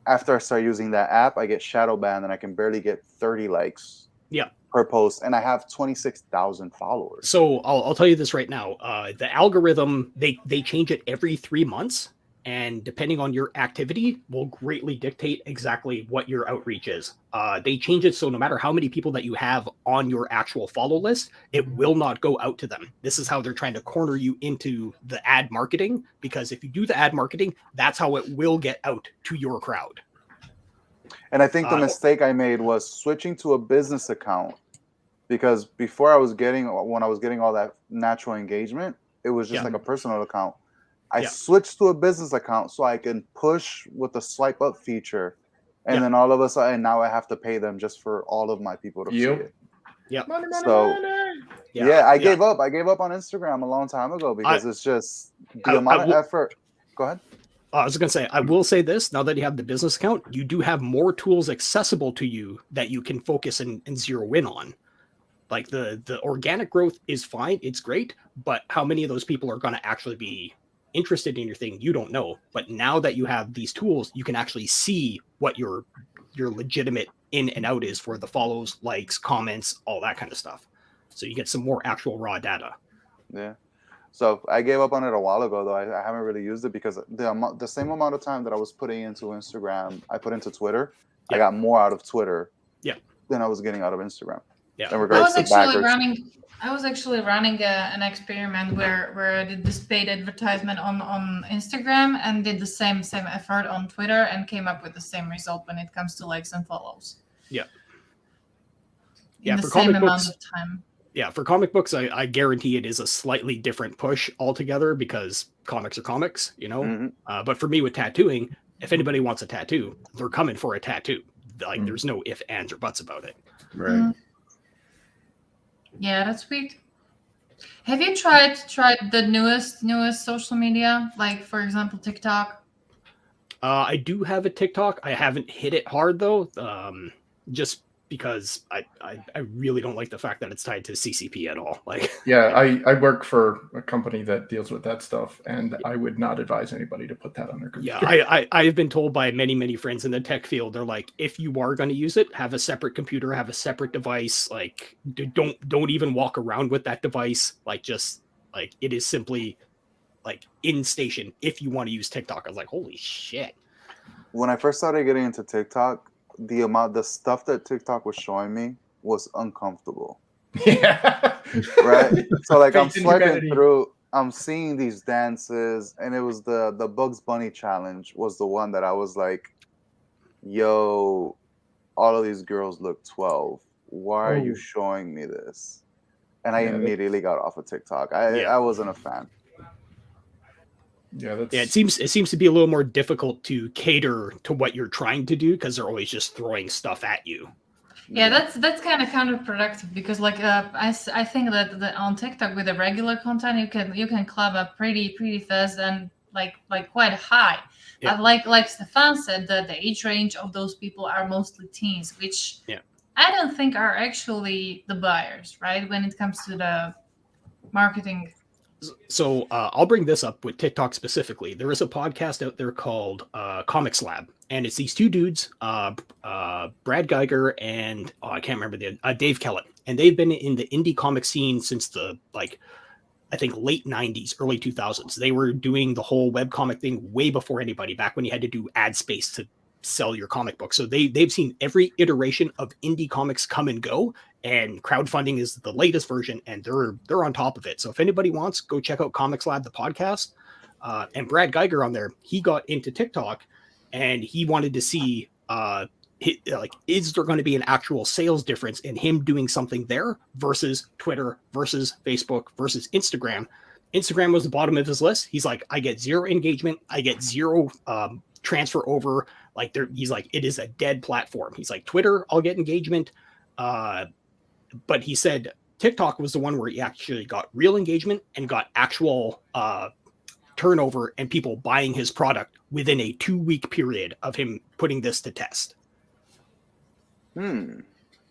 Speaker 4: After I start using that app, I get shadow banned and I can barely get 30 likes.
Speaker 5: Yeah.
Speaker 4: Per post, and I have 26,000 followers.
Speaker 5: So I'll tell you this right now: the algorithm they change it every 3 months. And depending on your activity will greatly dictate exactly what your outreach is. They change it so no matter how many people that you have on your actual follow list, it will not go out to them. This is how they're trying to corner you into the ad marketing, because if you do the ad marketing, that's how it will get out to your crowd.
Speaker 4: And I think the mistake I made was switching to a business account, because before when I was getting all that natural engagement, it was just like a personal account. I switched to a business account so I can push with the swipe up feature. And then all of a sudden now I have to pay them just for all of my people to see it.
Speaker 5: Yeah.
Speaker 4: I gave up. I gave up on Instagram a long time ago because it's just the amount of effort. Go ahead.
Speaker 5: I was going to say, I will say this, now that you have the business account, you do have more tools accessible to you that you can focus and zero in on. Like the organic growth is fine. It's great. But how many of those people are going to actually be interested in your thing, you don't know. But now that you have these tools, you can actually see what your legitimate in and out is for the follows, likes, comments, all that kind of stuff. So you get some more actual raw data.
Speaker 4: Yeah. So I gave up on it a while ago, though. I haven't really used it because the same amount of time that I was putting into Instagram, I put into Twitter. I got more out of Twitter than I was getting out of Instagram.
Speaker 5: Yeah.
Speaker 4: In regards to
Speaker 2: I was actually running an experiment where I did this paid advertisement on Instagram and did the same effort on Twitter and came up with the same result when it comes to likes and follows.
Speaker 5: Yeah.
Speaker 2: In the same amount of time.
Speaker 5: Yeah, for comic books, I guarantee it is a slightly different push altogether because comics are comics, But for me with tattooing, if anybody wants a tattoo, they're coming for a tattoo. Like there's no ifs, ands, or buts about it.
Speaker 1: Right.
Speaker 2: Mm-hmm. Yeah, that's sweet. Have you tried the newest social media, like for example TikTok?
Speaker 5: I do have a TikTok. I haven't hit it hard though, just because I really don't like the fact that it's tied to CCP at all. Like,
Speaker 3: yeah, I work for a company that deals with that stuff, and I would not advise anybody to put that on their computer.
Speaker 5: Yeah, I've been told by many friends in the tech field, they're like, if you are going to use it, have a separate computer, have a separate device. Like, don't even walk around with that device. Like, just like it is simply like in station if you want to use TikTok. I was like, holy shit.
Speaker 4: When I first started getting into TikTok, the stuff that TikTok was showing me was uncomfortable.
Speaker 3: Yeah.
Speaker 4: Right? So like I'm swiping through, I'm seeing these dances, and it was the Bugs Bunny challenge was the one that I was like, yo, all of these girls look 12. Why are you showing me this? And I immediately got off of TikTok. I wasn't a fan.
Speaker 3: Yeah,
Speaker 5: it seems to be a little more difficult to cater to what you're trying to do because they're always just throwing stuff at you.
Speaker 2: Yeah, that's kind of counterproductive because like I think that on TikTok with the regular content you can climb up pretty fast and like quite high.
Speaker 5: Yeah.
Speaker 2: Like Stephan said, the age range of those people are mostly teens, which I don't think are actually the buyers, right? When it comes to the marketing.
Speaker 5: So I'll bring this up with TikTok specifically. There is a podcast out there called Comics Lab, and it's these two dudes, Brad Geiger and I can't remember Dave Kellett, and they've been in the indie comic scene since the I think late 90s, early 2000s. They were doing the whole webcomic thing way before anybody, back when you had to do ad space to sell your comic book. So they've seen every iteration of indie comics come and go, and crowdfunding is the latest version, and they're on top of it. So if anybody wants, go check out Comics Lab, the podcast. And Brad Geiger on there, he got into TikTok, and he wanted to see is there going to be an actual sales difference in him doing something there versus Twitter versus Facebook versus Instagram. Instagram was the bottom of his list. He's like, I get zero engagement. I get zero transfer over. Like he's like, it is a dead platform. He's like, Twitter, I'll get engagement. But he said TikTok was the one where he actually got real engagement and got actual turnover and people buying his product within a 2-week period of him putting this to test.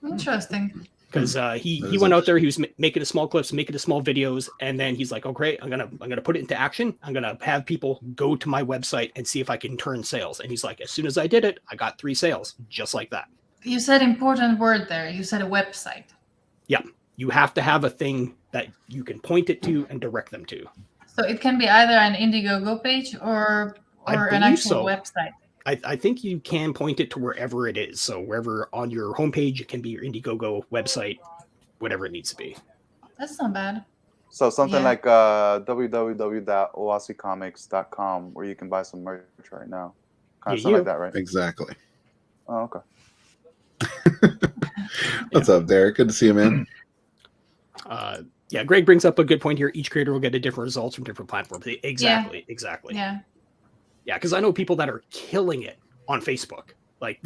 Speaker 2: Interesting.
Speaker 5: Because he went out there, he was making a small clips, making a small videos, and then he's like, "Oh great, I'm gonna put it into action. I'm gonna have people go to my website and see if I can turn sales." And he's like, "As soon as I did it, I got 3 sales just like that."
Speaker 2: You said important word there. You said a website.
Speaker 5: Yeah, you have to have a thing that you can point it to and direct them to.
Speaker 2: So it can be either an Indiegogo page or an actual website.
Speaker 5: I think you can point it to wherever it is. So wherever on your homepage, it can be your Indiegogo website, whatever it needs to be.
Speaker 2: That's not bad.
Speaker 4: So something like www.oasicomics.com, where you can buy some merch right now. Kind of something like that, right?
Speaker 1: Exactly.
Speaker 4: Oh, okay.
Speaker 1: What's up, Derek? Good to see you, man.
Speaker 5: Yeah, Greg brings up a good point here. Each creator will get a different results from different platforms. Exactly.
Speaker 2: Yeah.
Speaker 5: Yeah, because I know people that are killing it on Facebook. Like,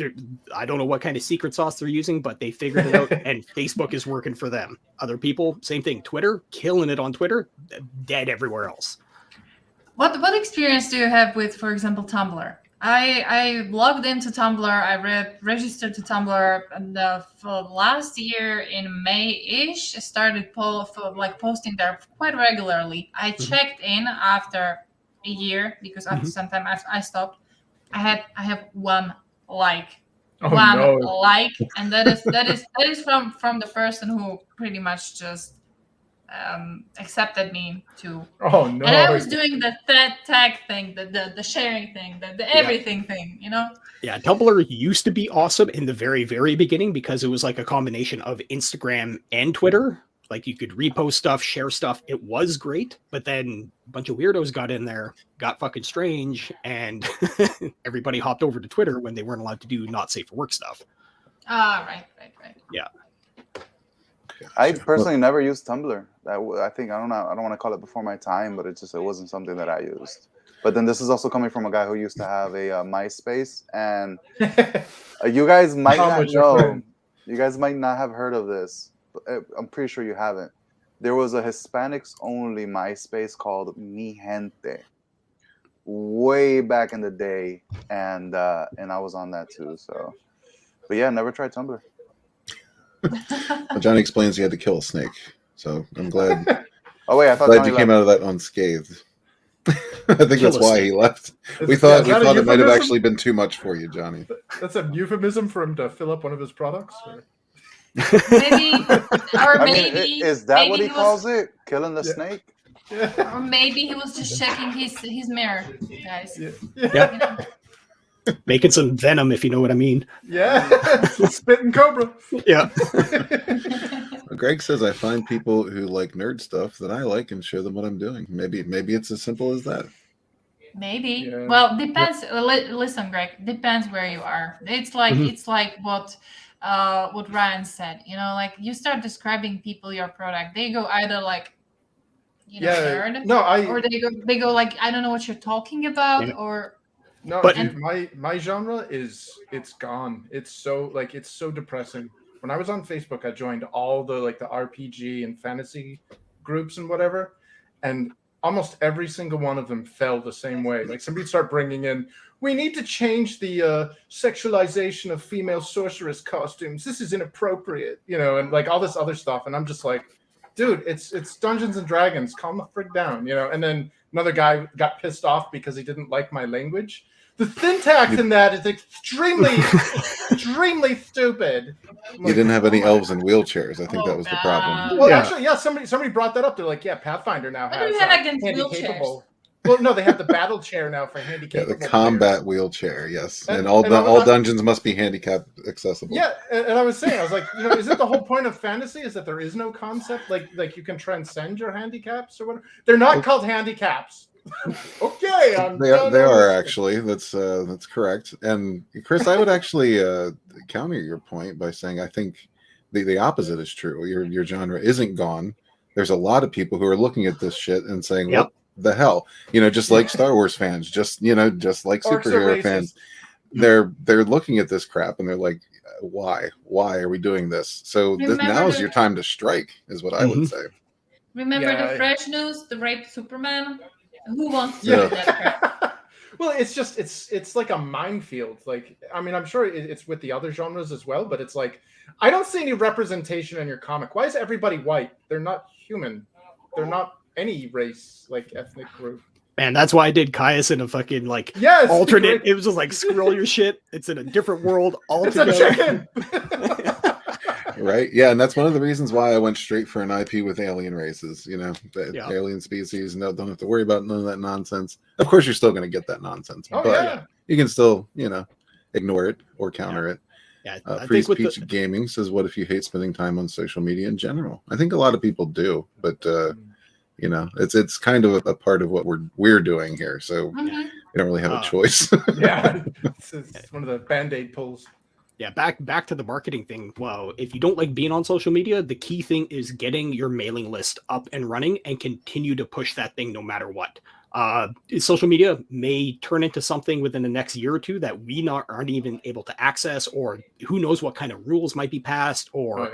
Speaker 5: I don't know what kind of secret sauce they're using, but they figured it out, and Facebook is working for them. Other people, same thing. Twitter, killing it on Twitter, dead everywhere else.
Speaker 2: What experience do you have with, for example, Tumblr? I logged into Tumblr. I registered to Tumblr, and for last year in May-ish, I started posting there quite regularly. I checked in after a year because after some time I stopped. I have 1 like, like, and that is from the person who pretty much just accepted me too.
Speaker 3: Oh no!
Speaker 2: And I was doing the tag thing, the sharing thing, the everything thing, you know.
Speaker 5: Yeah, Tumblr used to be awesome in the very, very beginning because it was like a combination of Instagram and Twitter. Like you could repost stuff, share stuff. It was great, but then a bunch of weirdos got in there, got fucking strange, and everybody hopped over to Twitter when they weren't allowed to do not safe for work stuff.
Speaker 2: Right.
Speaker 5: Yeah.
Speaker 4: I personally never used Tumblr. I think I don't want to call it before my time, but it wasn't something that I used. But then this is also coming from a guy who used to have a MySpace, and you guys might not know. You guys might not have heard of this. I'm pretty sure you haven't. There was a Hispanics only MySpace called Mi Gente way back in the day, and I was on that too. So, but yeah, never tried Tumblr.
Speaker 1: Well, Johnny explains he had to kill a snake, so I'm glad.
Speaker 4: Oh wait, I thought
Speaker 1: glad you came out of that unscathed. I think that's why he left. We thought it might have actually been too much for you, Johnny.
Speaker 3: That's a euphemism for him to fill up one of his products.
Speaker 2: Maybe, or
Speaker 4: maybe is that what he calls it? Killing the snake?
Speaker 2: Yeah. Or maybe he was just checking his mirror, guys.
Speaker 5: Yeah. You know? Making some venom, if you know what I mean.
Speaker 3: Yeah, spitting cobra.
Speaker 5: Yeah.
Speaker 1: Greg says I find people who like nerd stuff that I like and show them what I'm doing. Maybe it's as simple as that.
Speaker 2: Maybe. Yeah. Well, depends. Listen, Greg. Depends where you are. It's like what Ryan said. You know, like you start describing people your product, they go either like, you know, nerd, or they go like, I don't know what you're talking about, or.
Speaker 3: No, but dude, my genre it's gone. It's so depressing. When I was on Facebook, I joined all the RPG and fantasy groups and whatever, and almost every single one of them fell the same way. Like somebody start bringing in, we need to change the sexualization of female sorceress costumes. This is inappropriate, you know, and like all this other stuff. And I'm just like, dude, it's Dungeons and Dragons. Calm the frick down, you know. And then another guy got pissed off because he didn't like my language. The syntax in that is extremely stupid.
Speaker 1: You didn't have any elves in wheelchairs. I think that was the problem.
Speaker 3: Well, actually, yeah, somebody brought that up. They're like, yeah, Pathfinder now has
Speaker 2: handy capable.
Speaker 3: Well, no, they have the battle chair now for handicap.
Speaker 1: Yeah, the combat wheelchair, yes, and all dungeons must be handicap accessible.
Speaker 3: Yeah, and I was saying, I was like, isn't the whole point of fantasy is that there is no concept like you can transcend your handicaps or whatever? They're not called handicaps. Okay,
Speaker 1: they are actually. That's correct. And Chris, I would actually counter your point by saying I think the opposite is true. Your genre isn't gone. There's a lot of people who are looking at this shit and saying, "What the hell?" Just like Star Wars fans, just like superhero fans, they're looking at this crap and they're like, "Why are we doing this?" So now is your time to strike, is what I would say.
Speaker 2: Remember the fresh news, the raped Superman. Who wants to do that crap?
Speaker 3: Well, it's like a minefield. Like, I mean, I'm sure it's with the other genres as well, but it's like, I don't see any representation in your comic. Why is everybody white? They're not human. They're not any race, like ethnic group.
Speaker 5: Man, that's why I did Caius in a fucking alternate. It was just like, scroll your shit. It's in a different world altogether.
Speaker 3: It's a chicken.
Speaker 1: Right? Yeah, and that's one of the reasons why I went straight for an IP with alien races. Alien species. No, don't have to worry about none of that nonsense. Of course, you're still going to get that nonsense, but you can still, ignore it or counter it.
Speaker 5: Yeah,
Speaker 1: Free Speech Gaming says, "What if you hate spending time on social media in general?" I think a lot of people do, but it's kind of a part of what we're doing here, so we don't really have a choice.
Speaker 3: It's one of the Band-Aid pulls.
Speaker 5: Yeah, back to the marketing thing. Well, if you don't like being on social media, the key thing is getting your mailing list up and running and continue to push that thing no matter what. Social media may turn into something within the next year or two that we aren't even able to access, or who knows what kind of rules might be passed, or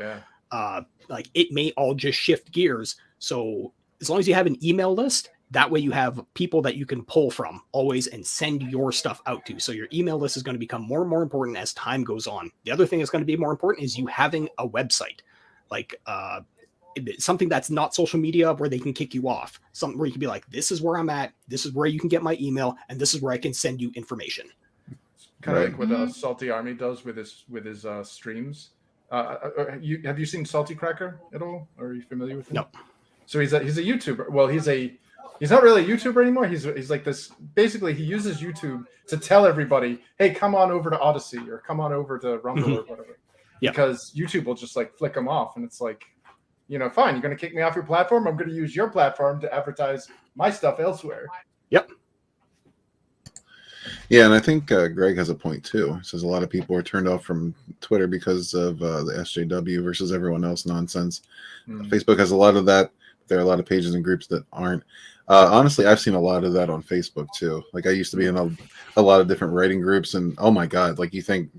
Speaker 5: it may all just shift gears. So as long as you have an email list, that way you have people that you can pull from always and send your stuff out to. So your email list is going to become more and more important as time goes on. The other thing that's going to be more important is you having a website, like something that's not social media where they can kick you off. Something where you can be like, this is where I'm at. This is where you can get my email. And this is where I can send you information.
Speaker 3: Kind of like what Salty Army does with his streams. Have you seen Salty Cracker at all? Are you familiar with him?
Speaker 5: No.
Speaker 3: So he's a YouTuber. Well, he's not really a YouTuber anymore. He's like this. Basically, he uses YouTube to tell everybody, "Hey, come on over to Odyssey or come on over to Rumble or whatever."
Speaker 5: Yeah.
Speaker 3: Because YouTube will just flick them off, and it's like, fine, you're going to kick me off your platform. I'm going to use your platform to advertise my stuff elsewhere.
Speaker 5: Yep.
Speaker 1: Yeah, and I think Greg has a point too. He says a lot of people are turned off from Twitter because of the SJW versus everyone else nonsense. Facebook has a lot of that. There are a lot of pages and groups that aren't. Honestly, I've seen a lot of that on Facebook too. Like I used to be in a lot of different writing groups, and oh my god, like you think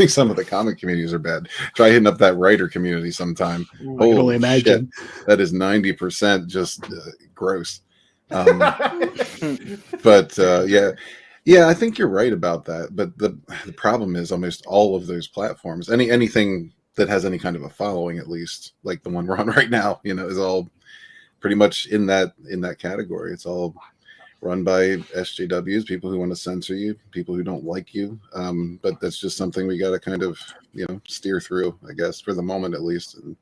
Speaker 1: some of the comic communities are bad. Try hitting up that writer community sometime.
Speaker 5: I can only imagine.
Speaker 1: Shit. That is 90% just gross. Yeah, I think you're right about that. But the problem is almost all of those platforms, anything that has any kind of a following, at least like the one we're on right now, is all pretty much in that category. It's all run by SJWs, people who want to censor you, people who don't like you. But that's just something we got to kind of, steer through, I guess, for the moment at least. And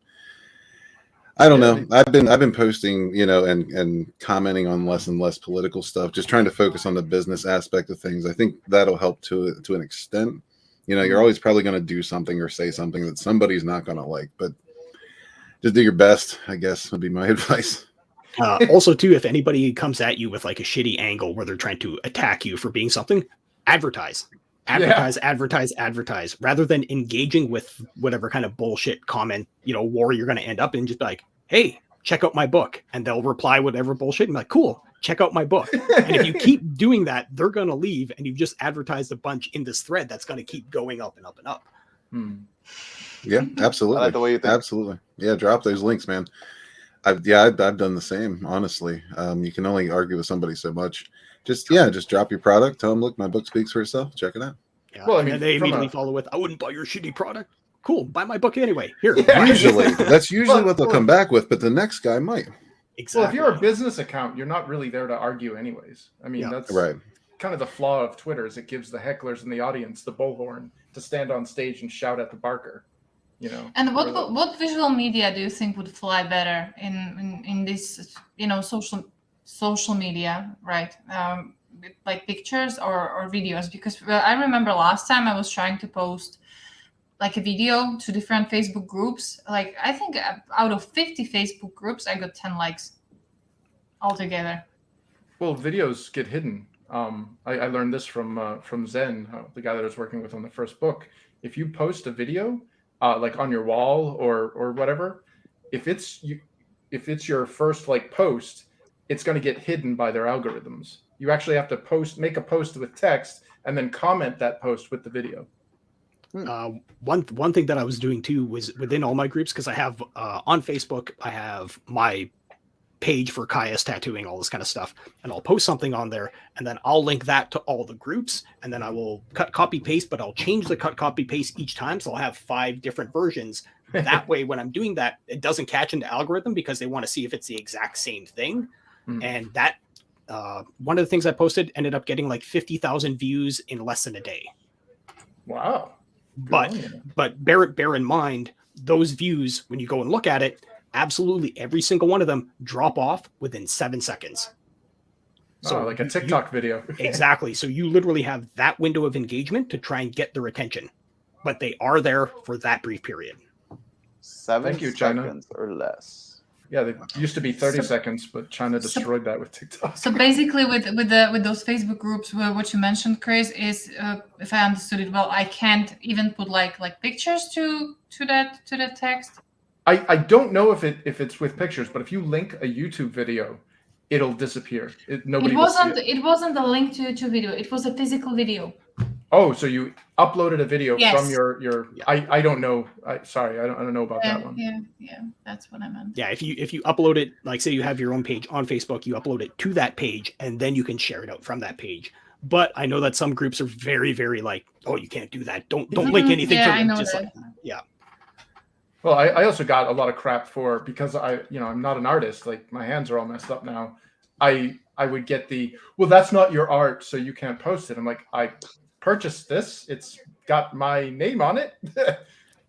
Speaker 1: I don't know. I've been posting, and commenting on less and less political stuff, just trying to focus on the business aspect of things. I think that'll help to an extent. You're always probably going to do something or say something that somebody's not going to like, but just do your best, I guess, would be my advice.
Speaker 5: Also, too, if anybody comes at you with like a shitty angle where they're trying to attack you for being something, advertise, rather than engaging with whatever kind of bullshit comment, war you're going to end up in. Just be like, hey, check out my book. And they'll reply whatever bullshit and be like, cool, check out my book. And if you keep doing that, they're going to leave. And you've just advertised a bunch in this thread that's going to keep going up and up and up.
Speaker 1: Yeah, absolutely.
Speaker 4: I like the way you think.
Speaker 1: Absolutely. Yeah, drop those links, man. I've done the same, honestly. You can only argue with somebody so much. Just drop your product. Tell them, look, my book speaks for itself. Check it out.
Speaker 5: Yeah. Well, I mean, and they immediately follow with, I wouldn't buy your shitty product. Cool, buy my book anyway. Here.
Speaker 1: Yeah. That's usually what they'll come back with, but the next guy might.
Speaker 5: Exactly.
Speaker 3: Well, if you're a business account, you're not really there to argue anyways. I mean, that's
Speaker 1: right.
Speaker 3: Kind of the flaw of Twitter is it gives the hecklers in the audience the bullhorn to stand on stage and shout at the barker.
Speaker 2: And what visual media do you think would fly better in this social social media, right? Like pictures or videos, because I remember last time I was trying to post like a video to different Facebook groups. Like I think out of 50 Facebook groups, I got 10 likes altogether.
Speaker 3: Well, videos get hidden. I learned this from Zen, the guy that I was working with on the first book. If you post a video, like on your wall or whatever, if it's your first like post, it's going to get hidden by their algorithms. You actually have to make a post with text and then comment that post with the video.
Speaker 5: One thing that I was doing too was within all my groups, because I have on Facebook, I have my page for Kaya's tattooing, all this kind of stuff, and I'll post something on there, and then I'll link that to all the groups, and then I will cut, copy, paste, but I'll change the cut, copy, paste each time, so I'll have 5 different versions. That way, when I'm doing that, it doesn't catch into algorithm because they want to see if it's the exact same thing. And that one of the things I posted ended up getting like 50,000 views in less than a day.
Speaker 3: Wow.
Speaker 5: But bear in mind, those views, when you go and look at it, absolutely every single one of them drop off within 7 seconds.
Speaker 3: So like a TikTok video.
Speaker 5: Exactly. So you literally have that window of engagement to try and get their attention, but they are there for that brief period.
Speaker 4: 7 seconds or less.
Speaker 3: Yeah, they used to be 30 seconds, but China destroyed that with TikTok.
Speaker 2: So basically, with those Facebook groups, what you mentioned, Chris, is if I understood it well, I can't even put like pictures to that text.
Speaker 3: I don't know if it's with pictures, but if you link a YouTube video, it'll disappear. Nobody will see it.
Speaker 2: It wasn't a link to a video. It was a physical video.
Speaker 3: Oh, so you uploaded a video from your
Speaker 5: Yeah.
Speaker 3: I don't know. Sorry, I don't know about that one.
Speaker 2: Yeah, that's what I meant.
Speaker 5: Yeah, if you upload it, like say you have your own page on Facebook, you upload it to that page, and then you can share it out from that page. But I know that some groups are very, very like, oh, you can't do that. Don't link anything.
Speaker 2: Yeah,
Speaker 5: to
Speaker 2: I know
Speaker 5: just
Speaker 2: that.
Speaker 5: like, yeah.
Speaker 3: Well, I also got a lot of crap because I'm not an artist. Like my hands are all messed up now. I would get well, that's not your art, so you can't post it. I'm like, I purchased this. It's got my name on it.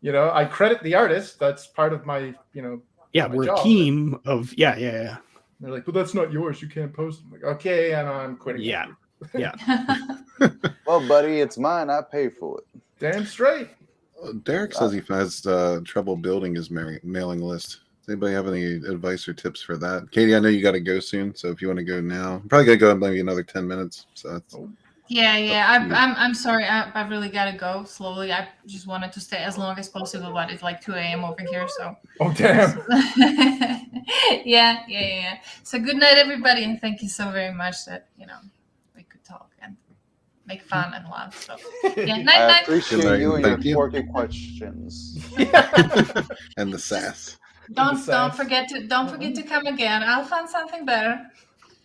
Speaker 3: I credit the artist. That's part of my,
Speaker 5: Yeah,
Speaker 3: my
Speaker 5: we're
Speaker 3: job.
Speaker 5: a team of yeah.
Speaker 3: They're like, well, that's not yours. You can't post it. I'm like, okay, and I'm quitting.
Speaker 5: Yeah. Yeah.
Speaker 4: Well, buddy, it's mine. I pay for it.
Speaker 3: Damn straight.
Speaker 1: Derek says he has trouble building his mailing list. Does anybody have any advice or tips for that? Katie, I know you got to go soon, so if you want to go now, I'm probably gonna go in maybe another 10 minutes. So that's,
Speaker 2: Yeah. I'm sorry. I really gotta go slowly. I just wanted to stay as long as possible, but it's like 2 a.m. over here, so.
Speaker 3: Oh damn.
Speaker 2: Yeah. So good night, everybody, and thank you so very much that we could talk and make fun and laugh. So yeah, night.
Speaker 4: I appreciate
Speaker 1: Good night.
Speaker 4: you and
Speaker 1: Thank
Speaker 4: your
Speaker 1: you.
Speaker 4: quirky questions.
Speaker 1: and the sass.
Speaker 2: Don't forget to come again. I'll find something better.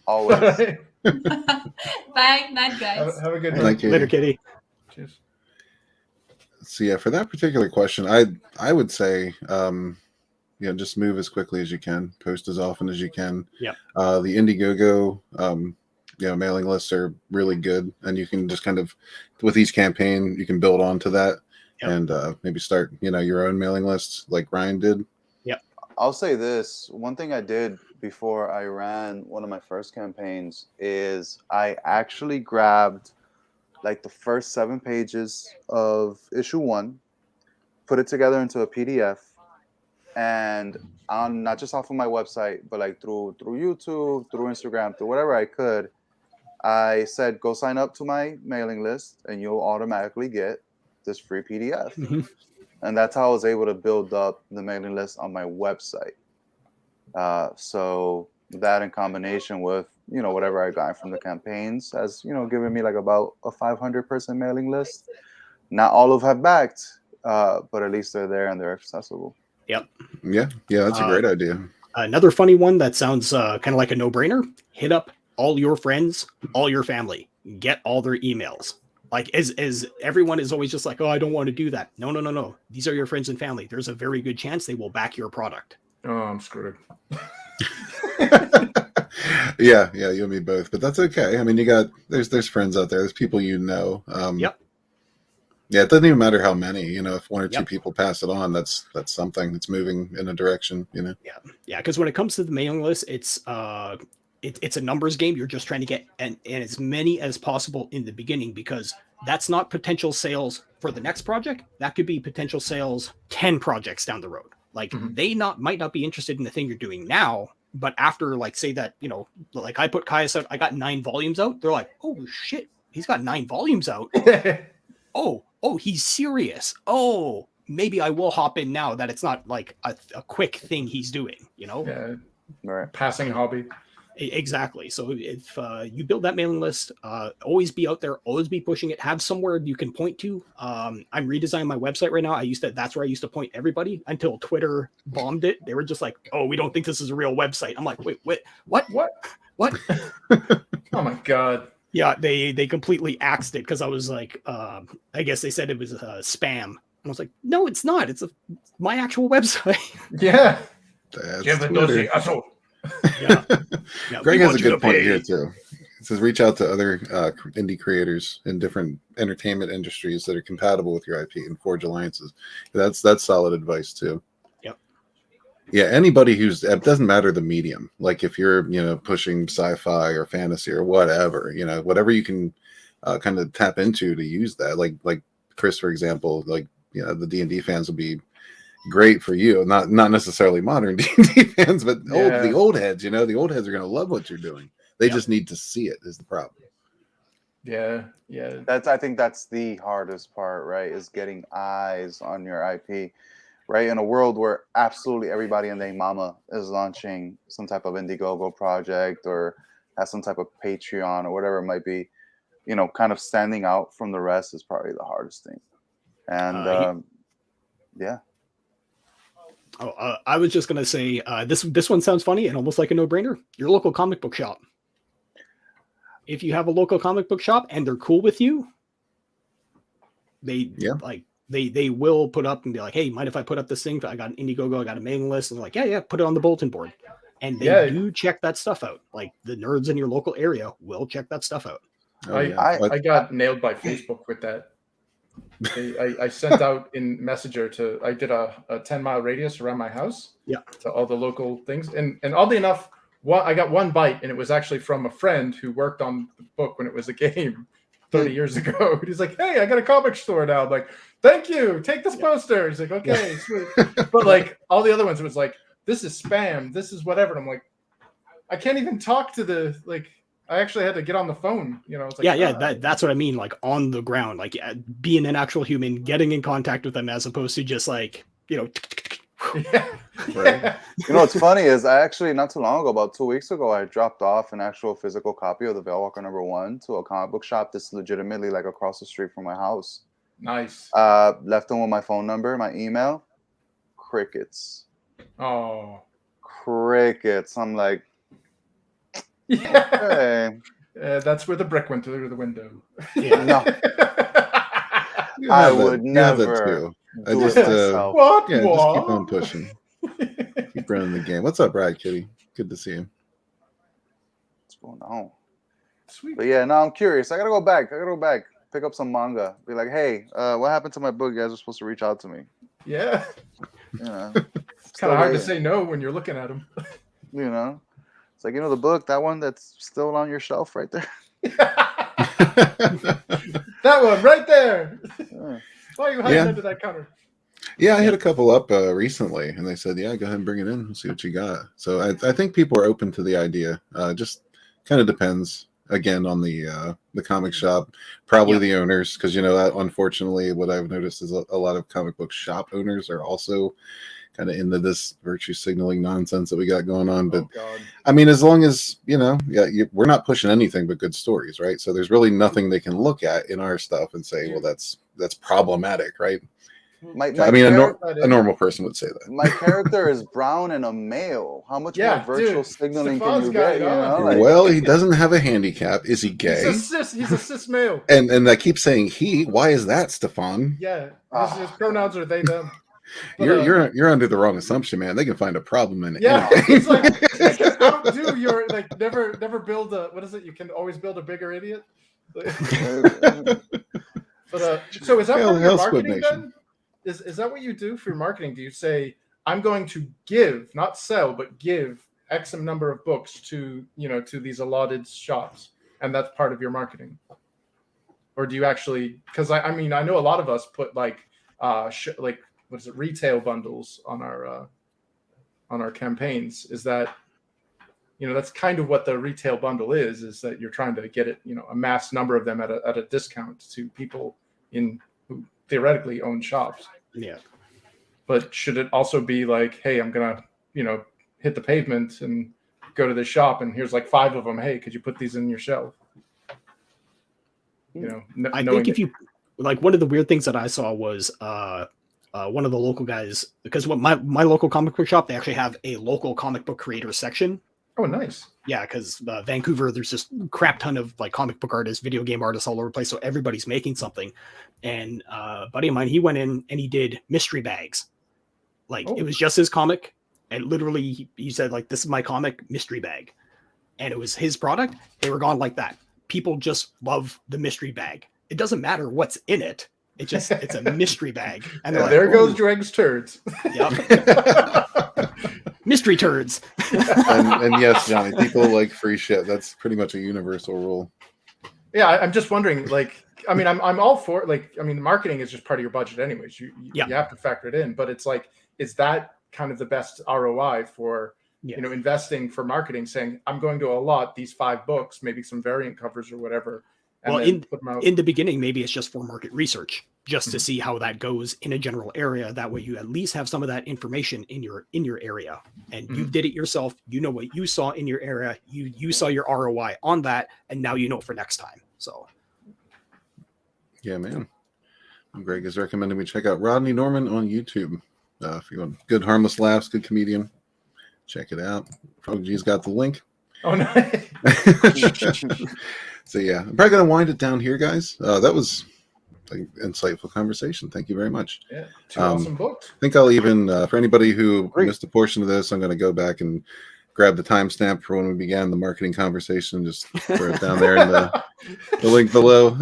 Speaker 4: Always.
Speaker 2: Bye, night, guys.
Speaker 3: Have a good night.
Speaker 1: Thank you.
Speaker 5: Later, Kitty.
Speaker 3: Cheers.
Speaker 1: So yeah, for that particular question, I would say just move as quickly as you can, post as often as you can.
Speaker 5: Yeah.
Speaker 1: The Indiegogo mailing lists are really good, and you can just kind of with each campaign you can build onto that. Yep. And maybe start your own mailing lists like Ryan did.
Speaker 5: Yep.
Speaker 4: I'll say this. One thing I did before I ran one of my first campaigns is I actually grabbed like the first 7 pages of issue 1, put it together into a PDF, and on not just off of my website, but like through YouTube, through Instagram, through whatever I could, I said, go sign up to my mailing list and you'll automatically get this free PDF.
Speaker 5: Mm-hmm.
Speaker 4: And that's how I was able to build up the mailing list on my website. So that in combination with, whatever I got from the campaigns has, given me like about a 500-person mailing list. Not all of have backed, but at least they're there and they're accessible.
Speaker 5: Yep.
Speaker 1: Yeah, that's a great idea.
Speaker 5: Another funny one that sounds kind of like a no-brainer. Hit up all your friends, all your family. Get all their emails. Like as everyone is always just like, oh, I don't want to do that. No. These are your friends and family. There's a very good chance they will back your product.
Speaker 3: Oh, I'm screwed.
Speaker 1: Yeah, you and me both. But that's okay. I mean, there's friends out there. There's people
Speaker 5: Yep.
Speaker 1: Yeah, it doesn't even matter how many. If 1 or 2 people pass it on, that's something that's moving in a direction.
Speaker 5: Yeah. Because when it comes to the mailing list, it's it's a numbers game. You're just trying to get and as many as possible in the beginning, because that's not potential sales for the next project. That could be potential sales 10 projects down the road. Like they might not be interested in the thing you're doing now, but after, like, say that, you know, like I put Caius out, I got 9 volumes out. They're like, oh shit, he's got 9 volumes out. oh, he's serious. Oh, maybe I will hop in now that it's not like a quick thing he's doing, you know?
Speaker 3: Yeah.
Speaker 4: Right.
Speaker 3: Passing hobby.
Speaker 5: Exactly. So if you build that mailing list, always be out there, always be pushing it, have somewhere you can point to. I'm redesigning my website right now. That's where I used to point everybody until Twitter bombed it. They were just like, oh, we don't think this is a real website. I'm like, wait, what?
Speaker 3: Oh my God.
Speaker 5: Yeah, they completely axed it because I was like, I guess they said it was spam. And I was like, no, it's not. It's my actual website.
Speaker 3: Yeah.
Speaker 5: Yeah.
Speaker 1: Greg has a good point here too. It says reach out to other indie creators in different entertainment industries that are compatible with your IP and forge alliances. That's solid advice too.
Speaker 5: Yep.
Speaker 1: Yeah, anybody it doesn't matter the medium. Like if you're, you know, pushing sci-fi or fantasy or whatever, you know, whatever you can kind of tap into to use that. Like Chris, for example, like, you know, the D&D fans will be great for you, not necessarily modern D&D fans, but the old heads. You know, the old heads are going to love what you're doing. They just need to see it. Is the problem?
Speaker 3: Yeah.
Speaker 4: I think that's the hardest part, right? Is getting eyes on your IP, right? In a world where absolutely everybody and their mama is launching some type of Indiegogo project or has some type of Patreon or whatever it might be, you know, kind of standing out from the rest is probably the hardest thing. And yeah.
Speaker 5: Oh, I was just gonna say this one sounds funny and almost like a no-brainer. Your local comic book shop. If you have a local comic book shop and they're cool with you, they will put up and be like, "Hey, mind if I put up this thing? I got an Indiegogo, I got a mailing list," and they're like, "Yeah, put it on the bulletin board." And they do check that stuff out. Like the nerds in your local area will check that stuff out.
Speaker 3: I got nailed by Facebook with that. I sent out in Messenger I did a 10-mile radius around my house.
Speaker 5: Yeah.
Speaker 3: To all the local things. And oddly enough, I got one bite, and it was actually from a friend who worked on the book when it was a game 30 years ago. He's like, "Hey, I got a comic store now." I'm like, "Thank you. Take this poster." He's like, "Okay, sweet." But like all the other ones, it was like, "This is spam. This is whatever." And I'm like, I can't even talk to I actually had to get on the phone, you know. It's like,
Speaker 5: that's what I mean. Like on the ground, like being an actual human, getting in contact with them, as opposed to just like, you know.
Speaker 4: Right. You know what's funny is I actually not too long ago, about 2 weeks ago, I dropped off an actual physical copy of the Veilwalker #1 to a comic book shop that's legitimately like across the street from my house.
Speaker 3: Nice.
Speaker 4: Left them with my phone number, my email. Crickets.
Speaker 3: Oh.
Speaker 4: Crickets. I'm like.
Speaker 3: Yeah. That's where the brick went through the window.
Speaker 5: Yeah.
Speaker 4: No. I would never.
Speaker 1: I just just keep on pushing. Keep running the game. What's up, Brad Kitty? Good to see you.
Speaker 4: What's going on?
Speaker 3: Sweet.
Speaker 4: But yeah, no, I'm curious. I gotta go back. Pick up some manga. Be like, hey, what happened to my book? You guys were supposed to reach out to me.
Speaker 3: Yeah.
Speaker 4: You know,
Speaker 3: it's kind of hard to say no when you're looking at them.
Speaker 4: You know, it's like, you know, the book, that one that's still on your shelf right there.
Speaker 3: That one right there.
Speaker 4: Yeah.
Speaker 3: Why are you hiding under that counter?
Speaker 1: Yeah, I hit a couple up recently, and they said, "Yeah, go ahead and bring it in. We'll see what you got." So I think people are open to the idea. Just kind of depends again on the comic shop, probably the owners, because you know that unfortunately, what I've noticed is a lot of comic book shop owners are also kind of into this virtue signaling nonsense that we got going on. But I mean, as long as we're not pushing anything but good stories, right? So there's really nothing they can look at in our stuff and say, well, that's problematic, right? I mean, a normal person would say that.
Speaker 4: My character is brown and a male. How much more virtual signaling can you get? You know?
Speaker 1: Well, he doesn't have a handicap. Is he gay?
Speaker 3: He's a cis male.
Speaker 1: And I keep saying he. Why is that, Stephan?
Speaker 3: Yeah, his pronouns are they, them. But,
Speaker 1: you're under the wrong assumption, man. They can find a problem in it.
Speaker 3: Yeah, it's like you can outdo your never build a what is it? You can always build a bigger idiot. But so is that part of your marketing then? Is that what you do for your marketing? Do you say I'm going to give, not sell, but give X number of books to to these allotted shops, and that's part of your marketing? Or do you actually? Because I mean, I know a lot of us put like what is it, retail bundles on our campaigns. Is that that's kind of what the retail bundle is that you're trying to get it, a mass number of them at a discount to people who theoretically own shops.
Speaker 5: Yeah. But
Speaker 3: should it also be like, hey, I'm gonna, hit the pavement and go to the shop, and here's like 5 of them. Hey, could you put these in your shelf?
Speaker 5: I think if you like, one of the weird things that I saw was one of the local guys, because my local comic book shop, they actually have a local comic book creator section.
Speaker 3: Oh, nice.
Speaker 5: Yeah, because Vancouver, there's just a crap ton of like comic book artists, video game artists all over the place. So everybody's making something. And a buddy of mine, he went in and he did mystery bags. Like it was just his comic. And literally he said, like, this is my comic mystery bag. And it was his product. They were gone like that. People just love the mystery bag. It doesn't matter what's in it. It's a mystery bag. And
Speaker 3: like, there goes Dreg's turds.
Speaker 5: Yep. Mystery turds.
Speaker 1: and yes, Johnny, people like free shit. That's pretty much a universal rule.
Speaker 3: Yeah, I'm just wondering, like, I mean, I'm all for, like, I mean, marketing is just part of your budget anyways. You have to factor it in, but it's like, is that kind of the best ROI for, investing for marketing, saying, I'm going to allot these 5 books, maybe some variant covers or whatever. And
Speaker 5: well,
Speaker 3: put them out.
Speaker 5: In the beginning, maybe it's just for market research, just to see how that goes in a general area. That way you at least have some of that information in your area, and you did it yourself. You know what you saw in your area. You saw your ROI on that, and now you know for next time. So
Speaker 1: yeah, man. Greg is recommending we check out Rodney Norman on YouTube. If you want good harmless laughs, good comedian, check it out. Froggy's got the link.
Speaker 3: Oh, nice.
Speaker 1: So yeah, I'm probably gonna wind it down here, guys. That was an insightful conversation. Thank you very much.
Speaker 3: Yeah, 2 awesome books.
Speaker 1: I think I'll even for anybody who missed a portion of this, I'm gonna go back and grab the timestamp for when we began the marketing conversation. Just throw it down there in the link below.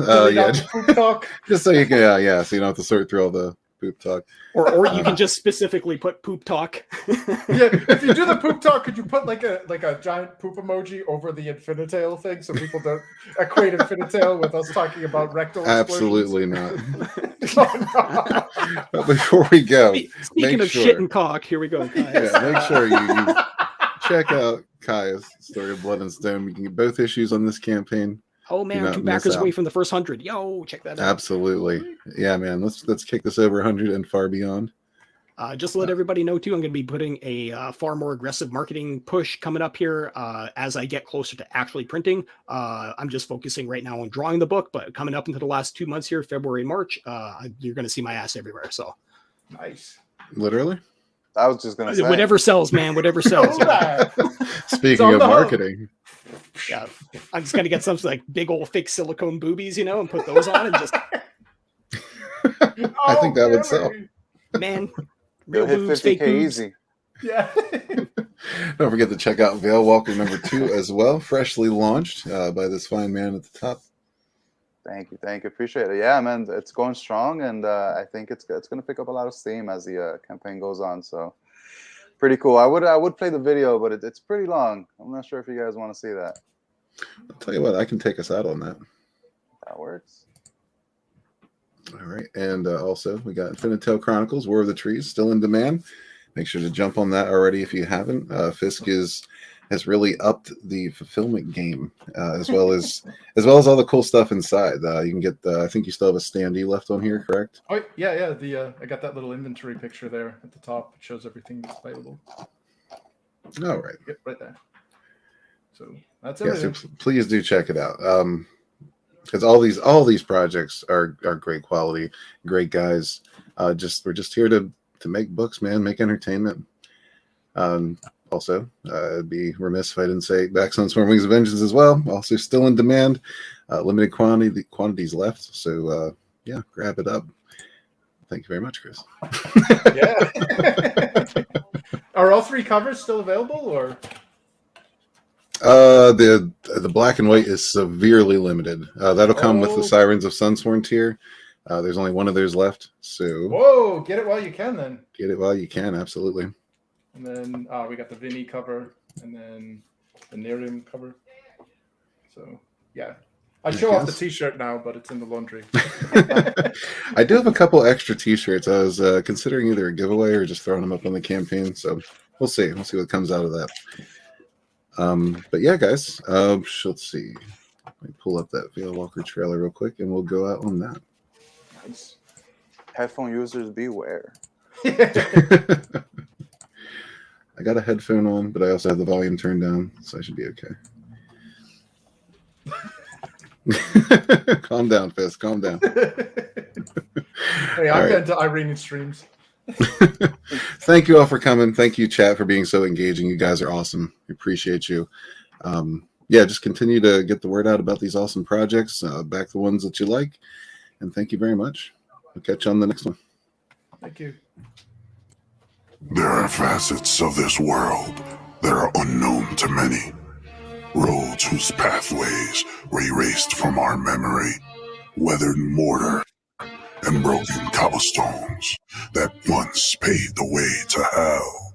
Speaker 1: Just so you can, so you don't have to sort through all the poop talk.
Speaker 5: Or you can just specifically put poop talk.
Speaker 3: Yeah, if you do the poop talk, could you put like a giant poop emoji over the Infinitail thing so people don't equate Infinitail with us talking about rectal
Speaker 1: Absolutely not. But before we go,
Speaker 5: speaking of shit and cock, here we go.
Speaker 1: Make sure you check out Kaya's Story of Blood and Stone. We can get both issues on this campaign.
Speaker 5: Oh man, 2 backers away from the first 100. Yo, check that out.
Speaker 1: Absolutely. Yeah, man. Let's kick this over 100 and far beyond.
Speaker 5: Just to let everybody know too, I'm going to be putting a far more aggressive marketing push coming up here as I get closer to actually printing. I'm just focusing right now on drawing the book, but coming up into the last 2 months here, February and March, you're going to see my ass everywhere. So
Speaker 3: nice.
Speaker 1: Literally.
Speaker 4: I was just going to say
Speaker 5: whatever sells, man. Whatever sells.
Speaker 1: Speaking of marketing.
Speaker 5: Yeah, I'm just gonna get some like big old fake silicone boobies, and put those on and just.
Speaker 1: I think that would sell.
Speaker 5: Man,
Speaker 4: real boobs, fake boobs. Easy.
Speaker 3: Yeah.
Speaker 1: Don't forget to check out Veil Walker #2 as well, freshly launched by this fine man at the top.
Speaker 4: Thank you, appreciate it. Yeah, man, it's going strong, and I think it's going to pick up a lot of steam as the campaign goes on. So. Pretty cool. I would play the video, but it's pretty long. I'm not sure if you guys want to see that.
Speaker 1: I'll tell you what, I can take us out on that.
Speaker 4: That works.
Speaker 1: All right, and also we got Infinitail Chronicles: War of the Trees still in demand. Make sure to jump on that already if you haven't. Fisk has really upped the fulfillment game as well as all the cool stuff inside. You can get I think you still have a standee left on here, correct?
Speaker 3: Oh yeah. I got that little inventory picture there at the top. It shows everything that's available.
Speaker 1: All right.
Speaker 3: Yep, right there. So that's everything.
Speaker 1: So please do check it out. Because all these projects are great quality, great guys. We're just here to make books, man, make entertainment. Also, I'd be remiss if I didn't say Backstone Swarm Wings of Vengeance as well. Also still in demand. Limited quantities left. So, grab it up. Thank you very much, Chris.
Speaker 3: Yeah. Are all 3 covers still available, or?
Speaker 1: The black and white is severely limited. That'll come with the Sirens of Sunsworn tier. There's only one of those left. So.
Speaker 3: Whoa! Get it while you can, then.
Speaker 1: Get it while you can. Absolutely.
Speaker 3: And then we got the Vinnie cover. and then the NyRiam cover. So yeah, I show off the T-shirt now, but it's in the laundry.
Speaker 1: I do have a couple extra T-shirts. I was considering either a giveaway or just throwing them up on the campaign. So we'll see. We'll see what comes out of that. But yeah, guys, let's see. Let me pull up that VL Walker trailer real quick, and we'll go out on that.
Speaker 3: Nice.
Speaker 4: Headphone users beware.
Speaker 1: I got a headphone on, but I also have the volume turned down, so I should be okay. Calm down, Fisk. Calm down.
Speaker 3: Hey, I'm going to Iranian streams.
Speaker 1: Thank you all for coming. Thank you, chat, for being so engaging. You guys are awesome. We appreciate you. Yeah, just continue to get the word out about these awesome projects. Back the ones that you like. And thank you very much. We'll catch you on the next one.
Speaker 3: Thank you.
Speaker 11: There are facets of this world that are unknown to many. Roads whose pathways were erased from our memory. Weathered mortar and broken cobblestones that once paved the way to hell.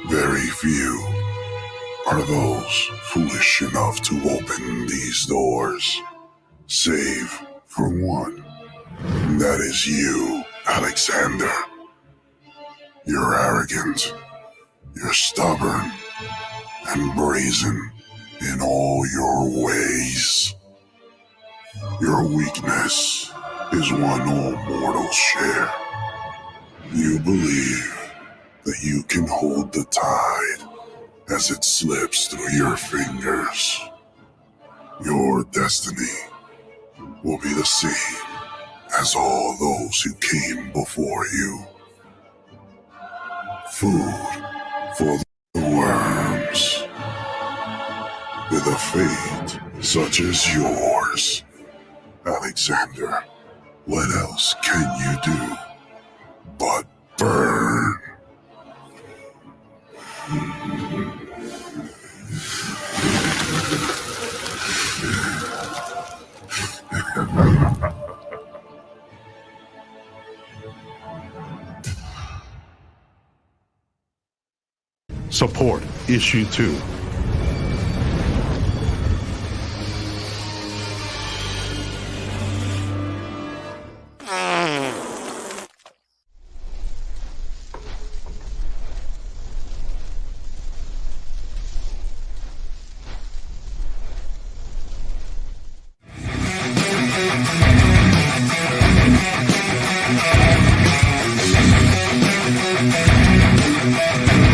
Speaker 11: Very few are those foolish enough to open these doors, save for one. That is you, Alexander. You're arrogant, you're stubborn, and brazen in all your ways. Your weakness is one all mortals share. You believe that you can hold the tide as it slips through your fingers. Your destiny will be the same as all those who came before you. Food for the worms. With a fate such as yours, Alexander, what else can you do but burn? Support Issue 2.